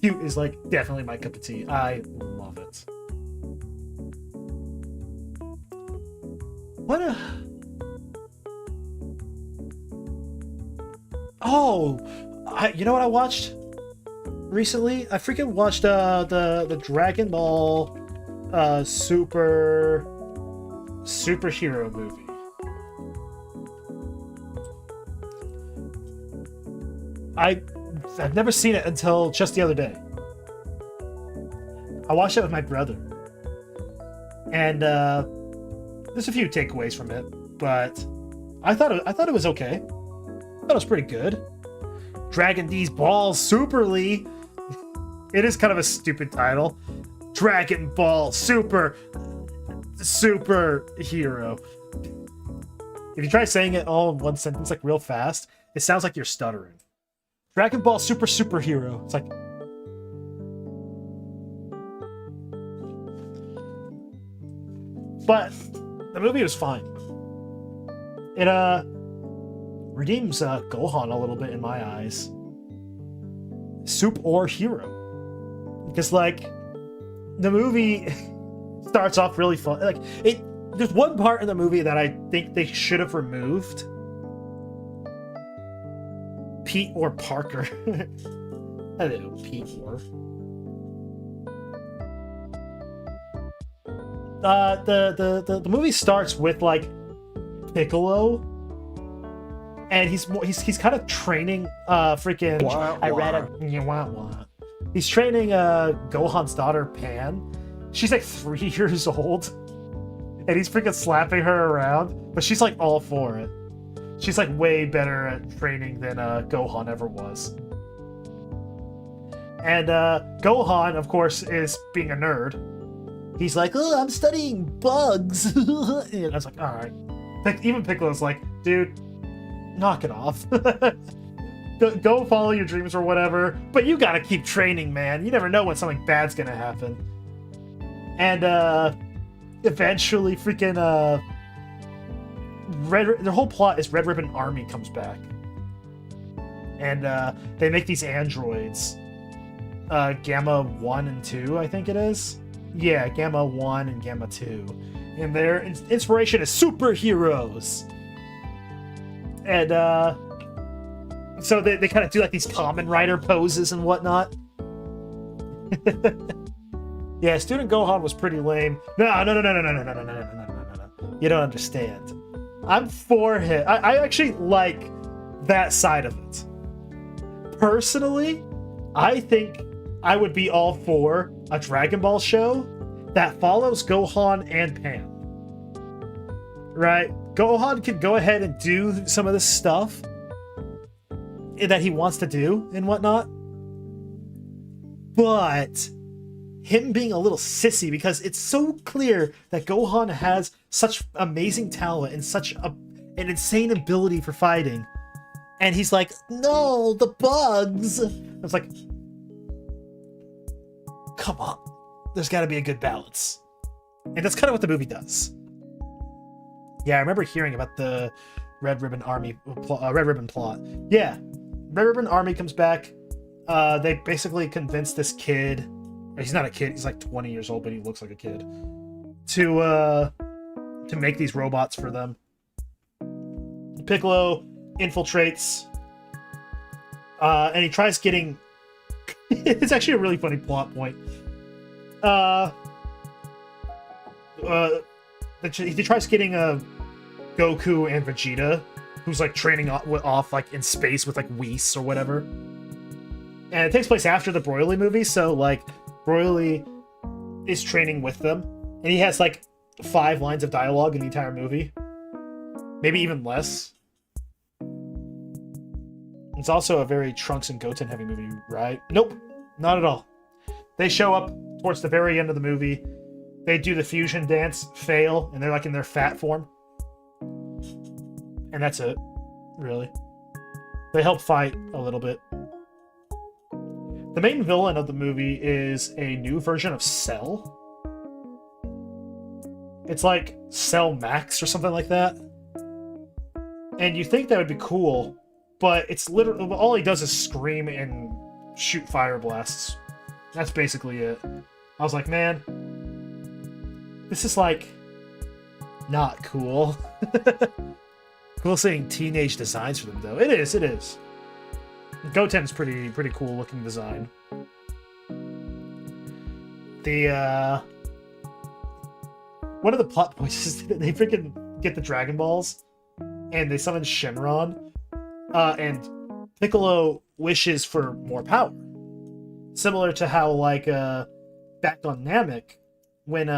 S1: Cute is like definitely my cup of tea. I love it. You know what I watched? recently. I freaking watched the Dragon Ball superhero movie. I've never seen it until just the other day. I watched it with my brother, and there's a few takeaways from it, but I thought it was okay. I thought it was pretty good. Dragon D's Balls Superly. It is kind of a stupid title. Dragon Ball Superhero. If you try saying it all in one sentence, like real fast, it sounds like you're stuttering. Dragon Ball Superhero. It's like, but the movie was fine. It redeems Gohan a little bit in my eyes. Soup or hero. Because like the movie starts off really fun. Like there's one part in the movie that I think they should have removed. Pete or Parker. Hello, Pete or. The movie starts with like Piccolo, and he's kind of training freaking.
S3: I read it.
S1: He's training Gohan's daughter Pan. She's like 3 years old, and he's freaking slapping her around, but she's like all for it. She's like way better at training than Gohan ever was. And Gohan, of course, is being a nerd. He's like, oh, I'm studying bugs. And I was like, all right. Even Piccolo's like, dude, knock it off. Go follow your dreams or whatever. But you gotta keep training, man. You never know when something bad's gonna happen. And eventually, freaking their whole plot is Red Ribbon Army comes back, and they make these androids, Gamma 1 and 2, I think it is. Yeah, Gamma 1 and Gamma 2. And their inspiration is superheroes. And so they kind of do like these Kamen Rider poses and whatnot. Yeah, Student Gohan was pretty lame. No. You don't understand. I'm for him. I actually like that side of it. Personally, I think I would be all for a Dragon Ball show that follows Gohan and Pan. Right? Gohan can go ahead and do some of the stuff that he wants to do and whatnot. But him being a little sissy, because it's so clear that Gohan has such amazing talent and such an insane ability for fighting. And he's like, no, the bugs. I was like, come on. There's got to be a good balance. And that's kind of what the movie does. Yeah, I remember hearing about the Red Ribbon Army, Red Ribbon plot. Yeah, Red Ribbon Army comes back. They basically convince this kid, he's not a kid, he's like 20 years old, but he looks like a kid, to make these robots for them. Piccolo infiltrates, and he tries getting, it's actually a really funny plot point. He tries getting Goku and Vegeta, who's like training off like in space with like Whis or whatever. And it takes place after the Broly movie, so like Broly is training with them, and he has like 5 lines of dialogue in the entire movie, maybe even less. It's also a very Trunks and Goten heavy movie, right? Nope, not at all. They show up towards the very end of the movie. They do the fusion dance, fail, and they're like in their fat form. And that's it, really. They help fight a little bit. The main villain of the movie is a new version of Cell. It's like Cell Max or something like that. And you think that would be cool, but it's literally, all he does is scream and shoot fire blasts. That's basically it. I was like, man, this is like not cool. Cool seeing teenage designs for them though. It is. Goten's pretty cool looking design. The one of the plot points is that they freaking get the Dragon Balls and they summon Shenron, and Piccolo wishes for more power. Similar to how, like, back on Namek, when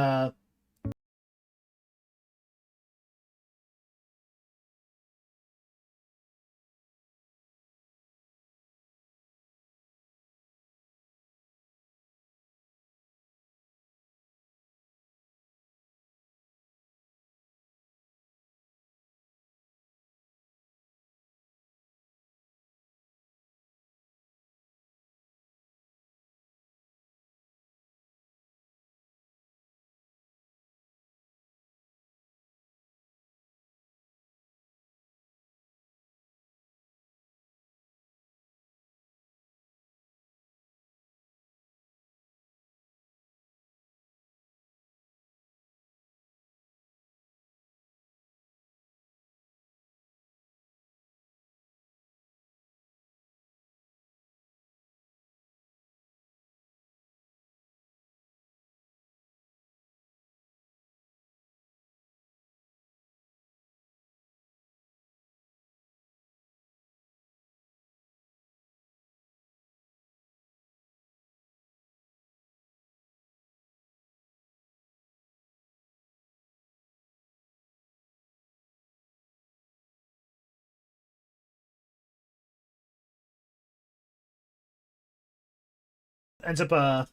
S1: ends up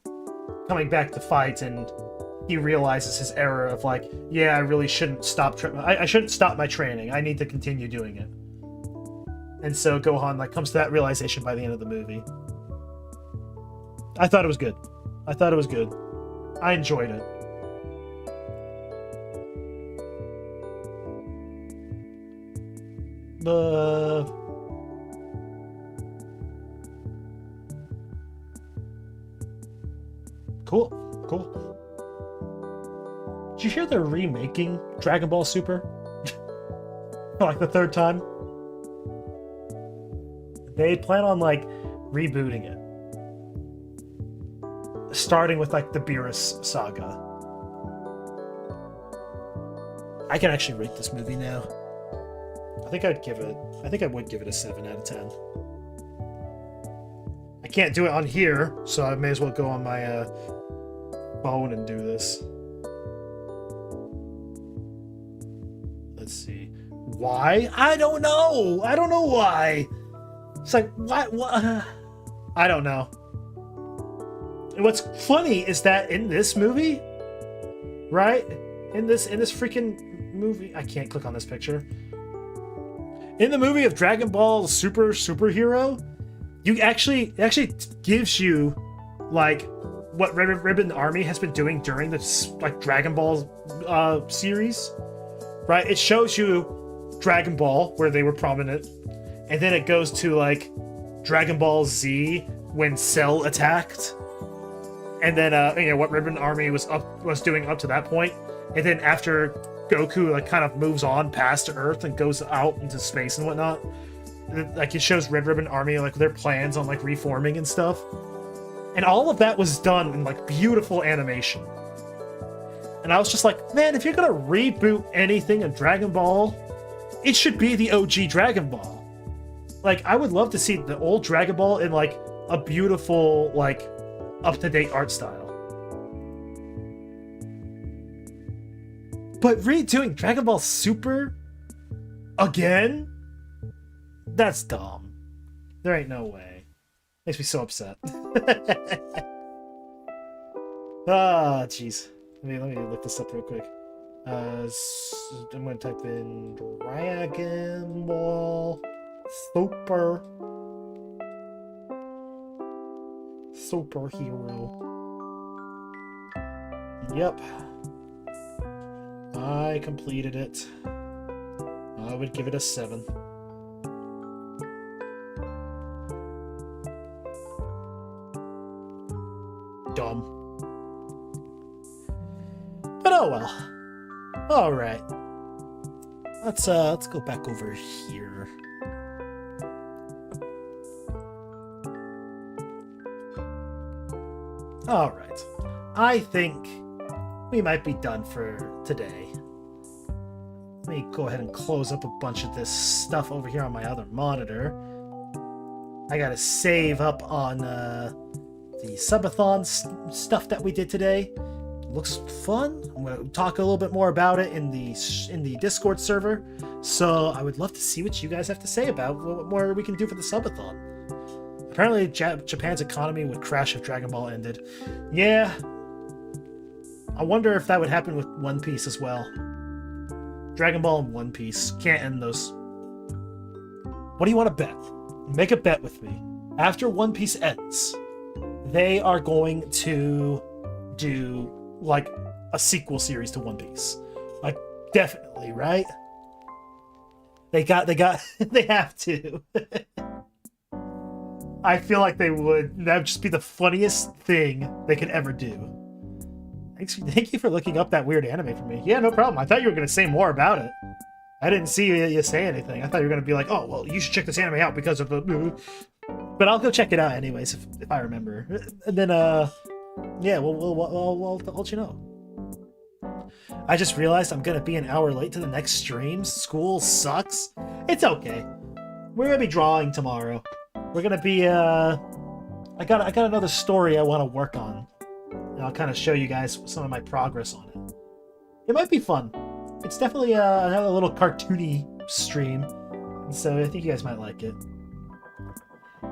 S1: coming back to fight, and he realizes his error of, like, yeah, I really shouldn't stop. I shouldn't stop my training. I need to continue doing it. And so Gohan, like, comes to that realization by the end of the movie. I thought it was good. I thought it was good. I enjoyed it. Cool. Cool. Did you hear they're remaking Dragon Ball Super? For, like, the third time? They plan on, like, rebooting it. Starting with, like, the Beerus saga. I can actually rate this movie now. I think I would give it a 7 out of 10. I can't do it on here, so I may as well go on my phone and do this. Let's see. Why? I don't know! I don't know why! It's like, what? I don't know. And what's funny is that in this movie, right? In this freaking movie, I can't click on this picture. In the movie of Dragon Ball Superhero, it actually gives you, like, what Red Ribbon Army has been doing during this, like, Dragon Ball series, right? It shows you Dragon Ball, where they were prominent, and then it goes to, like, Dragon Ball Z when Cell attacked, and then what Ribbon Army was doing up to that point, and then after Goku, like, kind of moves on past Earth and goes out into space and whatnot, like, it shows Red Ribbon Army, like, their plans on, like, reforming and stuff. And all of that was done in, like, beautiful animation. And I was just like, man, if you're gonna reboot anything in Dragon Ball, it should be the OG Dragon Ball. Like, I would love to see the old Dragon Ball in, like, a beautiful, like, up-to-date art style. But redoing Dragon Ball Super again? That's dumb. There ain't no way. Makes me so upset. Ah, jeez. Let me look this up real quick. I'm gonna type in Dragon Ball Superhero. Yep. I completed it. I would give it a 7. Dumb. But oh well. Alright. Let's go back over here. Alright. I think we might be done for today. Let me go ahead and close up a bunch of this stuff over here on my other monitor. I gotta save up on the subathon stuff that we did today. Looks fun. I'm gonna talk a little bit more about it in the Discord server. So I would love to see what you guys have to say about what more we can do for the subathon. Apparently, Japan's economy would crash if Dragon Ball ended. Yeah. I wonder if that would happen with One Piece as well. Dragon Ball and One Piece. Can't end those. What do you want to bet? Make a bet with me. After One Piece ends, they are going to do, like, a sequel series to One Piece. Like, definitely, right? They have to. I feel like they would. That would just be the funniest thing they could ever do. Thank you for looking up that weird anime for me. Yeah, no problem. I thought you were going to say more about it. I didn't see you say anything. I thought you were going to be like, oh, well, you should check this anime out because of the... But I'll go check it out anyways, if I remember. And then, yeah, we'll let you know. I just realized I'm going to be an hour late to the next stream. School sucks. It's okay. We're going to be drawing tomorrow. We're going to be, I got another story I want to work on. And I'll kind of show you guys some of my progress on it. It might be fun. It's definitely another little cartoony stream. So I think you guys might like it.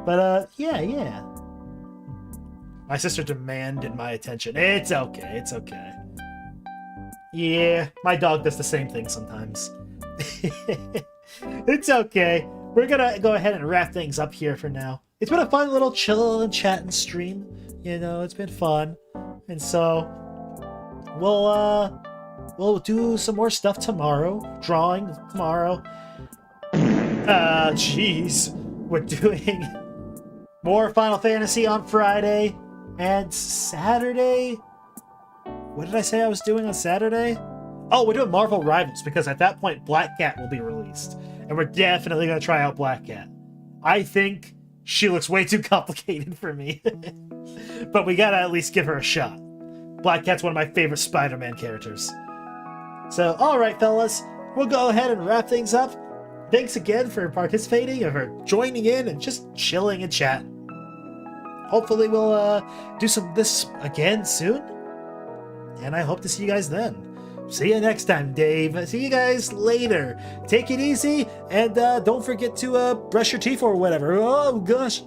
S1: But, yeah. My sister demanded my attention. It's okay, it's okay. Yeah, my dog does the same thing sometimes. It's okay. We're gonna go ahead and wrap things up here for now. It's been a fun little chill and chat and stream. You know, it's been fun. And so, we'll do some more stuff tomorrow. Drawing tomorrow. Jeez. We're doing more Final Fantasy on Friday. And Saturday... What did I say I was doing on Saturday? Oh, we're doing Marvel Rivals, because at that point, Black Cat will be released. And we're definitely going to try out Black Cat. I think she looks way too complicated for me. But we got to at least give her a shot. Black Cat's one of my favorite Spider-Man characters. So, alright, fellas. We'll go ahead and wrap things up. Thanks again for participating and for joining in and just chilling and chatting. Hopefully we'll do some of this again soon. And I hope to see you guys then. See you next time, Dave. See you guys later. Take it easy, and don't forget to brush your teeth or whatever. Oh, gosh.